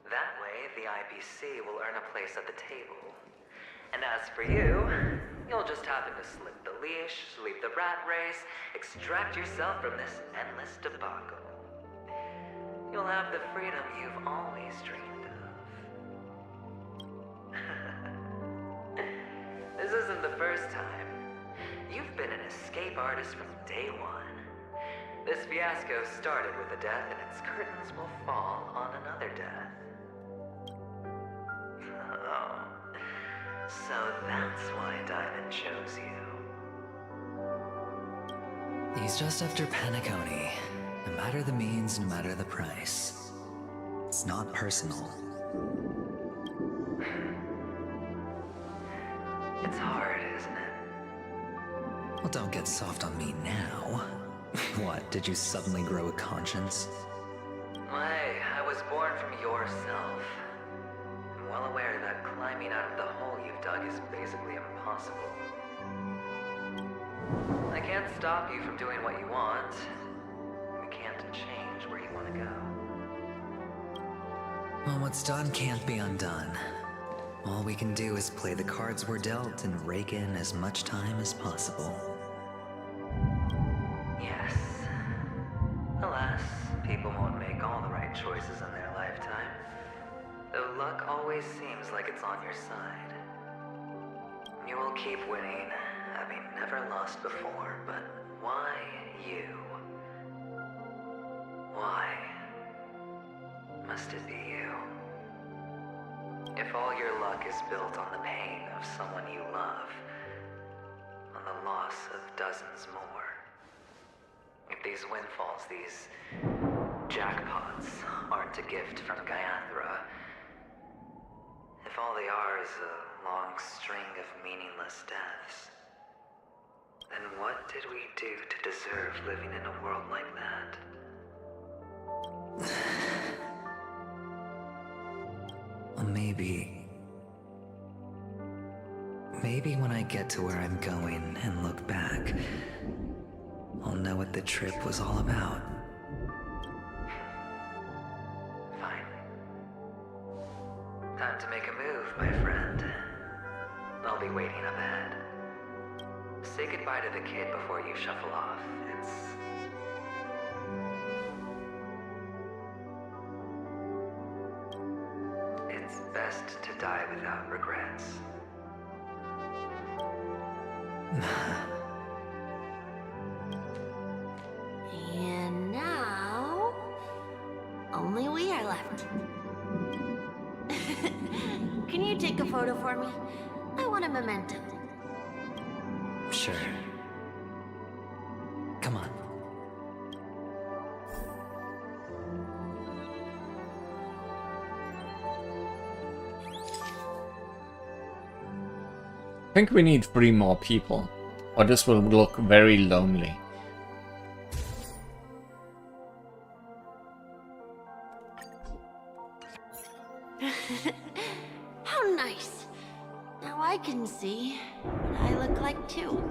That way, the IBC will earn a place at the table. And as for you, you'll just happen to slip the leash, sweep the rat race, extract yourself from this endless debacle. You'll have the freedom you've always dreamed of. This isn't the first time. You've been an escape artist from day one. This fiasco started with a death, and its curtains will fall on another death. Oh. So that's why Diamond chose you. He's just after Penacony. No matter the means, no matter the price. It's not personal. It's hard, isn't it? Well, don't get soft on me now. What, did you suddenly grow a conscience? Hey, I was born from yourself. I'm well aware that climbing out of the hole you've dug is basically impossible. I can't stop you from doing what you want. We can't change where you want to go. Well, what's done can't be undone. All we can do is play the cards we're dealt and rake in as much time as possible. Yes. Alas, people won't make all the right choices in their lifetime. Though luck always seems like it's on your side. You will keep winning, having never lost before, but why you? Why must it be you? If all your luck is built on the pain of someone you love, on the loss of dozens more, if these windfalls, these jackpots aren't a gift from Gaiathra. If all they are is a long string of meaningless deaths, then what did we do to deserve living in a world like that? Well, maybe when I get to where I'm going and look back, I'll know what the trip was all about. Fine. Time to make a move, my friend. I'll be waiting up ahead. Say goodbye to the kid before you shuffle off. It's best to die without regrets. And now, only we are left. Can you take a photo for me? I want a memento. Sure. Come on. I think we need 3 more people, or this will look very lonely. How nice. Now I can see what I look like too.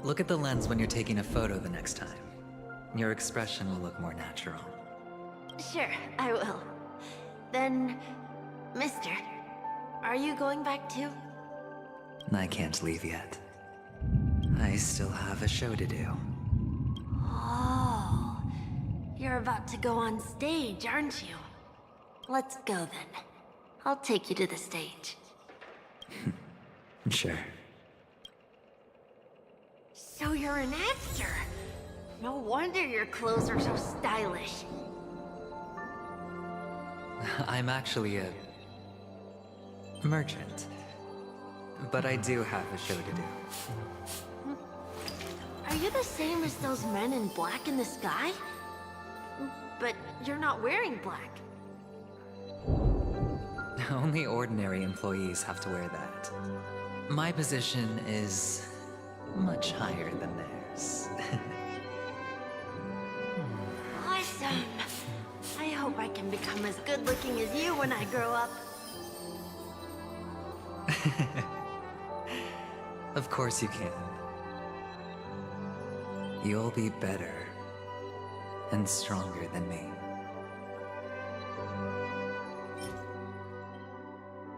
Look at the lens when you're taking a photo the next time. Your expression will look more natural. Sure, I will. Then, mister, are you going back too? I can't leave yet. I still have a show to do. Oh, you're about to go on stage, aren't you? Let's go then. I'll take you to the stage. Sure. So you're an actor? No wonder your clothes are so stylish. I'm actually a merchant. But I do have a show to do. Are you the same as those men in black in the sky? But you're not wearing black. Only ordinary employees have to wear that. My position is much higher than theirs. Awesome! I hope I can become as good looking as you when I grow up. Of course you can. You'll be better and stronger than me.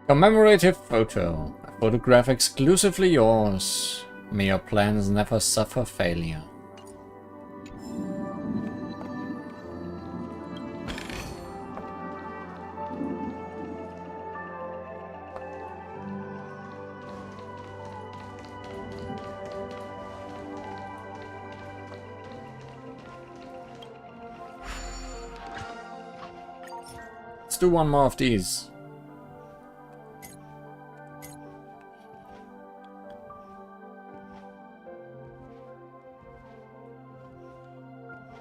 Commemorative photo. A photograph exclusively yours. May your plans never suffer failure. Let's do one more of these.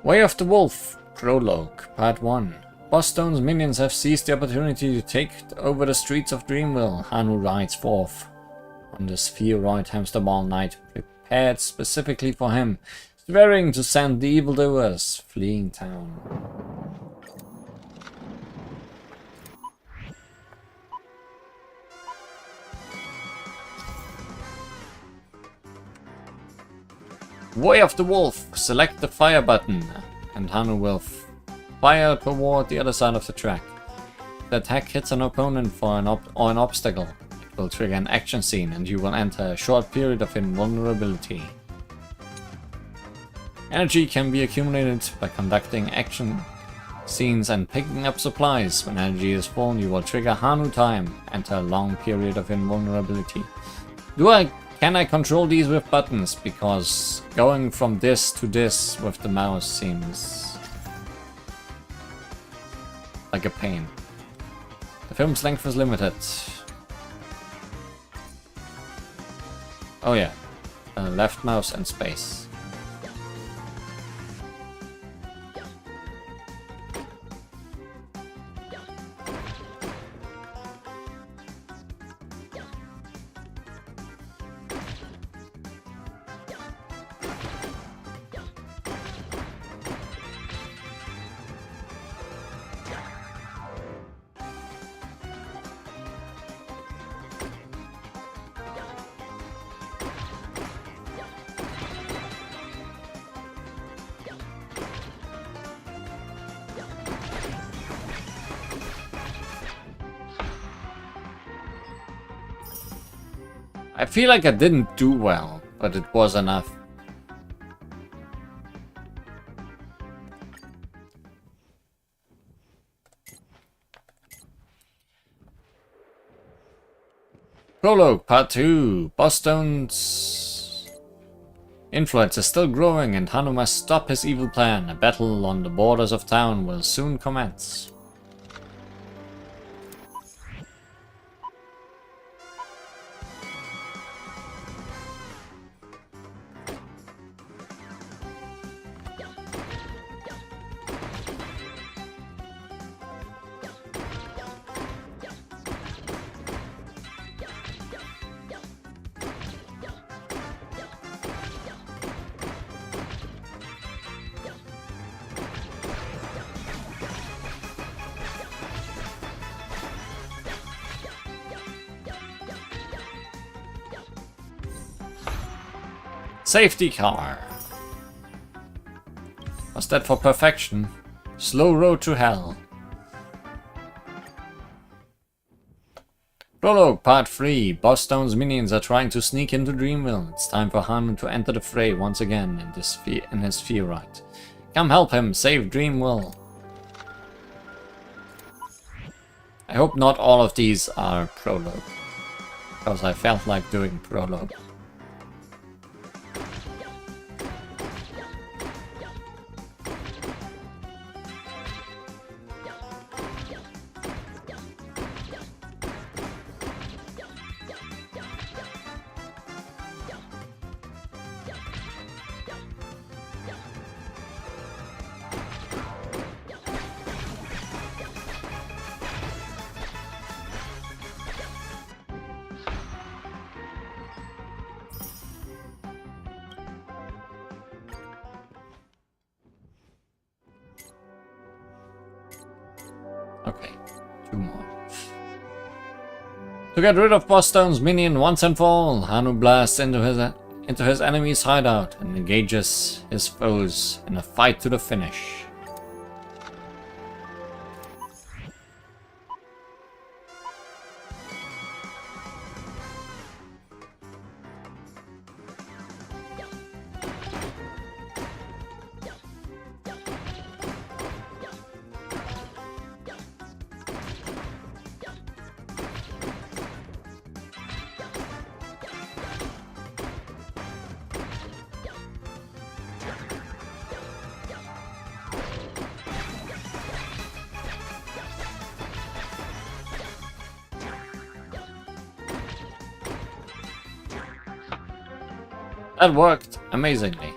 Way of the Wolf, Prologue, Part 1. Bosstone's minions have seized the opportunity to take over the streets of Dreamville. Hanu rides forth on the spheroid hamster ball night, prepared specifically for him, swearing to send the evildoers fleeing town. Way of the Wolf. Select the fire button, and Hanu will fire toward the other side of the track. If the attack hits an opponent for an obstacle, it will trigger an action scene, and you will enter a short period of invulnerability. Energy can be accumulated by conducting action scenes and picking up supplies. When energy is full, you will trigger Hanu time, enter a long period of invulnerability. Can I control these with buttons? Because going from this to this with the mouse seems like a pain. The film's length is limited. Oh yeah, left mouse and space. I feel like I didn't do well, but it was enough. Prologue, Part 2. Boston's influence is still growing and Hanu must stop his evil plan. A battle on the borders of town will soon commence. Safety car. Was that for perfection? Slow road to hell. Prologue, Part 3. Bosstone's minions are trying to sneak into Dreamville. It's time for Hanu to enter the fray once again in his spheroid. Come help him, save Dreamville. I hope not all of these are prologue, because I felt like doing prologue. Okay, 2 more. To get rid of Bosstone's minion once and for all, Hanu blasts into his enemy's hideout and engages his foes in a fight to the finish. That worked amazingly.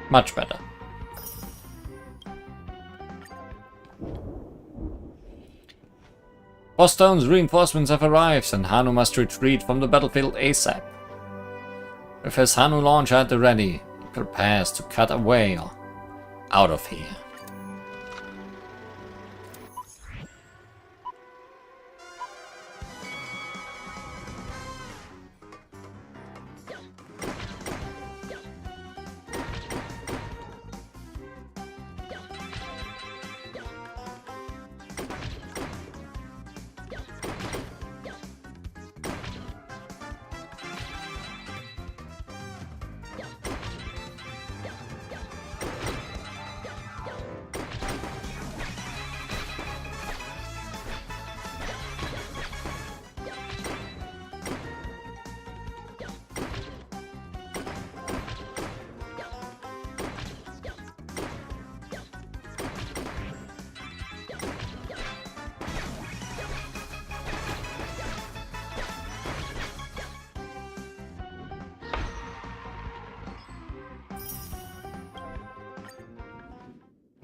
Much better. Bosstone's reinforcements have arrived and Hanu must retreat from the battlefield ASAP. With his Hanu launcher at the ready, he prepares to cut away or out of here.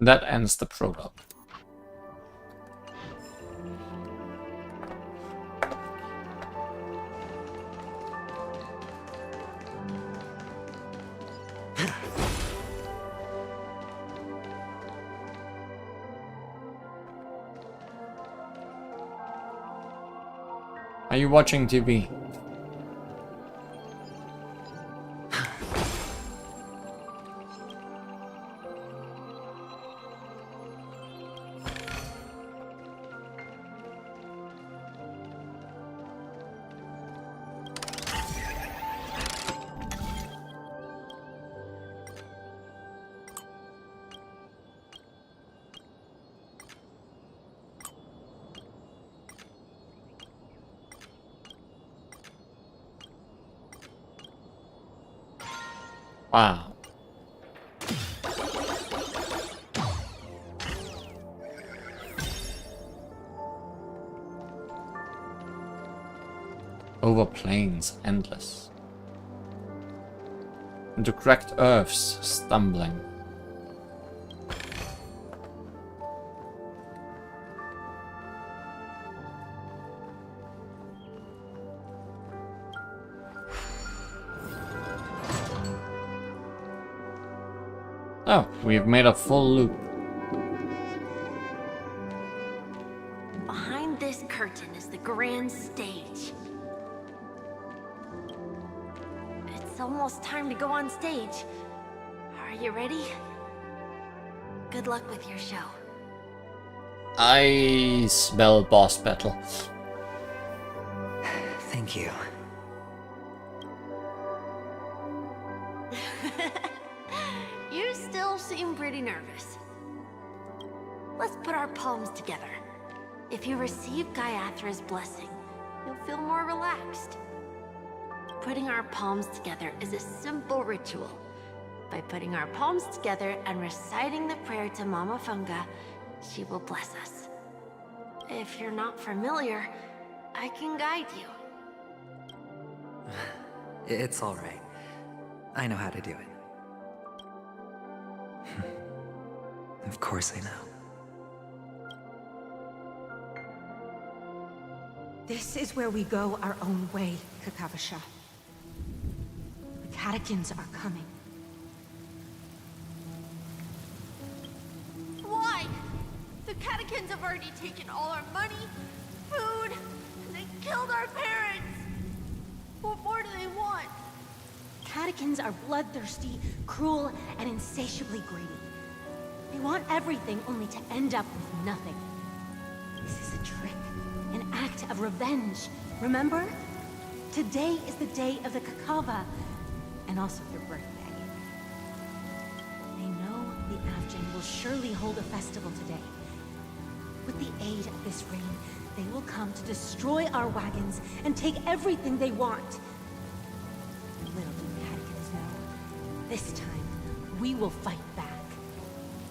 That ends the prologue. Are you watching TV? Wow. Over plains, endless. Into cracked earths, stumbling. Oh, we've made a full loop. Behind this curtain is the grand stage. It's almost time to go on stage. Are you ready? Good luck with your show. I smell boss battle. Thank you. You still seem pretty nervous. Let's put our palms together. If you receive Gaiathra's blessing, you'll feel more relaxed. Putting our palms together is a simple ritual. By putting our palms together and reciting the prayer to Mama Funga, she will bless us. If you're not familiar, I can guide you. It's all right. I know how to do it. Of course I know. This is where we go our own way, Kakavasha. The catechins are coming. Why? The catechins have already taken all our money, food, and they killed our parents. What more do they want? Catechins are bloodthirsty, cruel, and insatiably greedy. They want everything only to end up with nothing. This is a trick, an act of revenge. Remember? Today is the day of the Kakava, and also your birthday. They know the Avgin will surely hold a festival today. With the aid of this rain, they will come to destroy our wagons and take everything they want. Little do the catechins know, this time we will fight back.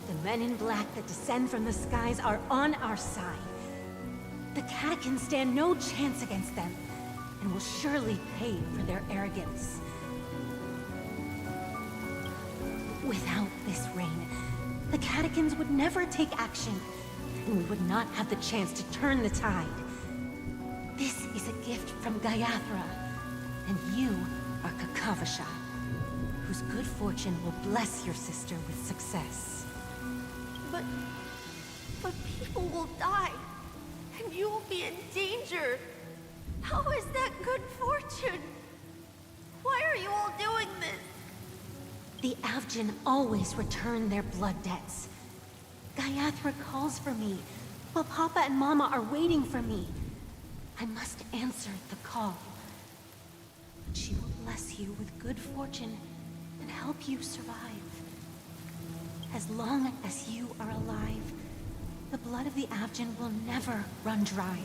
The men in black that descend from the skies are on our side. The catechins stand no chance against them, and will surely pay for their arrogance. Without this rain, the catechins would never take action, and we would not have the chance to turn the tide. This is a gift from Gaiathra, and you are Kakavasha, whose good fortune will bless your sister with success. But people will die, and you will be in danger. How is that good fortune? Why are you all doing this? The Avgin always return their blood debts. Gaiathra calls for me, while Papa and Mama are waiting for me. I must answer the call. But she will bless you with good fortune and help you survive. As long as you are alive, the blood of the Avgin will never run dry.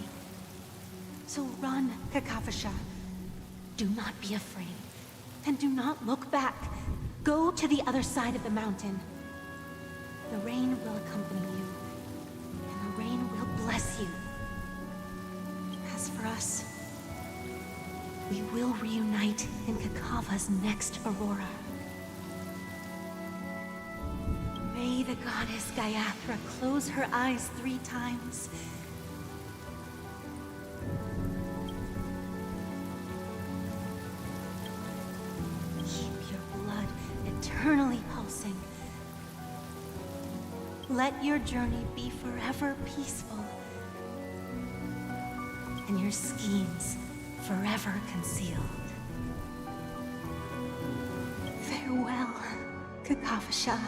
So run, Kakavasha. Do not be afraid, and do not look back. Go to the other side of the mountain. The rain will accompany you, and the rain will bless you. As for us, we will reunite in Kakava's next aurora. May see the goddess Gaiathra close her eyes 3 times. Keep your blood eternally pulsing. Let your journey be forever peaceful, and your schemes forever concealed. Farewell, Kakavasha.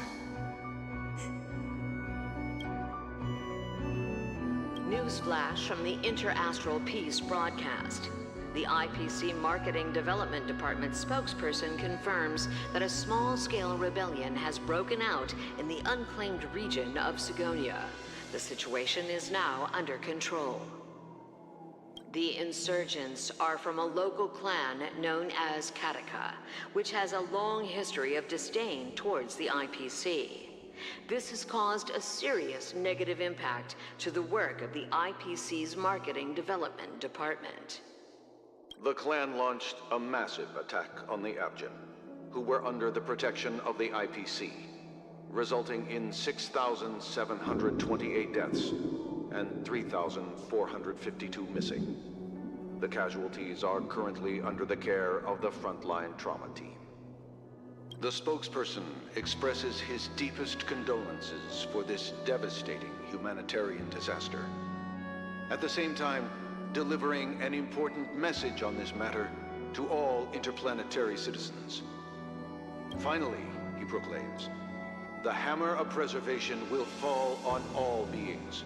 Newsflash from the Inter-Astral Peace broadcast. The IPC Marketing Development Department spokesperson confirms that a small-scale rebellion has broken out in the unclaimed region of Sigonia. The situation is now under control. The insurgents are from a local clan known as Kataka, which has a long history of disdain towards the IPC. This has caused a serious negative impact to the work of the IPC's Marketing Development Department. The clan launched a massive attack on the Abjin, who were under the protection of the IPC, resulting in 6,728 deaths and 3,452 missing. The casualties are currently under the care of the frontline trauma team. The spokesperson expresses his deepest condolences for this devastating humanitarian disaster. At the same time, delivering an important message on this matter to all interplanetary citizens. Finally, he proclaims, the hammer of preservation will fall on all beings,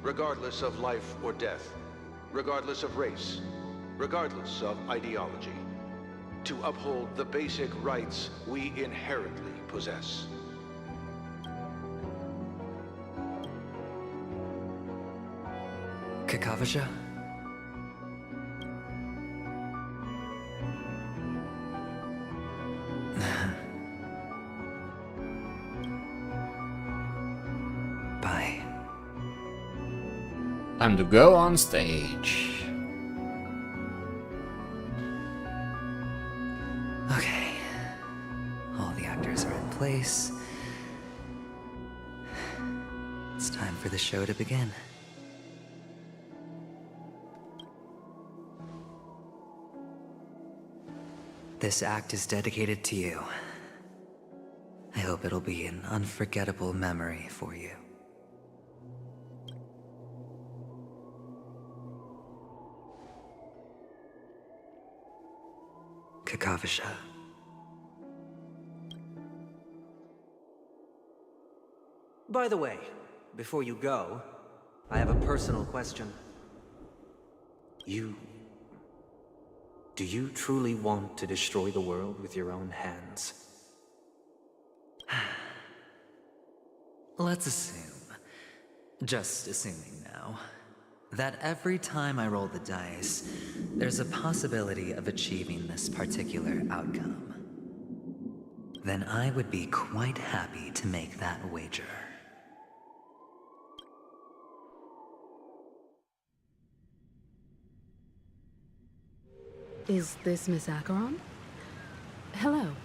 regardless of life or death, regardless of race, regardless of ideology, to uphold the basic rights we inherently possess. Kakavasha? Bye. Time to go on stage. Okay. All the actors are in place. It's time for the show to begin. This act is dedicated to you. I hope it'll be an unforgettable memory for you. Kakavasha. By the way, before you go, I have a personal question. Do you truly want to destroy the world with your own hands? Let's assume, just assuming now, that every time I roll the dice, there's a possibility of achieving this particular outcome. Then I would be quite happy to make that wager. Is this Miss Acheron? Hello,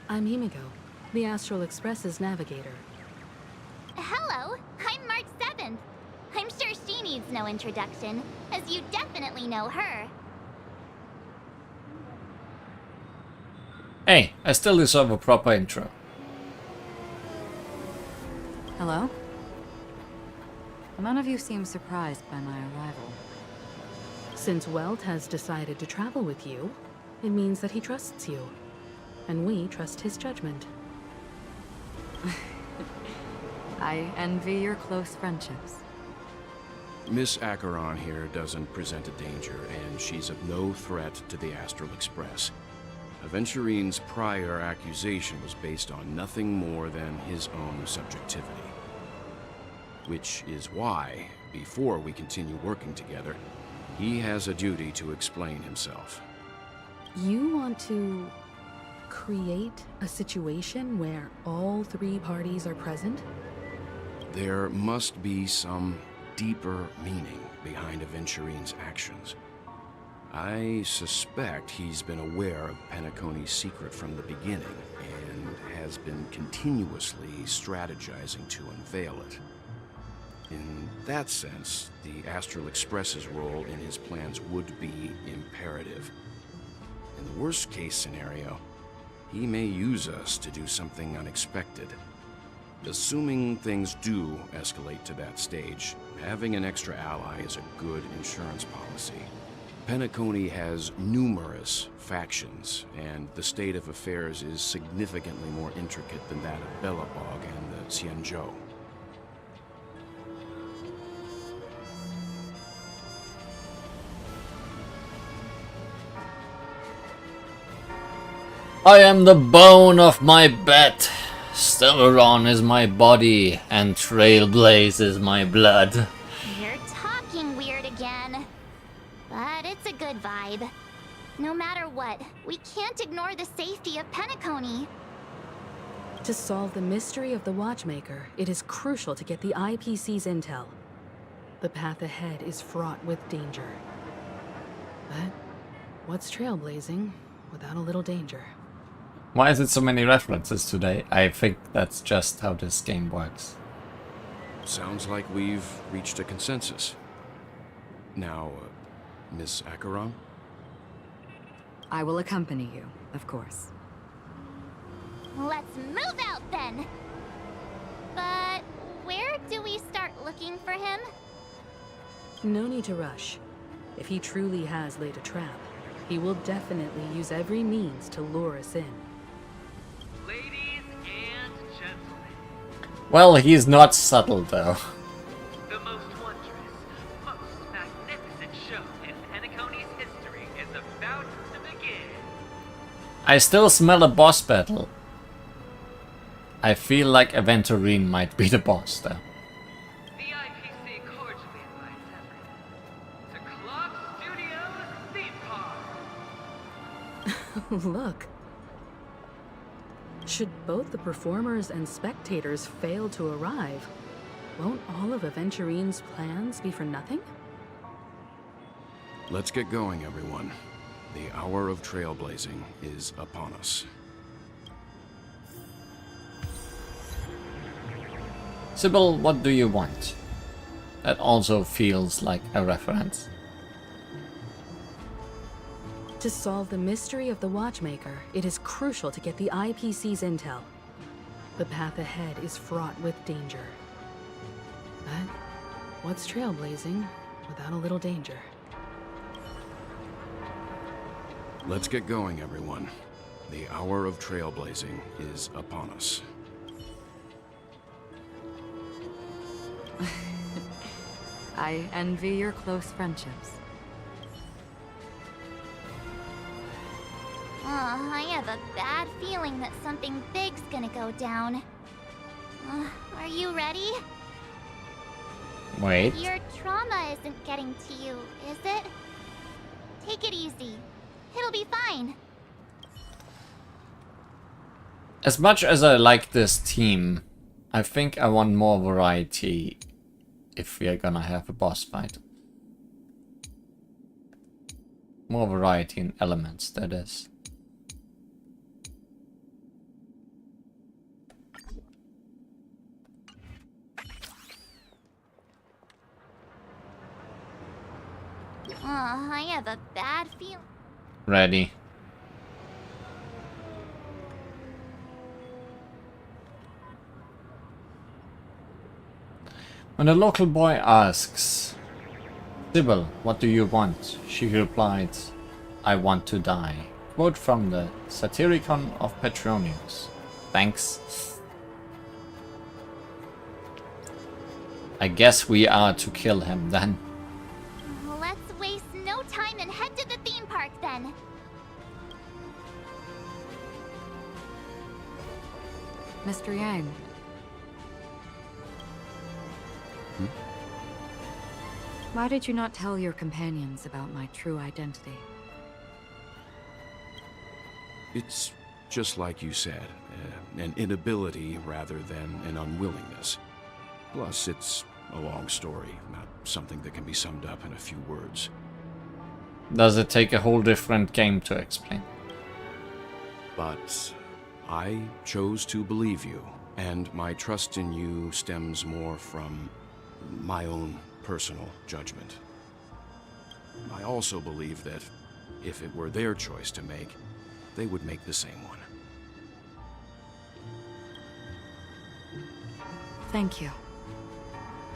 I'm Himiko, the Astral Express's navigator. Hello, I'm March 7th. I'm sure she needs no introduction, as you definitely know her. Hey, I still deserve a proper intro. Hello? None of you seem surprised by my arrival. Since Welt has decided to travel with you, it means that he trusts you. And we trust his judgment. I envy your close friendships. Miss Acheron here doesn't present a danger, and she's of no threat to the Astral Express. Aventurine's prior accusation was based on nothing more than his own subjectivity. Which is why, before we continue working together, he has a duty to explain himself. You want to create a situation where all 3 parties are present? There must be some deeper meaning behind Aventurine's actions. I suspect he's been aware of Penacony's secret from the beginning, and has been continuously strategizing to unveil it. In that sense, the Astral Express's role in his plans would be imperative. In the worst-case scenario, he may use us to do something unexpected. Assuming things do escalate to that stage, having an extra ally is a good insurance policy. Penacony has numerous factions, and the state of affairs is significantly more intricate than that of Bellabog and the Xianzhou. I am the bone of my bed. Stellaron is my body, and Trailblaze is my blood. You're talking weird again. But it's a good vibe. No matter what, we can't ignore the safety of Penacony. To solve the mystery of the Watchmaker, it is crucial to get the IPC's intel. The path ahead is fraught with danger. But what's trailblazing without a little danger? Why is it so many references today? I think that's just how this game works. Sounds like we've reached a consensus. Now, Miss Acheron? I will accompany you, of course. Let's move out then! But where do we start looking for him? No need to rush. If he truly has laid a trap, he will definitely use every means to lure us in. Ladies and gentlemen. Well, he's not subtle though. The most wondrous, most magnificent show in Penacony's history is about to begin. I still smell a boss battle. I feel like Aventurine might be the boss though. The IPC cordially invites everyone to Clock Studios theme park. Look. Should both the performers and spectators fail to arrive, won't all of Aventurine's plans be for nothing? Let's get going, everyone. The hour of trailblazing is upon us. Sybil, what do you want? That also feels like a reference. To solve the mystery of the Watchmaker, it is crucial to get the IPC's intel. The path ahead is fraught with danger. But what's trailblazing without a little danger? Let's get going, everyone. The hour of trailblazing is upon us. I envy your close friendships. I have a bad feeling that something big's gonna go down. Are you ready? Wait. Your trauma isn't getting to you, is it? Take it easy. It'll be fine. As much as I like this team, I think I want more variety if we are gonna have a boss fight. More variety in elements, that is. I have a bad feeling. Ready. When the local boy asks, Sybil, what do you want? She replied, I want to die. Quote from the Satyricon of Petronius. Thanks. I guess we are to kill him then. Let's waste no time and head to the theme park then. Mr. Yang. Why did you not tell your companions about my true identity? It's just like you said, an inability rather than an unwillingness. Plus, it's a long story, not something that can be summed up in a few words. Does it take a whole different game to explain? But I chose to believe you, and my trust in you stems more from my own personal judgment. I also believe that if it were their choice to make, they would make the same one. Thank you.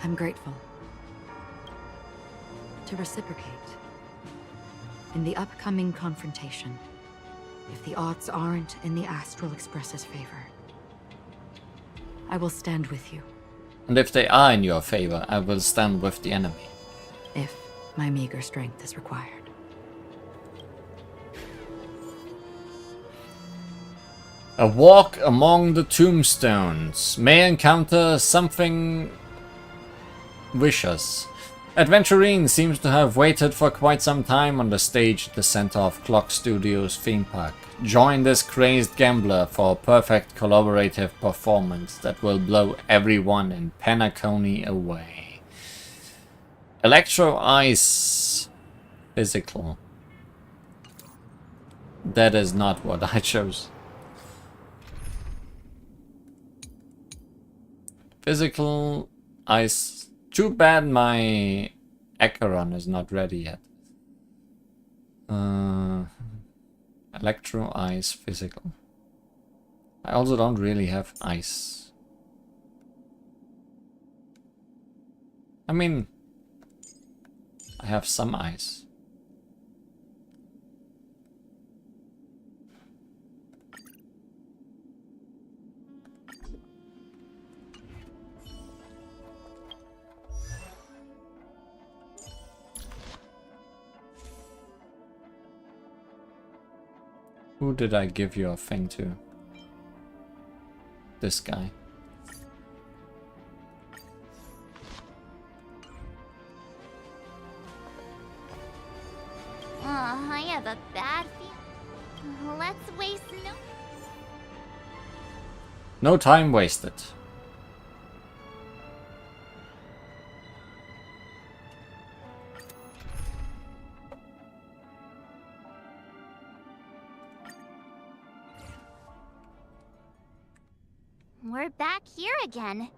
I'm grateful. To reciprocate, in the upcoming confrontation, if the odds aren't in the Astral Express's favor, I will stand with you. And if they are in your favor, I will stand with the enemy. If my meager strength is required. A walk among the tombstones may encounter something vicious. Adventurine seems to have waited for quite some time on the stage at the center of Clock Studios theme park. Join this crazed gambler for a perfect collaborative performance that will blow everyone in Penacony away. Electro Ice Physical. That is not what I chose. Physical Ice. Too bad my Acheron is not ready yet. Electro Ice Physical. I also don't really have ice. I mean, I have some ice. Who did I give your thing to? This guy. Oh, I have a bad feeling. Let's waste No time wasted. We're back here again.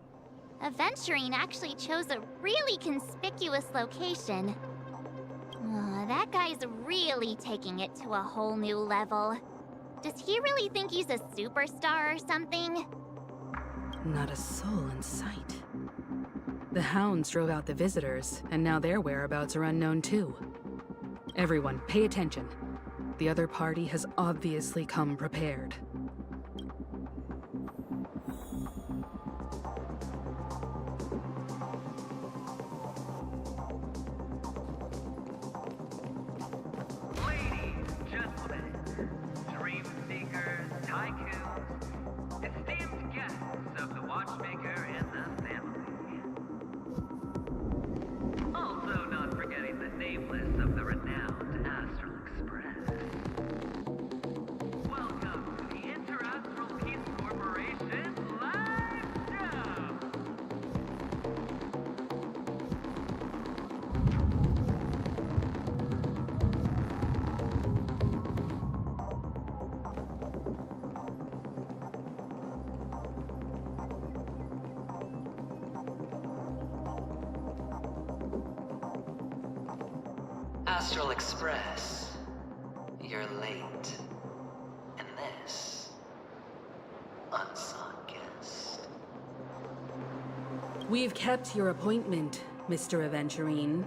Aventurine actually chose a really conspicuous location. That guy's really taking it to a whole new level. Does he really think he's a superstar or something? Not a soul in sight. The hounds drove out the visitors, and now their whereabouts are unknown too. Everyone, pay attention. The other party has obviously come prepared. Astral Express, you're late. And this, unsought guest. We've kept your appointment, Mr. Aventurine.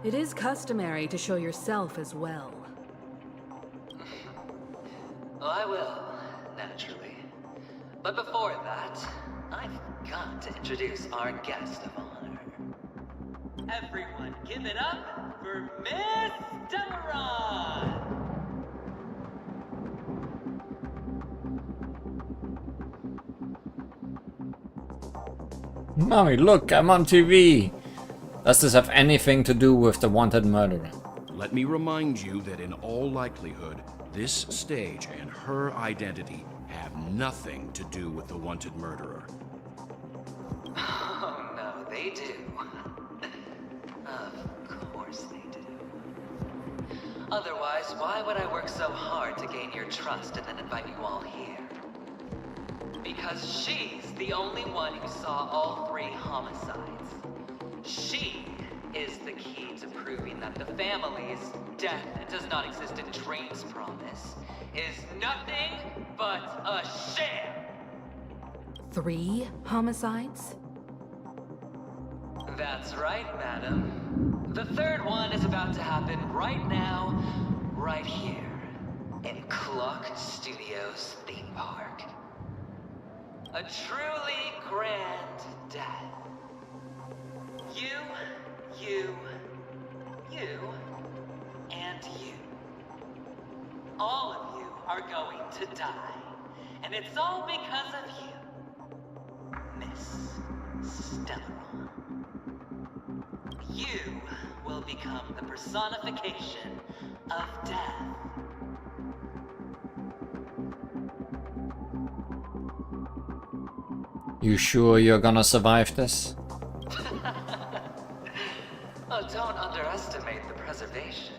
It is customary to show yourself as well. I will, naturally. But before that, I've got to introduce our guest of honor. Everyone, give it up for Miss Deveron! Mommy, look, I'm on TV. Does this have anything to do with the wanted murderer? Let me remind you that in all likelihood, this stage and her identity have nothing to do with the wanted murderer. Oh no, they do. Of course they do. Otherwise, why would I work so hard to gain your trust and then invite you all here? Because she's the only one who saw all 3 homicides. She is the key to proving that the family's death does not exist in Dream's promise is nothing but a sham. 3 homicides? That's right, madam. The 3rd one is about to happen right now, right here, in Clock Studios theme park. A truly grand death. You, and you. All of you are going to die. And it's all because of you, Miss Stellaron. You will become the personification of death. You sure you're gonna survive this? Oh, don't underestimate the preservation.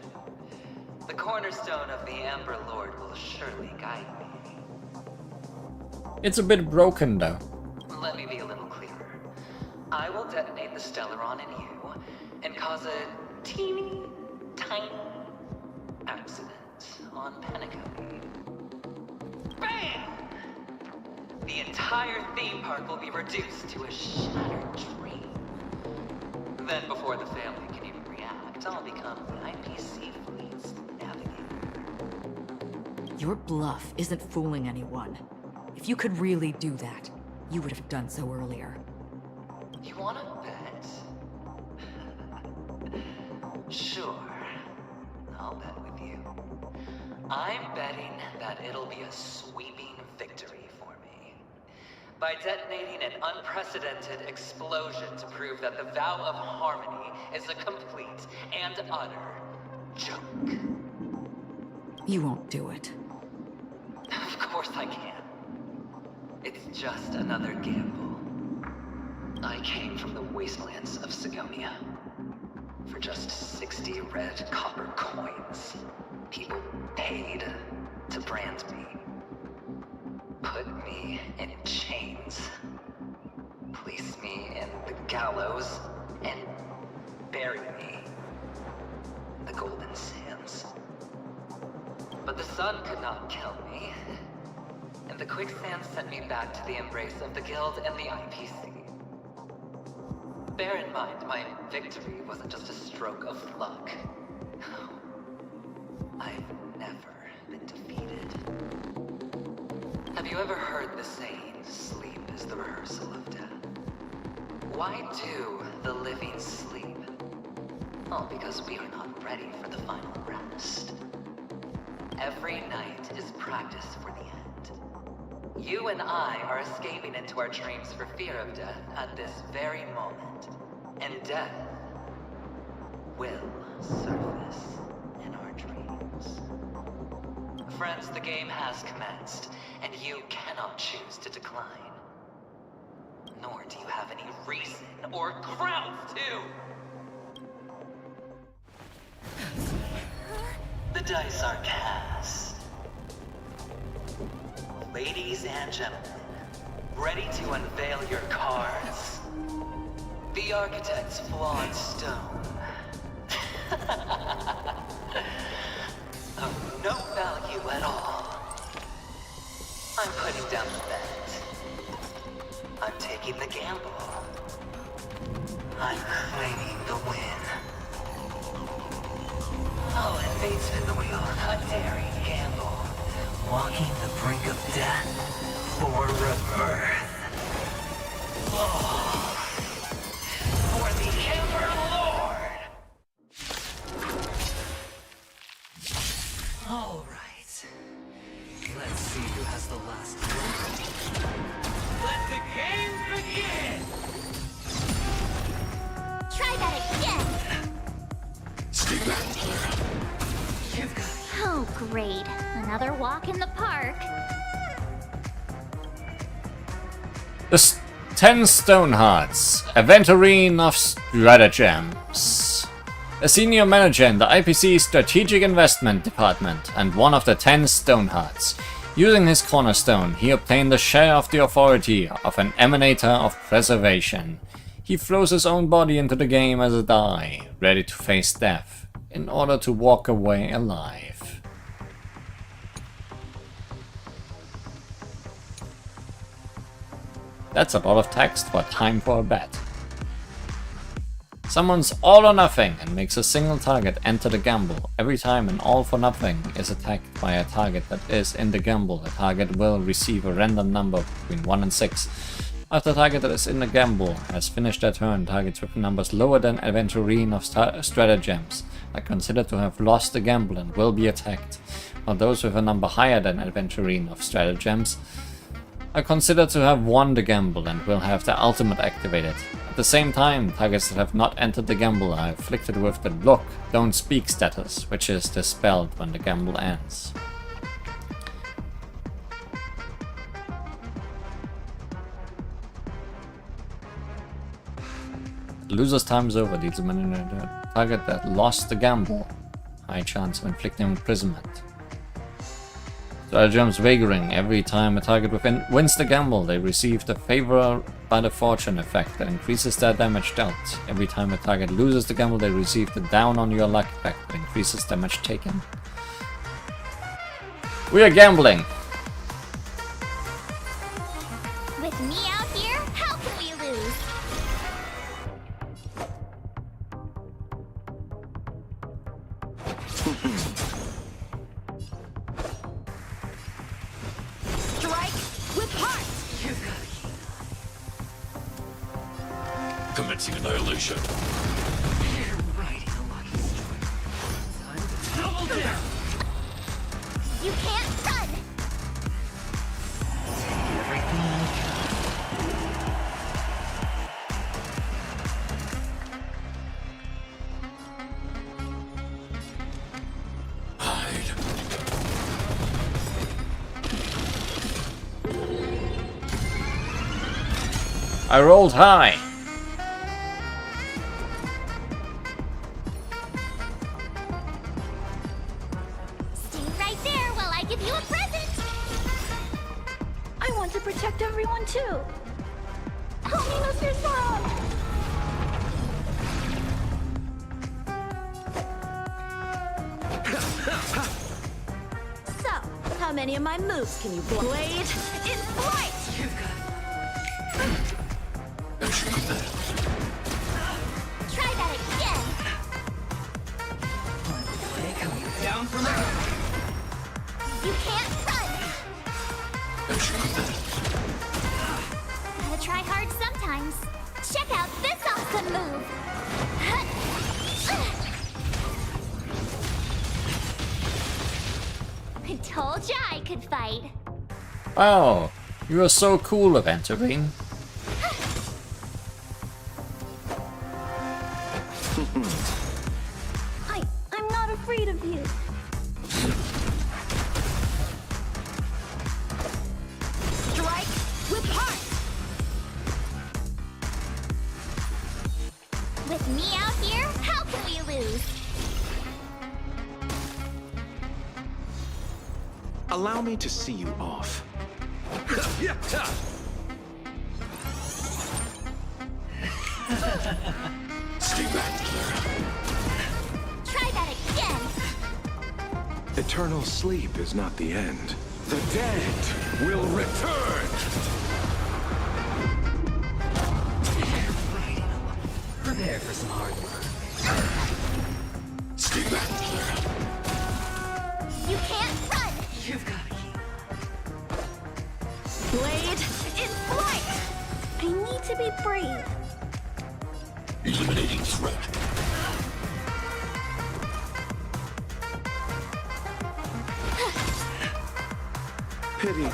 The cornerstone of the Amber Lord will surely guide me. It's a bit broken though. Let me be a little clearer. I will detonate the Stellaron in you and cause a teeny, tiny accident on Penacony. BAM! The entire theme park will be reduced to a shattered dream. Then before the family can even react, I'll become the IPC fleet's navigator. Your bluff isn't fooling anyone. If you could really do that, you would have done so earlier. You wanna bet? Sure. I'll bet with you. I'm betting that it'll be a sweeping victory for me. By detonating an unprecedented explosion to prove that the vow of harmony is a complete and utter joke. You won't do it. Of course I can. It's just another gamble. I came from the wastelands of Sigonia. For just 60 red copper coins, people paid to brand me. Put me in chains. Place me in the gallows and bury me in the Golden Sands. But the sun could not kill me. And the quicksand sent me back to the embrace of the Guild and the IPC. Bear in mind, my victory wasn't just a stroke of luck. I've never been defeated. Have you ever heard the saying, sleep is the rehearsal of death? Why do the living sleep? Oh, because we are not ready for the final rest. Every night is practice for the end. You and I are escaping into our dreams for fear of death at this very moment. And death will surface in our dreams. Friends, the game has commenced, and you cannot choose to decline. Nor do you have any reason or grounds to. The dice are cast. Ladies and gentlemen, ready to unveil your cards? The architect's flawed stone. Of no value at all. I'm putting down the bet. I'm taking the gamble. I'm claiming the win. I'll invade spin the wheel, a daring gamble. Walking the brink of death for rebirth. Oh. For the Amber Lord! All right. Let's see who has the last word. Let the game begin! Try that again! Stay back, Clara. Oh, great. Another walk in the park. The 10 stone hearts. Aventurine of stratagems. a senior manager in the IPC Strategic Investment Department and one of the 10 Stonehearts. Using his cornerstone, he obtained a share of the authority of an Emanator of Preservation. He throws his own body into the game as a die, ready to face death, in order to walk away alive. That's a lot of text, but time for a bet. Summons All or Nothing and makes a single target enter the gamble. Every time an All for Nothing is attacked by a target that is in the gamble, the target will receive a random number between 1 and 6. After the target that is in the gamble has finished their turn, targets with numbers lower than Aventurine of Stratagems are considered to have lost the gamble and will be attacked, while those with a number higher than Aventurine of Stratagems are considered to have won the gamble and will have their ultimate activated. At the same time, targets that have not entered the gamble are afflicted with the Look, Don't Speak status, which is dispelled when the gamble ends. Loser's time is over. Deals a target that lost the gamble. High chance of inflicting imprisonment. Stratagems Wagering. Every time a target wins the gamble, they receive the Favor by the Fortune effect that increases their damage dealt. Every time a target loses the gamble, they receive the Down on Your Luck effect that increases damage taken. We are gambling. With me out here, how can we lose? Strike with heart! Commencing annihilation. Double down! You can't run! I rolled high. Stay right there while I give you a present! I want to protect everyone too! Help me, Mr. Sorrow! So, how many of my moves can you block? Blade in flight! Try that again! Down from the... You can't run! Gotta try hard sometimes. Check out this awesome move! I told ya I could fight. Wow, you are so cool, Aventurine. I'm not afraid of you. Strike with heart! With me out here, how can we lose? Allow me to see you off. Stay back, Clara. Try that again! Eternal sleep is not the end. The dead will return! Prepare for some hard work. Stay back, Clara. You can't run! You've got to Blade in flight! I need to be brave. Eliminating threat. Pity,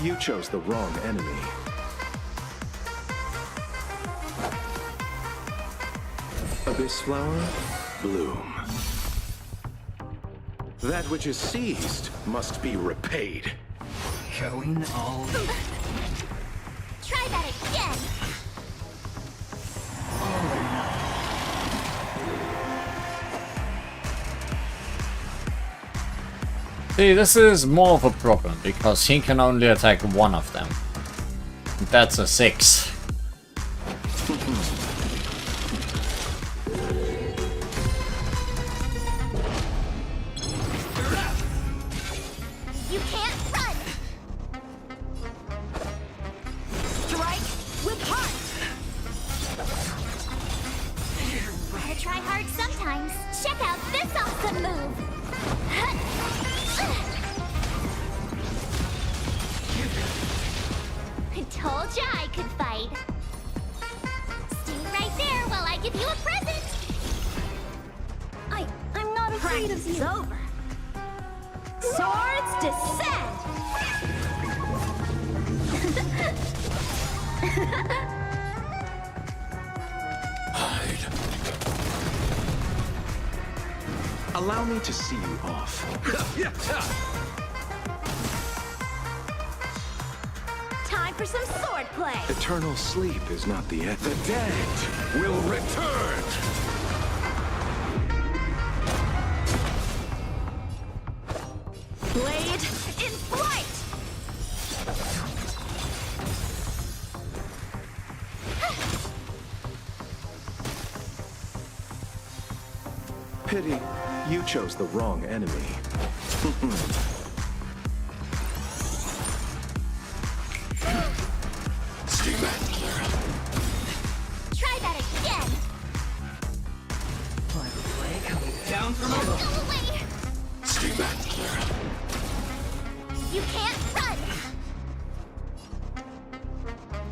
you chose the wrong enemy. Abyss flower, bloom. That which is seized must be repaid. Going all in. Try that again! See, this is more of a problem, because he can only attack one of them. That's a 6. You can't run! Strike with heart! Gotta try hard sometimes. Check out this awesome move! I told ya I could fight. Stay right there while I give you a present! I'm not afraid of you. Over. Swords descend! Allow me to see you off. Time for some sword play! Eternal sleep is not the end. The dead will return! Blade in flight! Pity, you chose the wrong enemy. Stay back, Clara. Try that again! Down from Go away! Stay back, Clara. You can't run!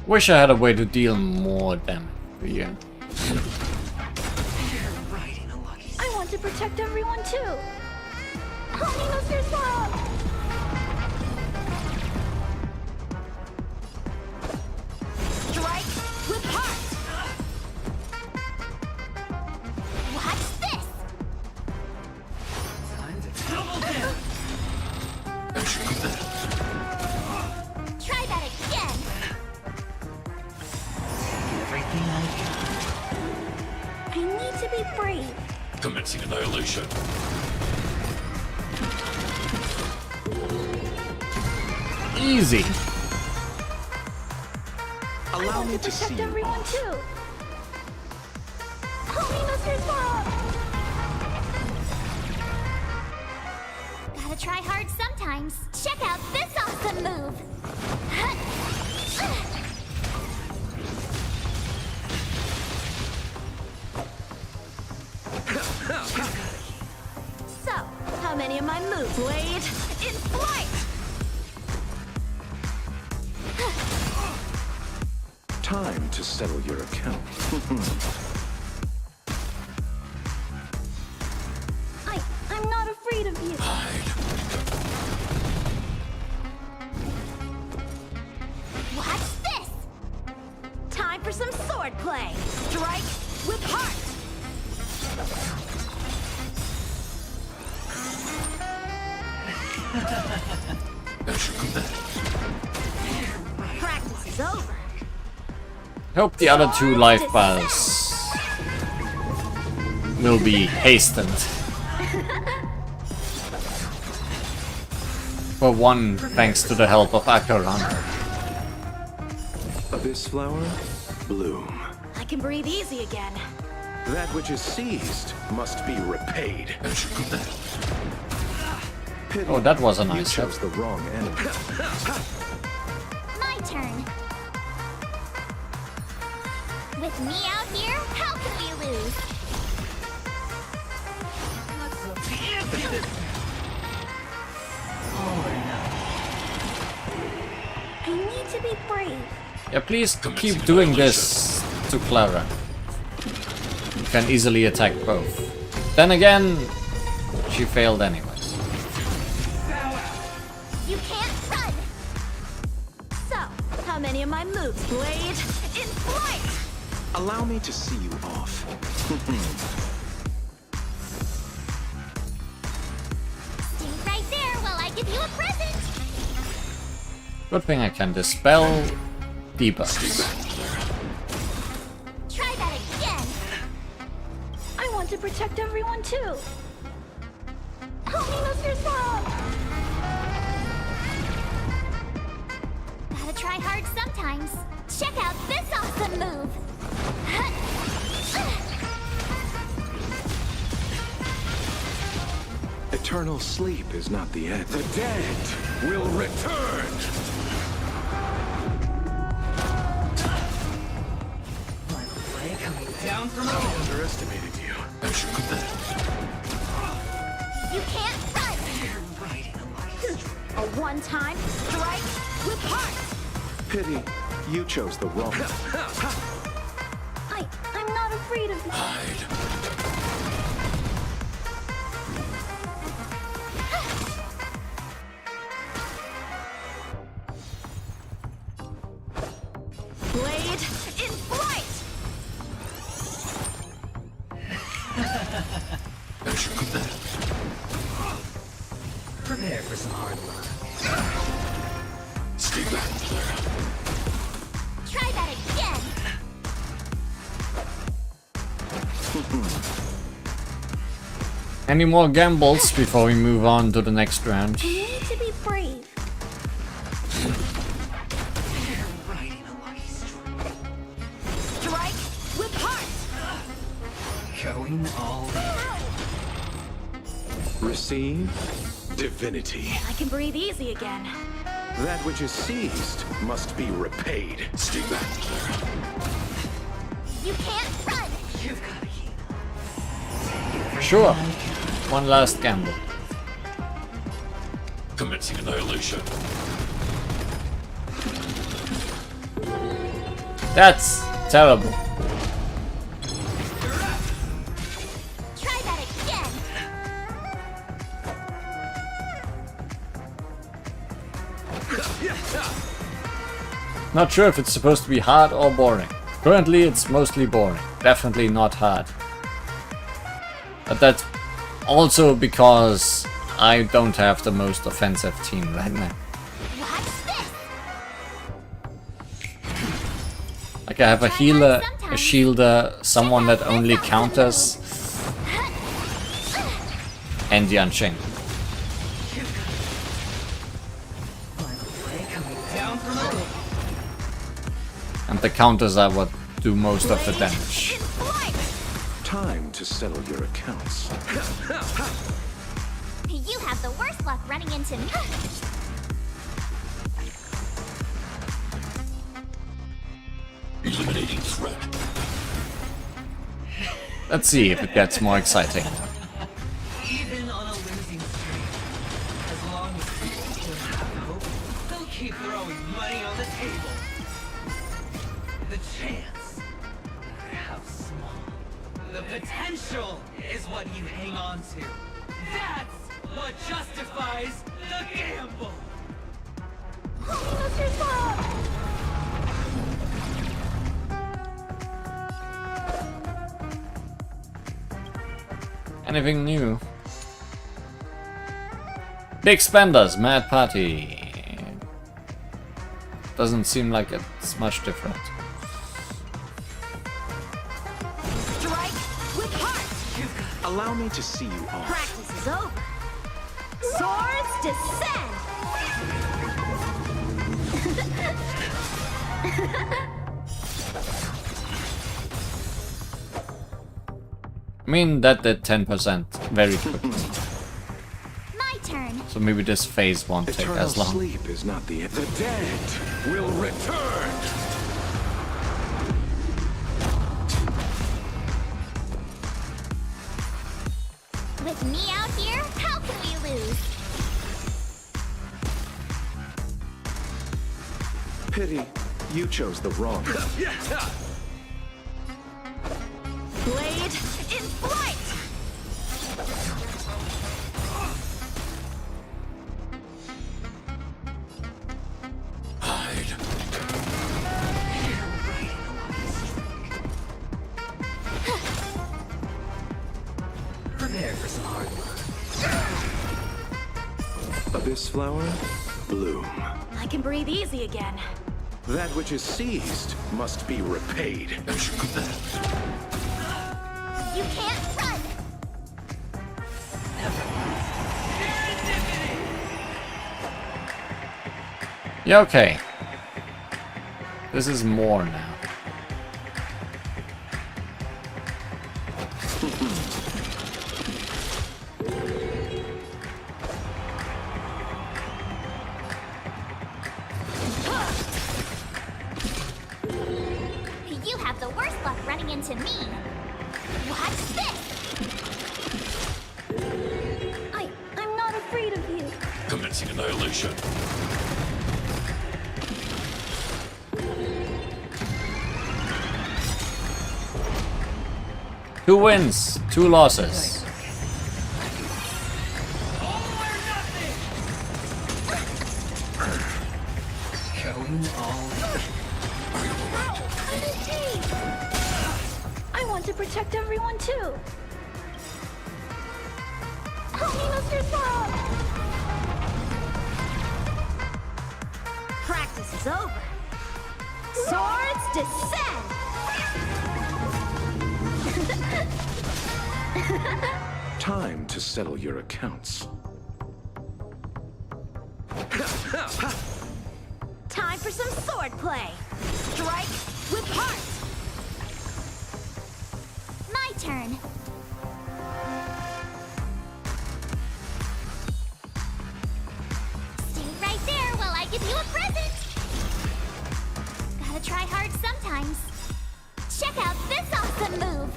Wish I had a way to deal more damage for you. I want to protect everyone too! Homie Mr. Swamp! Strike with heart! Watch this! Try that again! I need to be brave. Commencing annihilation. Easy. Allow me to see you everyone off. too. Homie Mr. Swamp! Gotta try hard sometimes. Check out this awesome move! So, how many of my moves? Blade in flight! Time to settle your account. I'm not afraid of you. Watch this! Time for some sword play. Strike with heart! Practice is over. Hope the other 2 life bars will be hastened. For one, thanks to the help of Akaran. Abyss flower, bloom. I can breathe easy again. That which is seized must be repaid. Pity, Oh, that was a you nice chose shot. the wrong enemy. My turn. With me out here, how can we lose? I need to be brave. Yeah, please keep doing this to Clara. You can easily attack both. Then again, she failed anyways. You can't run. So, how many of my moves? Blade in flight. Allow me to see you off. Stay right there while I give you a present. Good thing I can dispel debuffs. Try that again. I want to protect everyone too. Homie Mr. Swamp! times. Check out this awesome move. Eternal sleep is not the end. The dead will return! Down from I underestimated you. As you command. You can't run! A one-time strike with heart! Pity, you chose the wrong. I'm not afraid of you. Hide. Blade in flight! As you command. Prepare for some hard luck. Stay back, Clara. Try that again! Any more gambles before we move on to the next round? You need to be brave. Strike with heart! Going all Receive divinity. I can breathe easy again. That which is seized must be repaid. Stay back, Clara. You can't run! Sure. One last gamble. Commencing annihilation. That's terrible. Try that again! Not sure if it's supposed to be hard or boring. Currently it's mostly boring. Definitely not hard. But that's also because I don't have the most offensive team right now. Like I have a healer, a shielder, someone that only counters, and the Unchained. And the counters are what do most of the damage. Time to settle your accounts. You have the worst luck running into me. Eliminating threat. Let's see if it gets more exciting. Even on a losing streak, as long as people still have hope, they'll keep throwing money on the table. The chance, no matter how small, the potential is what you hang on to. That's what justifies the gamble. Anything new? Big spenders, mad party. Doesn't seem like it's much different. Strike with heart! Allow me to see you off. Practice is over. Swords descend! I mean, that did 10% very quickly. My turn. So maybe this phase won't take Eternal as long. sleep is not the end. The dead will return. With me out here, how can we lose? Pity, you chose the wrong. Blade in flight! Hide. Prepare for some hard luck. Abyss flower, bloom. I can breathe easy again. That which is seized must be repaid. As you command. You can't run! Yeah, okay. This is more now. You have the worst luck running into me. Watch this! I'm not afraid of you. Commencing annihilation. Two wins, two losses. Going all I want to protect everyone too. Help me, Mr. Frog! Practice is over. Swords descend! Time to settle your accounts. Time for some sword play. Strike with heart. My turn. Stay right there while I give you a present. Gotta try hard sometimes. Check out this awesome move.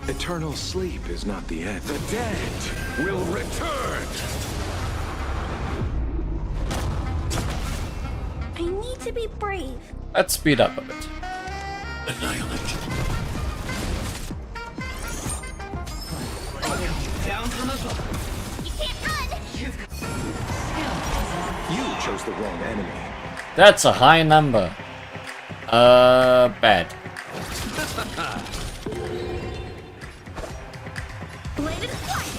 Eternal sleep is not the end. The dead will return! I need to be brave. Let's speed up a bit. Annihilate. down from above. You can't run! You chose the wrong enemy. That's a high number. Bad. Bladed flight!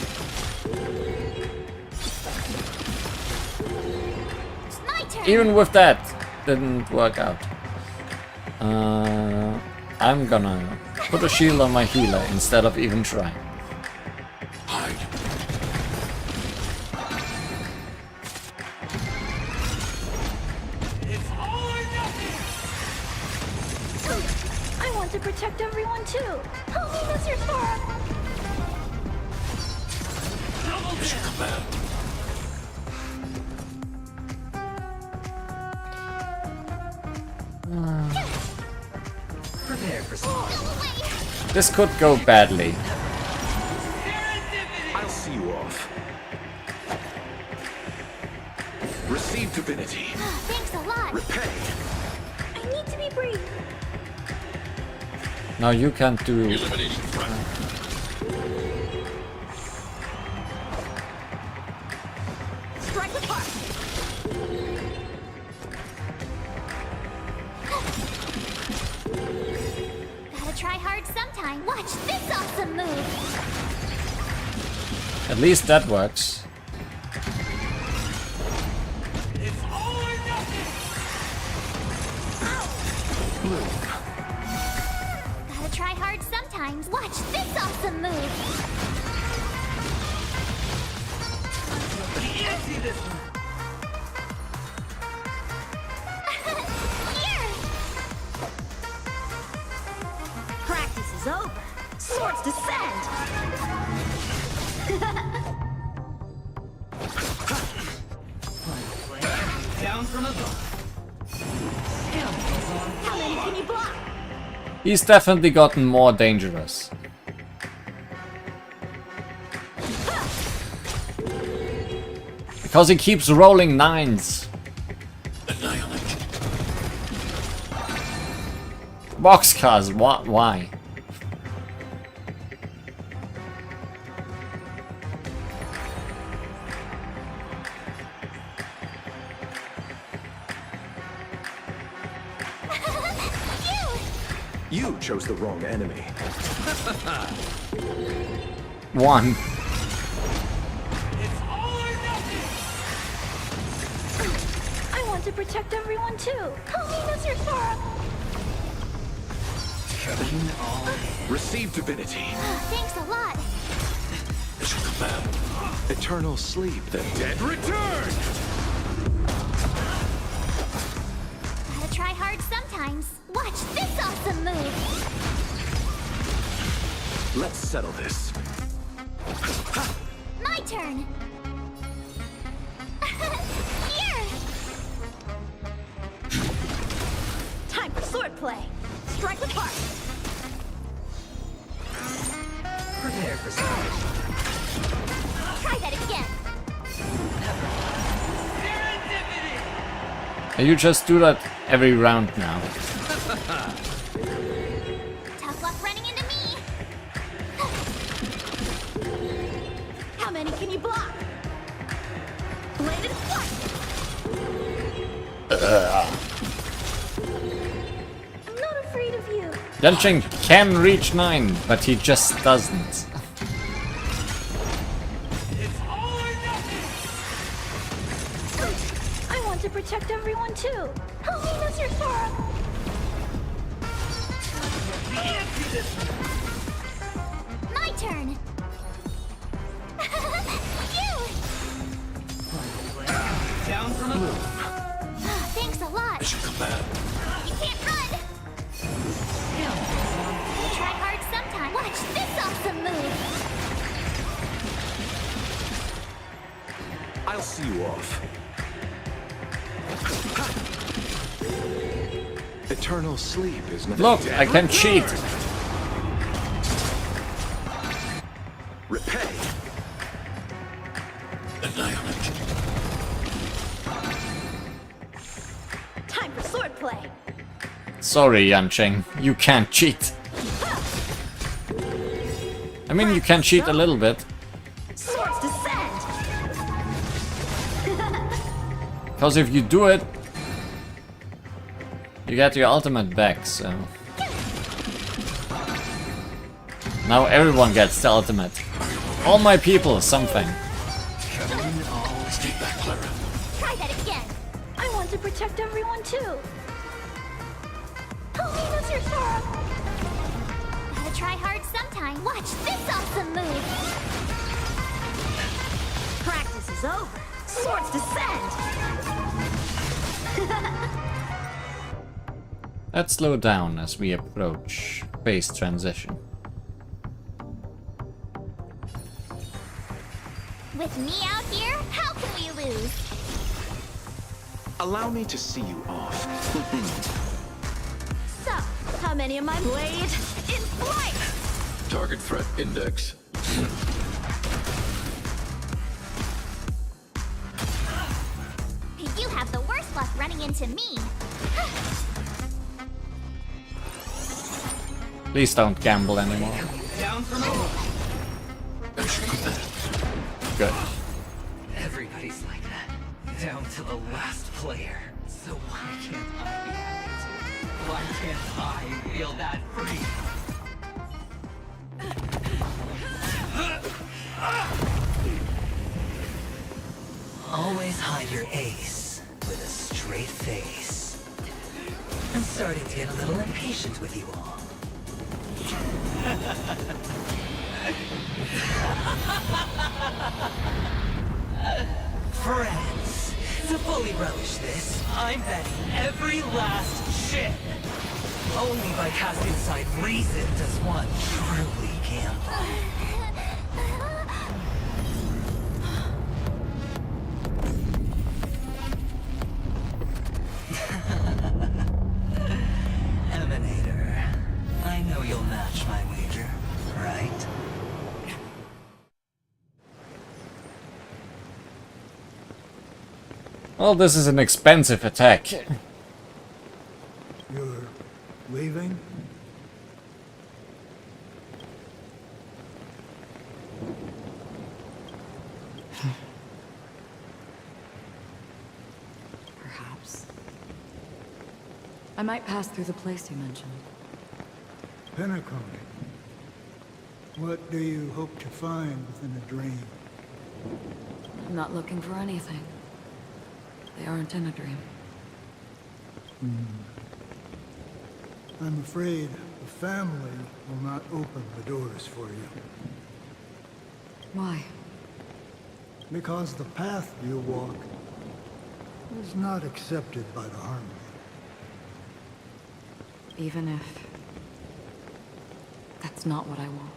It's my turn! Even with that, didn't work out. I'm gonna put a shield on my healer instead of even trying. I want to protect everyone too. Help me, Mr. Sora. Prepare for some. This could go badly. I'll see you off. Receive divinity. Thanks a lot. Repay. I need to be brave. Now you can't do. Eliminating threat. Strike with heart. Gotta try hard sometime. Watch this awesome move. At least that works. Gotta try hard sometimes. Watch this awesome move. See this one. Here. Practice is over. Swords descend. Down from above. How many can you block? He's definitely gotten more dangerous. Because he keeps rolling nines. Annihilate. Boxcars, what? Why? You chose the wrong enemy. One. I want to protect everyone too. Help me, Mr. Sora. Receive divinity. Thanks a lot. Visual command. Eternal sleep. The dead return! Gotta try hard sometimes. Watch this awesome move! Let's settle this. My turn! Here! Time for swordplay. Strike apart. Prepare for something. Try that again. You just do that every round now. Tough luck running into me. How many can you block? Bladed flight. I'm not afraid of you. Yanqing can reach 9, but he just doesn't. I want to protect everyone too. Help me, Mr. Sora. My turn. You! Down from above. Thanks a lot. Mission command. You can't run. Try hard sometime. Watch this awesome move. I'll see you off. Eternal sleep is not. Look, I can cheat. Repay. Annihilate. Time for swordplay. Sorry, Yanqing, you can't cheat. I mean, you can cheat a little bit. Swords descend. Because if you do it, you get your ultimate back, so... Now everyone gets the ultimate. All my people, something. Stay back, Clara. Try that again. I want to protect everyone too. Help me, Mr. Sora. Gotta try hard sometime. Watch this awesome move. Practice is over. Swords descend. Let's slow down as we approach base transition. With me out here, how can we lose? Allow me to see you off. So, how many of my blade in flight? Target threat index. You have the worst luck running into me. Please don't gamble anymore. Down from above. Mission command. Good. Everybody's like that. Down to the last player. So why can't I be happy too? Why can't I feel that free? Always hide your ace with a straight face. I'm starting to get a little impatient with you all. Friends, to fully relish this, I'm betting every last chip. Only by casting aside reason does one truly gamble. Emanator, I know you'll match my wager, right? Well, this is an expensive attack. You're leaving? Perhaps. I might pass through the place you mentioned. Penacony. What do you hope to find within a dream? I'm not looking for anything. They aren't in a dream. I'm afraid the family will not open the doors for you. Why? Because the path you walk is not accepted by the Harmony. Even if that's not what I want.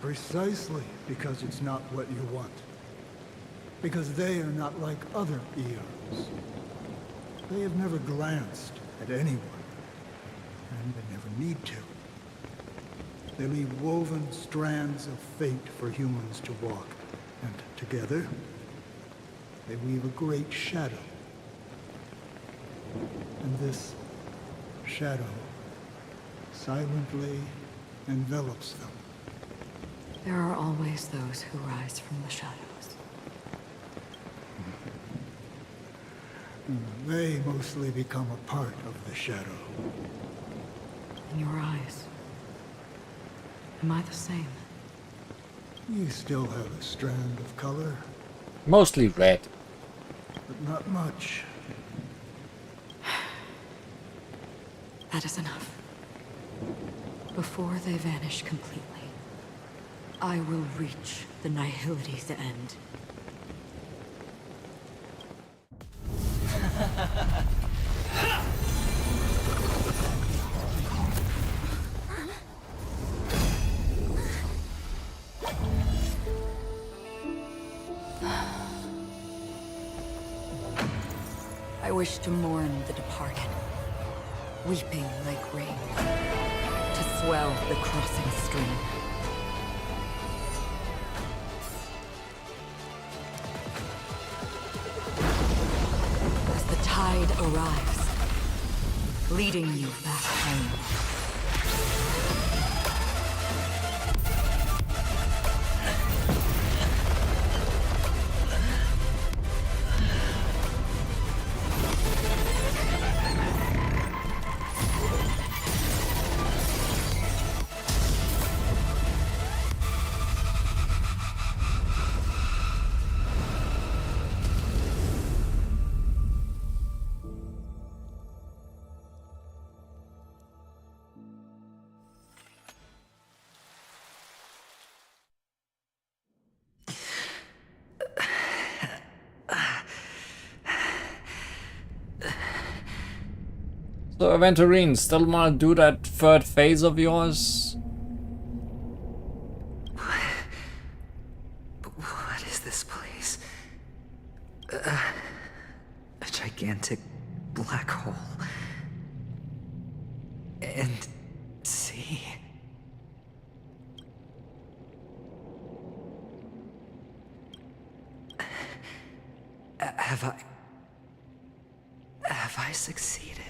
Precisely because it's not what you want. Because they are not like other eons. They have never glanced at anyone, and they never need to. They leave woven strands of fate for humans to walk, and together, they weave a great shadow. And this shadow silently envelops them. There are always those who rise from the shadows. They mostly become a part of the shadow. In your eyes, am I the same? You still have a strand of color, Mostly red. but not much. That is enough. Before they vanish completely, I will reach the Nihility's end. I wish to mourn the departed, weeping like rain, to swell the crossing stream. As the tide arrives, leading you back home. So, Aventurine, still wanna do that third phase of yours? What is this place? A gigantic black hole. And sea. Have I succeeded?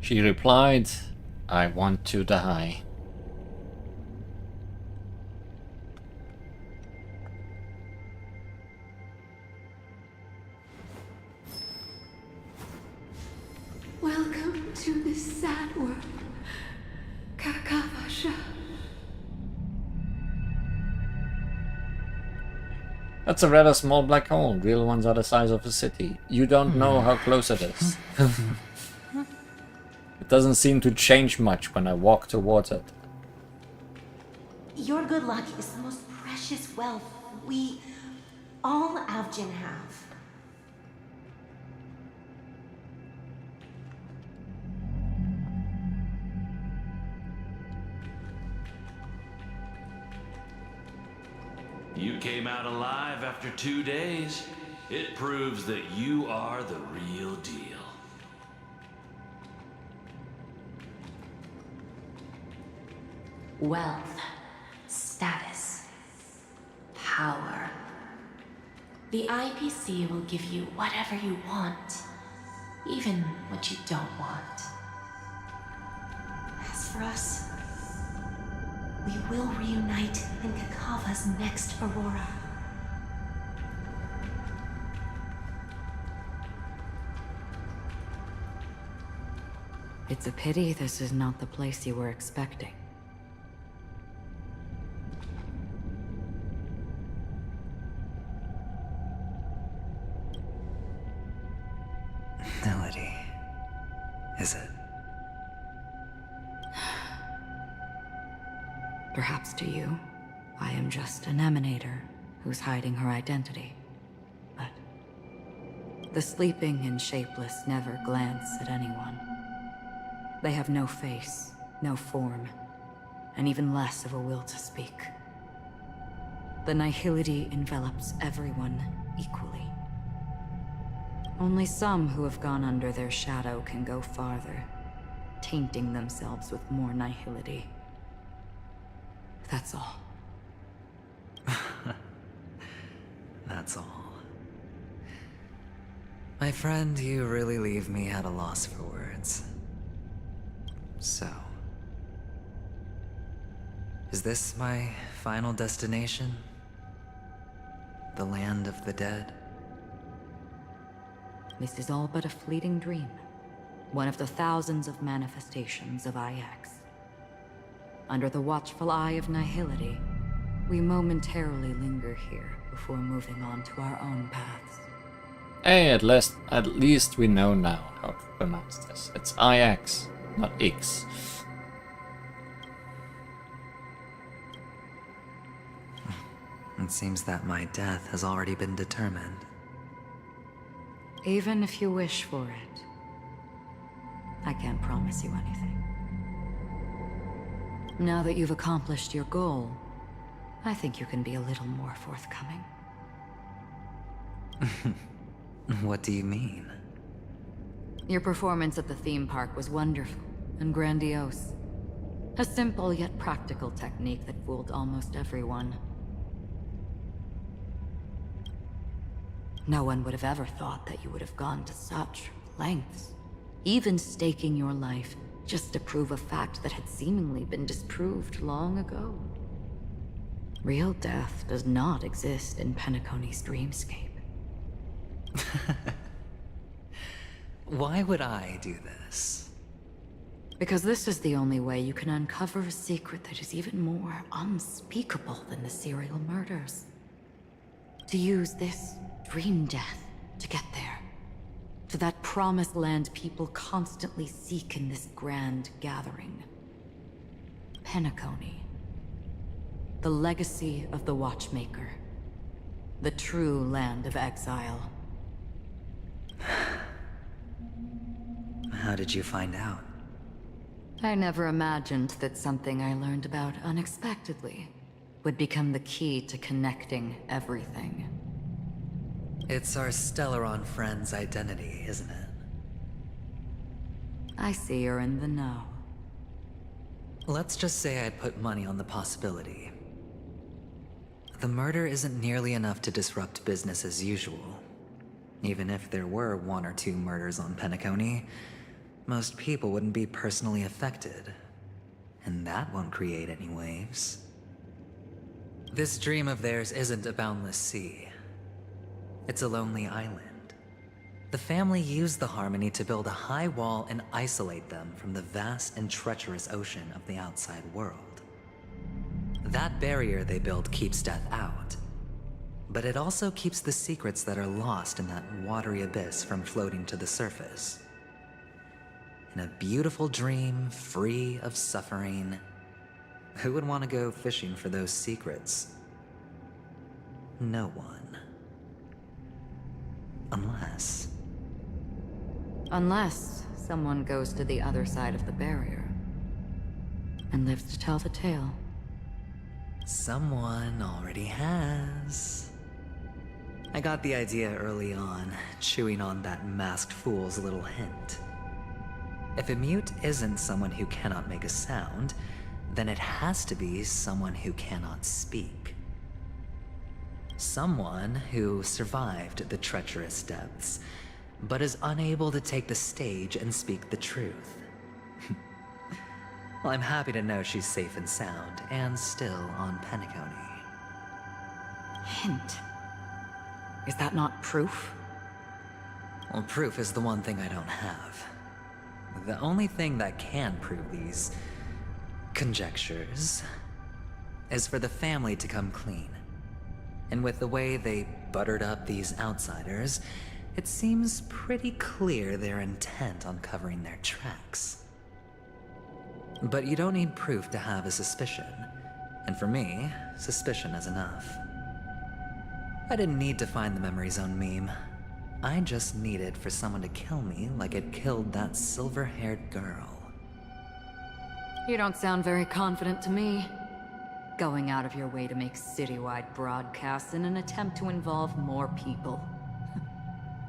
She replied, I want to die. Welcome to this sad world, Kakavasha. That's a rather small black hole. Real ones are the size of a city. You don't know how close it is. It doesn't seem to change much when I walk towards it. Your good luck is the most precious wealth we, all Avgin, have. You came out alive after 2 days. It proves that you are the real deal. Wealth, status, power. The IPC will give you whatever you want, even what you don't want. As for us, we will reunite in Kakava's next Aurora. It's a pity this is not the place you were expecting. Melody. Is it? Perhaps to you, I am just an emanator who's hiding her identity. But the sleeping and shapeless never glance at anyone. They have no face, no form, and even less of a will to speak. The nihility envelops everyone equally. Only some who have gone under their shadow can go farther, tainting themselves with more nihility. That's all. That's all. My friend, you really leave me at a loss for words. So, is this my final destination? The land of the dead? This is all but a fleeting dream. One of the thousands of manifestations of IX. Under the watchful eye of nihility, we momentarily linger here before moving on to our own paths. Hey, at least we know now how to pronounce this. It's IX, not X. It seems that my death has already been determined. Even if you wish for it, I can't promise you anything. Now that you've accomplished your goal, I think you can be a little more forthcoming. What do you mean? Your performance at the theme park was wonderful and grandiose. A simple yet practical technique that fooled almost everyone. No one would have ever thought that you would have gone to such lengths, even staking your life just to prove a fact that had seemingly been disproved long ago. Real death does not exist in Penacony's dreamscape. Why would I do this? Because this is the only way you can uncover a secret that is even more unspeakable than the serial murders. To use this dream death to get there. To that promised land people constantly seek in this grand gathering. Penacony. The legacy of the Watchmaker. The true land of exile. How did you find out? I never imagined that something I learned about unexpectedly would become the key to connecting everything. It's our Stellaron friend's identity, isn't it? I see you're in the know. Let's just say I'd put money on the possibility. The murder isn't nearly enough to disrupt business as usual. Even if there were 1 or 2 murders on Penacony, most people wouldn't be personally affected. And that won't create any waves. This dream of theirs isn't a boundless sea. It's a lonely island. The family used the Harmony to build a high wall and isolate them from the vast and treacherous ocean of the outside world. That barrier they built keeps death out. But it also keeps the secrets that are lost in that watery abyss from floating to the surface. In a beautiful dream, free of suffering, who would want to go fishing for those secrets? No one. Unless someone goes to the other side of the barrier and lives to tell the tale. Someone already has. I got the idea early on, chewing on that masked fool's little hint. If a mute isn't someone who cannot make a sound, then it has to be someone who cannot speak. Someone who survived the treacherous depths, but is unable to take the stage and speak the truth. Well, I'm happy to know she's safe and sound, and still on Penacony. Hint. Is that not proof? Well, proof is the one thing I don't have. The only thing that can prove these conjectures is for the family to come clean. And with the way they buttered up these outsiders, it seems pretty clear they're intent on covering their tracks. But you don't need proof to have a suspicion. And for me, suspicion is enough. I didn't need to find the Memory Zone meme. I just needed for someone to kill me like it killed that silver-haired girl. You don't sound very confident to me. Going out of your way to make citywide broadcasts in an attempt to involve more people.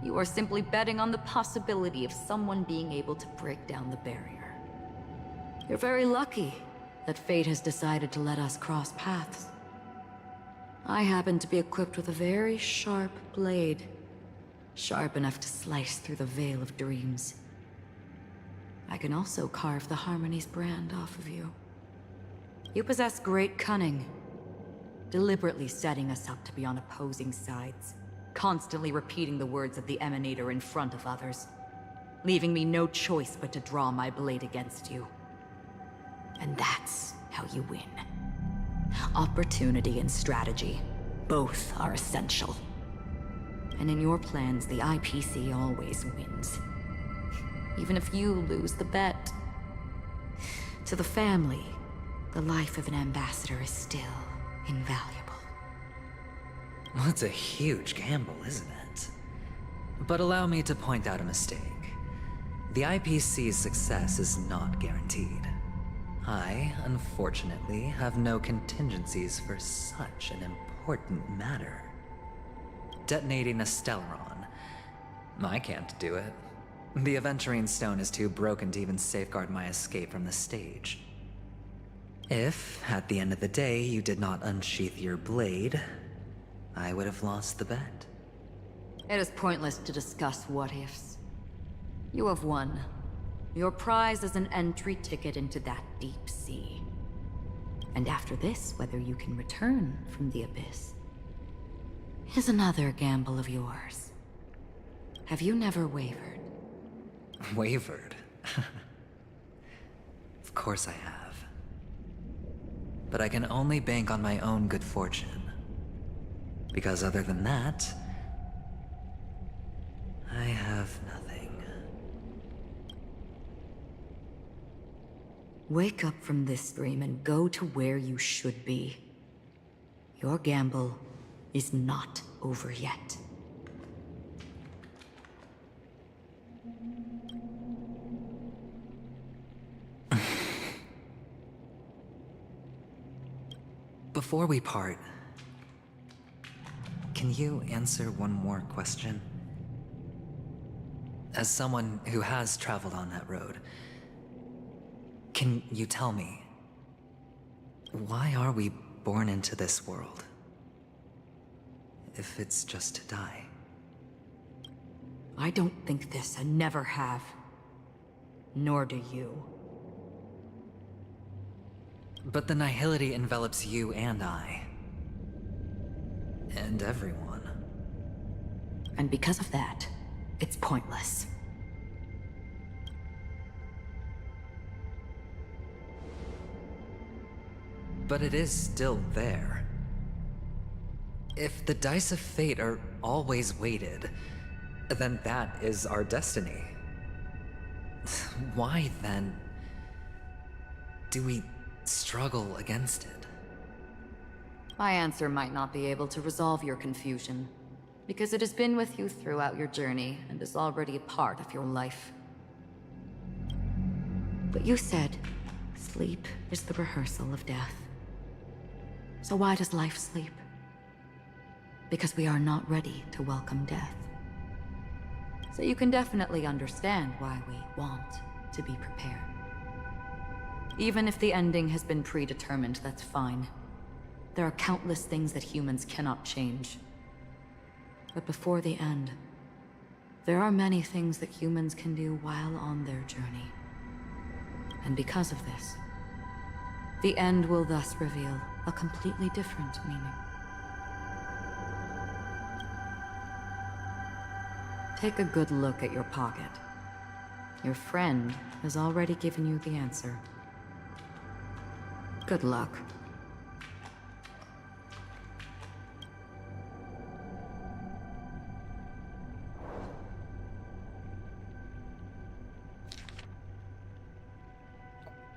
You are simply betting on the possibility of someone being able to break down the barrier. You're very lucky that fate has decided to let us cross paths. I happen to be equipped with a very sharp blade. Sharp enough to slice through the veil of dreams. I can also carve the Harmony's brand off of you. You possess great cunning, deliberately setting us up to be on opposing sides, constantly repeating the words of the Emanator in front of others, leaving me no choice but to draw my blade against you. And that's how you win. Opportunity and strategy, both are essential. And in your plans, the IPC always wins. Even if you lose the bet. To the family, the life of an ambassador is still invaluable. Well, it's a huge gamble, isn't it? But allow me to point out a mistake. The IPC's success is not guaranteed. I, unfortunately, have no contingencies for such an important matter. Detonating a Stellaron. I can't do it. The Aventurine Stone is too broken to even safeguard my escape from the stage. If, at the end of the day, you did not unsheath your blade, I would have lost the bet. It is pointless to discuss what-ifs. You have won. Your prize is an entry ticket into that deep sea. And after this, whether you can return from the abyss is another gamble of yours. Have you never wavered? Wavered? Of course I have. But I can only bank on my own good fortune. Because other than that, I have nothing. Wake up from this dream and go to where you should be. Your gamble is not over yet. Before we part, can you answer one more question? As someone who has traveled on that road, can you tell me, why are we born into this world? If it's just to die. I don't think this and never have. Nor do you. But the nihility envelops you and I. And everyone. And because of that, it's pointless. But it is still there. If the dice of fate are always weighted, then that is our destiny. Why, then, do we struggle against it? My answer might not be able to resolve your confusion, because it has been with you throughout your journey and is already a part of your life. But you said, sleep is the rehearsal of death. So why does life sleep? Because we are not ready to welcome death. So you can definitely understand why we want to be prepared. Even if the ending has been predetermined, that's fine. There are countless things that humans cannot change. But before the end, there are many things that humans can do while on their journey. And because of this, the end will thus reveal a completely different meaning. Take a good look at your pocket. Your friend has already given you the answer. Good luck.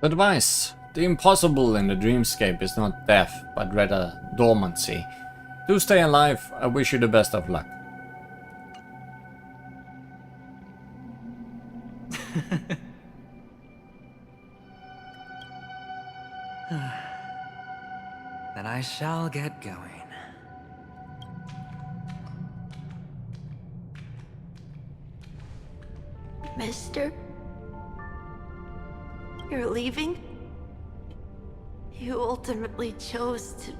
The device The impossible in the dreamscape is not death, but rather dormancy. Do stay alive. I wish you the best of luck. Then I shall get going. Mister? You're leaving? You ultimately chose to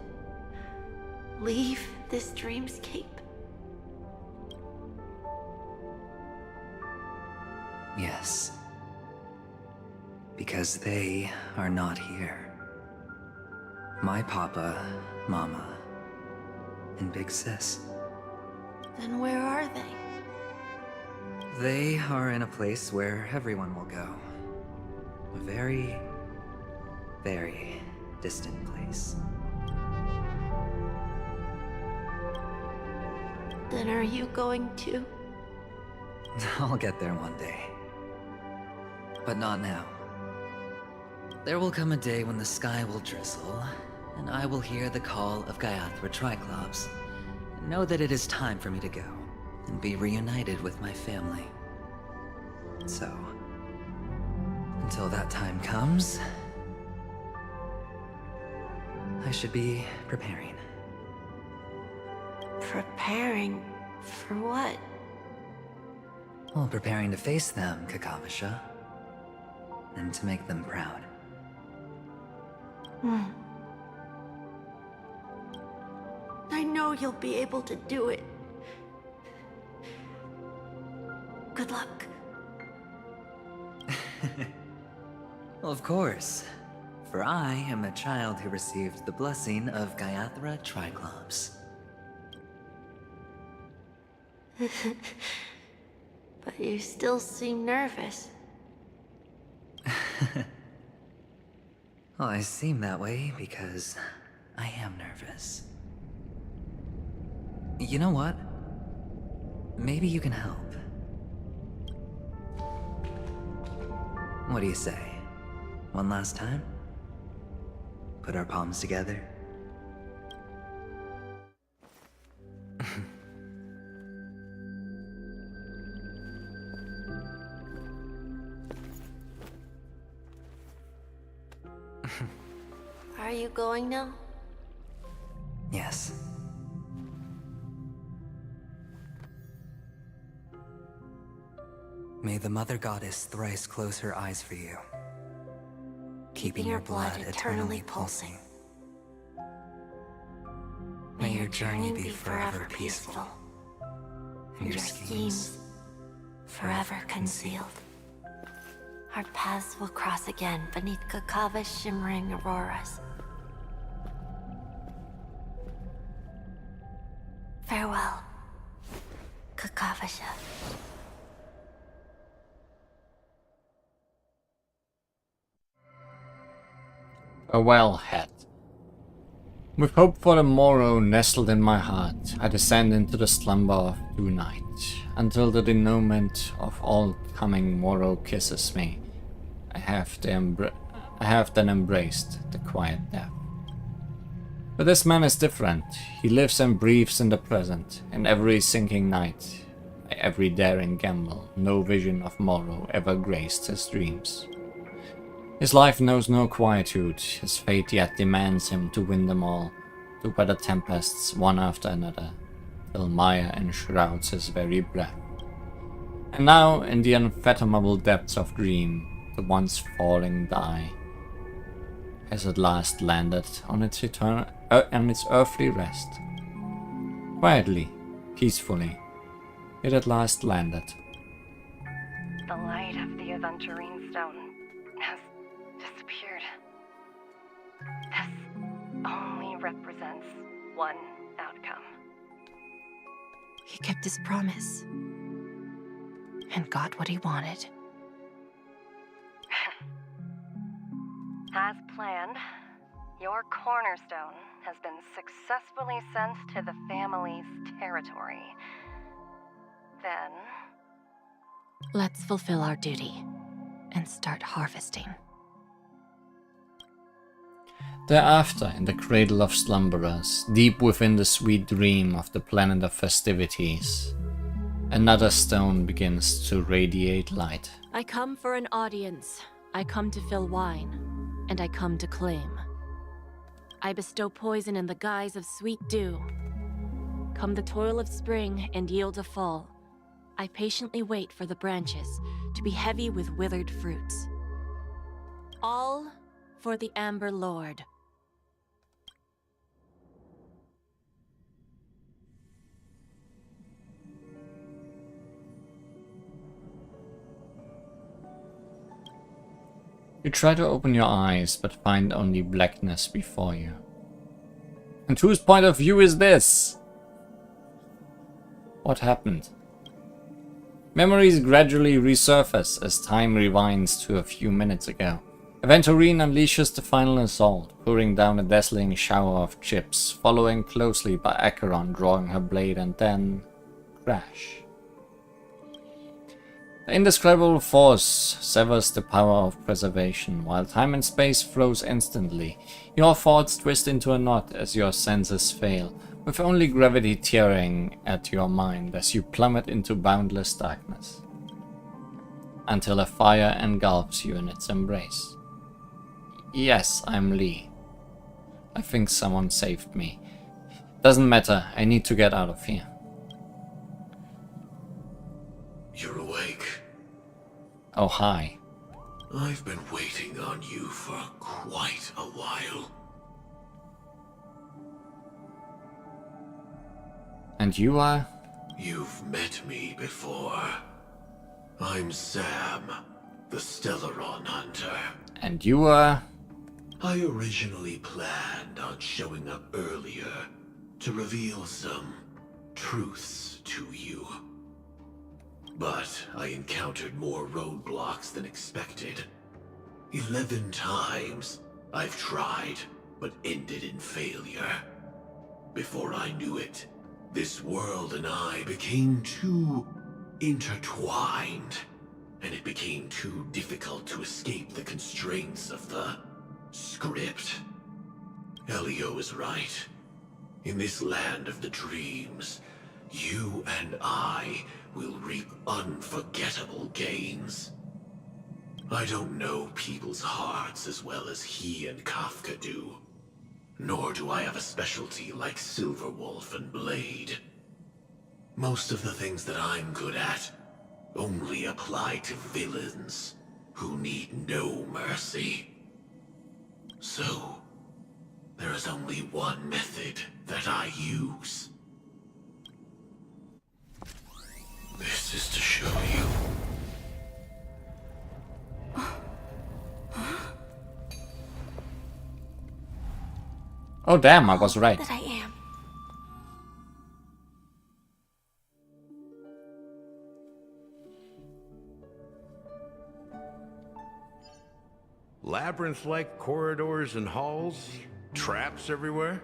leave this dreamscape? Yes. Because they are not here. My papa, mama, and big sis. Then where are they? They are in a place where everyone will go. A very, very distant place. Then are you going to? I'll get there one day. But not now. There will come a day when the sky will drizzle, and I will hear the call of Gaiathra Triclops, and know that it is time for me to go, and be reunited with my family. So, until that time comes, I should be preparing. Preparing for what? Well, preparing to face them, Kakavasha, and to make them proud. I know you'll be able to do it. Good luck. Well, of course. For I am a child who received the blessing of Gaiathra Triclops. But you still seem nervous. Well, I seem that way because I am nervous. You know what? Maybe you can help. What do you say? One last time? Put our palms together? Are you going now? Yes. May the Mother Goddess thrice close her eyes for you, keeping your blood eternally pulsing. May your journey be forever peaceful, and your schemes forever concealed. Our paths will cross again beneath Kakava's shimmering auroras. Farewell, Kakavasha. Farewell, Het. With hope for the morrow nestled in my heart, I descend into the slumber of tonight, until the denouement of all coming morrow kisses me. I have then embraced the quiet death. But this man is different. He lives and breathes in the present, in every sinking night, every daring gamble. No vision of morrow ever graced his dreams. His life knows no quietude, his fate yet demands him to win them all, to weather tempests one after another, till mire enshrouds his very breath. And now, in the unfathomable depths of dream, the once falling die has at last landed on its earthly rest. Quietly, peacefully, it at last landed. The light of the Aventurine Stone has disappeared. This only represents one outcome. He kept his promise. And got what he wanted. As planned, your cornerstone has been successfully sent to the family's territory. Then... Let's fulfill our duty and start harvesting. Thereafter, in the cradle of slumberers, deep within the sweet dream of the planet of festivities, another stone begins to radiate light. I come for an audience. I come to fill wine, and I come to claim. I bestow poison in the guise of sweet dew. Come the toil of spring and yield a fall. I patiently wait for the branches to be heavy with withered fruits. All for the Amber Lord. You try to open your eyes, but find only blackness before you. And whose point of view is this? What happened? Memories gradually resurface as time rewinds to a few minutes ago. Aventurine unleashes the final assault, pouring down a dazzling shower of chips, following closely by Acheron drawing her blade, and then crash. The indescribable force severs the power of preservation, while time and space froze instantly. Your thoughts twist into a knot as your senses fail, with only gravity tearing at your mind as you plummet into boundless darkness, until a fire engulfs you in its embrace. Yes, I'm Lee. I think someone saved me. Doesn't matter, I need to get out of here. You're awake. Oh, hi. I've been waiting on you for quite a while. And you are? You've met me before. I'm Sam, the Stellaron Hunter. And you are? I originally planned on showing up earlier to reveal some truths to you. But I encountered more roadblocks than expected. 11 times I've tried, but ended in failure. Before I knew it, this world and I became too intertwined, and it became too difficult to escape the constraints of the script. Elio is right. In this land of the dreams, you and I will reap unforgettable gains. I don't know people's hearts as well as he and Kafka do. Nor do I have a specialty like Silverwolf and Blade. Most of the things that I'm good at only apply to villains who need no mercy. So, there is only one method that I use. This is to show you. Oh damn, I was right. That I am. Labyrinth-like corridors and halls, traps everywhere.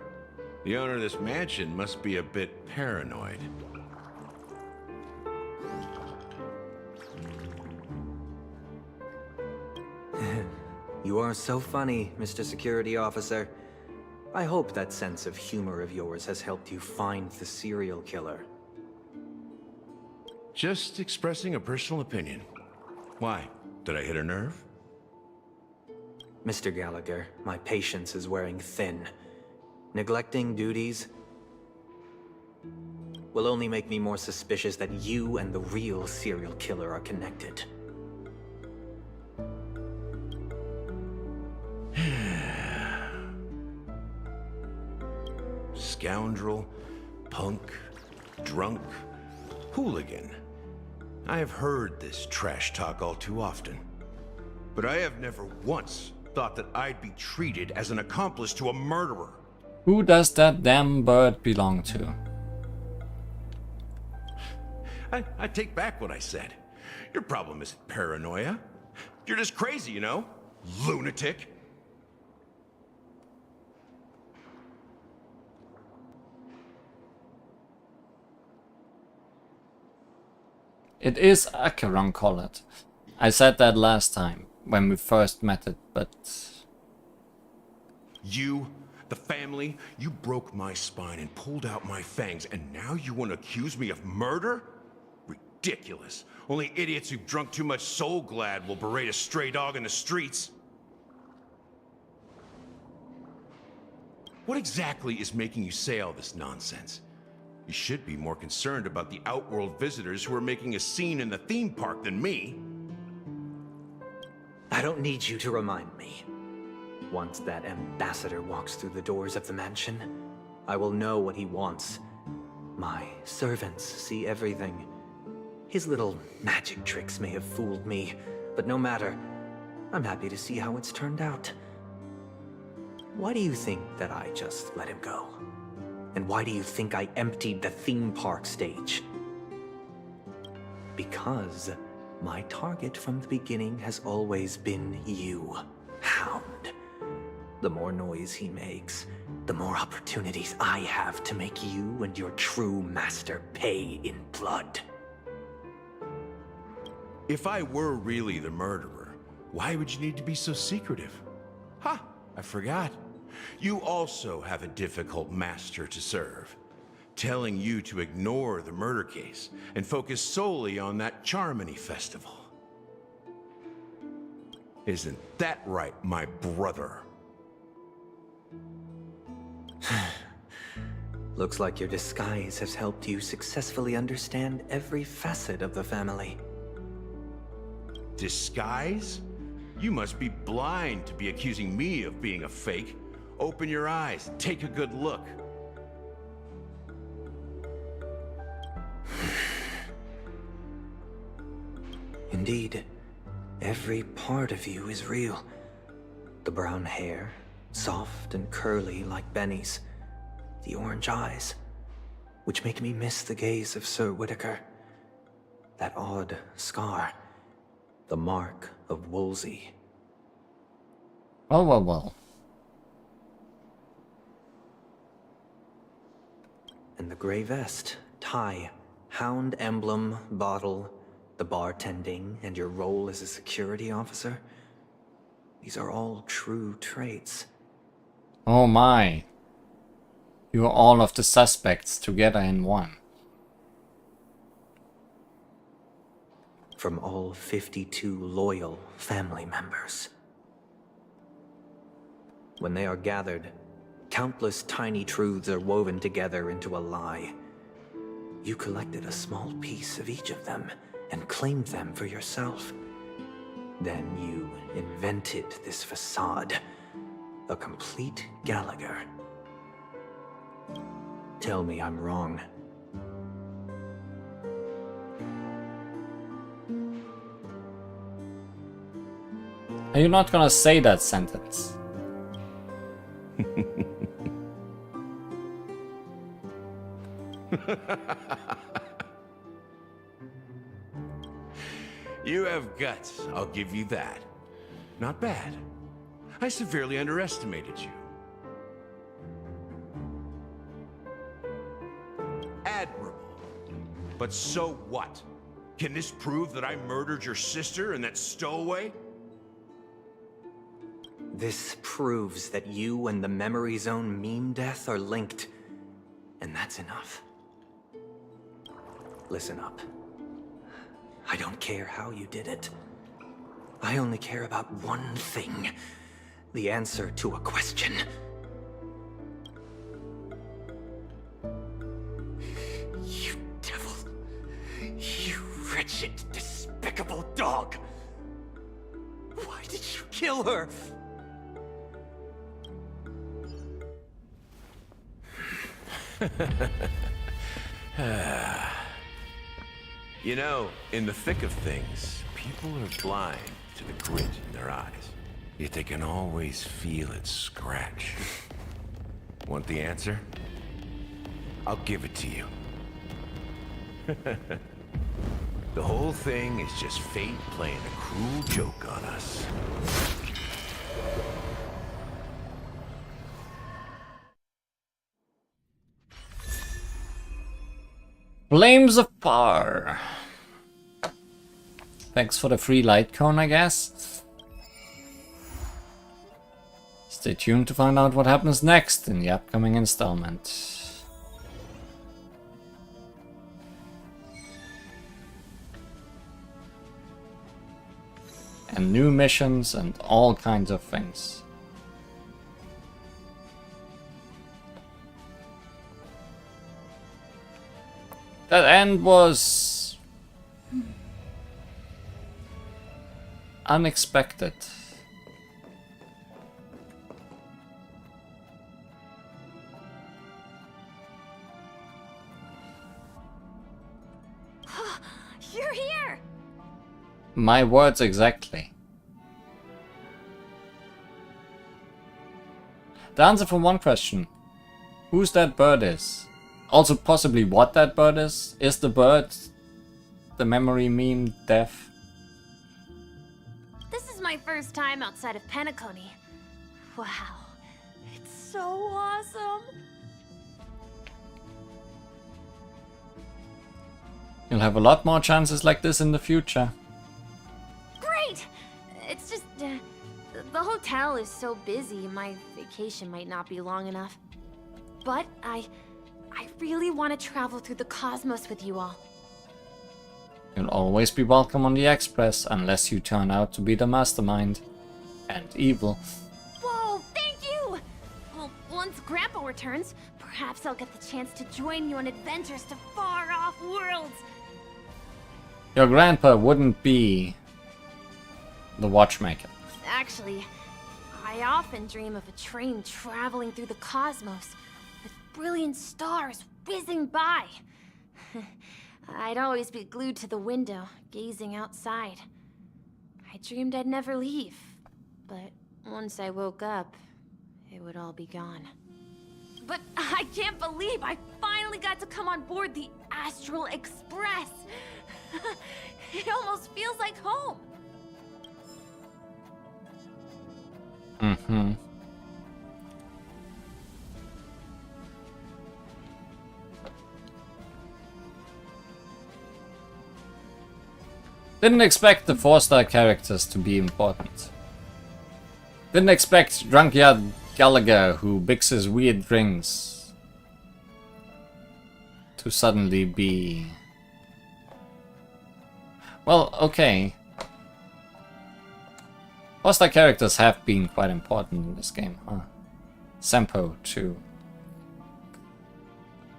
The owner of this mansion must be a bit paranoid. You are so funny, Mr. Security Officer. I hope that sense of humor of yours has helped you find the serial killer. Just expressing a personal opinion. Why? Did I hit a nerve? Mr. Gallagher, my patience is wearing thin. Neglecting duties will only make me more suspicious that you and the real serial killer are connected. Scoundrel, punk, drunk, hooligan. I have heard this trash talk all too often. But I have never once thought that I'd be treated as an accomplice to a murderer. Who does that damn bird belong to? I take back what I said. Your problem isn't paranoia. You're just crazy, you know? Lunatic. It is Acheron Collet. I said that last time, when we first met it, but... You, the family, you broke my spine and pulled out my fangs, and now you want to accuse me of murder? Ridiculous. Only idiots who've drunk too much Soul Glad will berate a stray dog in the streets. What exactly is making you say all this nonsense? You should be more concerned about the Outworld visitors who are making a scene in the theme park than me. I don't need you to remind me. Once that ambassador walks through the doors of the mansion, I will know what he wants. My servants see everything. His little magic tricks may have fooled me, but no matter. I'm happy to see how it's turned out. Why do you think that I just let him go? And why do you think I emptied the theme park stage? Because my target from the beginning has always been you, Hound. The more noise he makes, the more opportunities I have to make you and your true master pay in blood. If I were really the murderer, why would you need to be so secretive? Ha! I forgot. You also have a difficult master to serve, telling you to ignore the murder case and focus solely on that Charmony festival. Isn't that right, my brother? Looks like your disguise has helped you successfully understand every facet of the family. Disguise? You must be blind to be accusing me of being a fake. Open your eyes, take a good look. Indeed, every part of you is real. The brown hair, soft and curly like Benny's. The orange eyes, which make me miss the gaze of Sir Whitaker. That odd scar, the mark of Wolsey. Well. And the gray vest, tie, hound emblem, bottle, the bartending, and your role as a security officer. These are all true traits. Oh my. You are all of the suspects together in one. From all 52 loyal family members. When they are gathered, countless tiny truths are woven together into a lie. You collected a small piece of each of them and claimed them for yourself. Then you invented this facade, a complete Gallagher. Tell me I'm wrong. Are you not gonna say that sentence? You have guts, I'll give you that. Not bad. I severely underestimated you. Admirable. But so what? Can this prove that I murdered your sister and that stowaway? This proves that you and the Memory Zone meme death are linked. And that's enough. Listen up. I don't care how you did it. I only care about one thing. The answer to a question. You devil. You wretched, despicable dog. Why did you kill her? You know, in the thick of things, people are blind to the grit in their eyes. Yet they can always feel it scratch. Want the answer? I'll give it to you. The whole thing is just fate playing a cruel joke on us. Flames of Power. Thanks for the free light cone, I guess. Is Stay tuned to find out what happens next in the upcoming installment. And new missions and all kinds of things. That end was unexpected. You're here! My words exactly. The answer for one question. Whose that bird is? Also possibly what that bird is? Is the bird the memory meme deaf? This is my first time outside of Penacony. Wow, it's so awesome! You'll have a lot more chances like this in the future. Great! It's just, the hotel is so busy, my vacation might not be long enough. But I really want to travel through the cosmos with you all. You'll always be welcome on the Express, unless you turn out to be the mastermind. And evil. Whoa, thank you! Well, once Grandpa returns, perhaps I'll get the chance to join you on adventures to far-off worlds. Your grandpa wouldn't be the watchmaker. Actually, I often dream of a train traveling through the cosmos, with brilliant stars whizzing by. I'd always be glued to the window, gazing outside. I dreamed I'd never leave, but once I woke up, it would all be gone. But I can't believe I finally got to come on board the Astral Express! It almost feels like home! Mm-hmm. Didn't expect the 4-star characters to be important. Didn't expect Drunkyard Gallagher, who mixes weird drinks, to suddenly be... Well, okay. 4-star characters have been quite important in this game, huh? Sempo, too.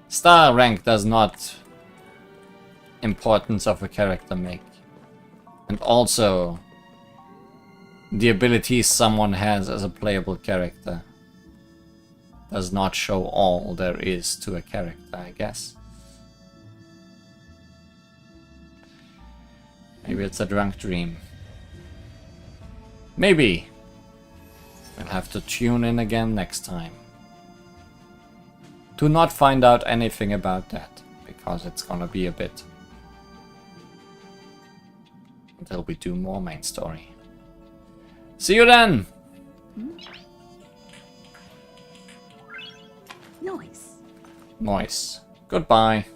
Star rank does not importance of a character make. And also, the abilities someone has as a playable character does not show all there is to a character, I guess. Maybe it's a drunk dream. Maybe. We'll have to tune in again next time. Do not find out anything about that, because it's gonna be a bit. Until we do more main story. See you then! Noise. Noise. Goodbye.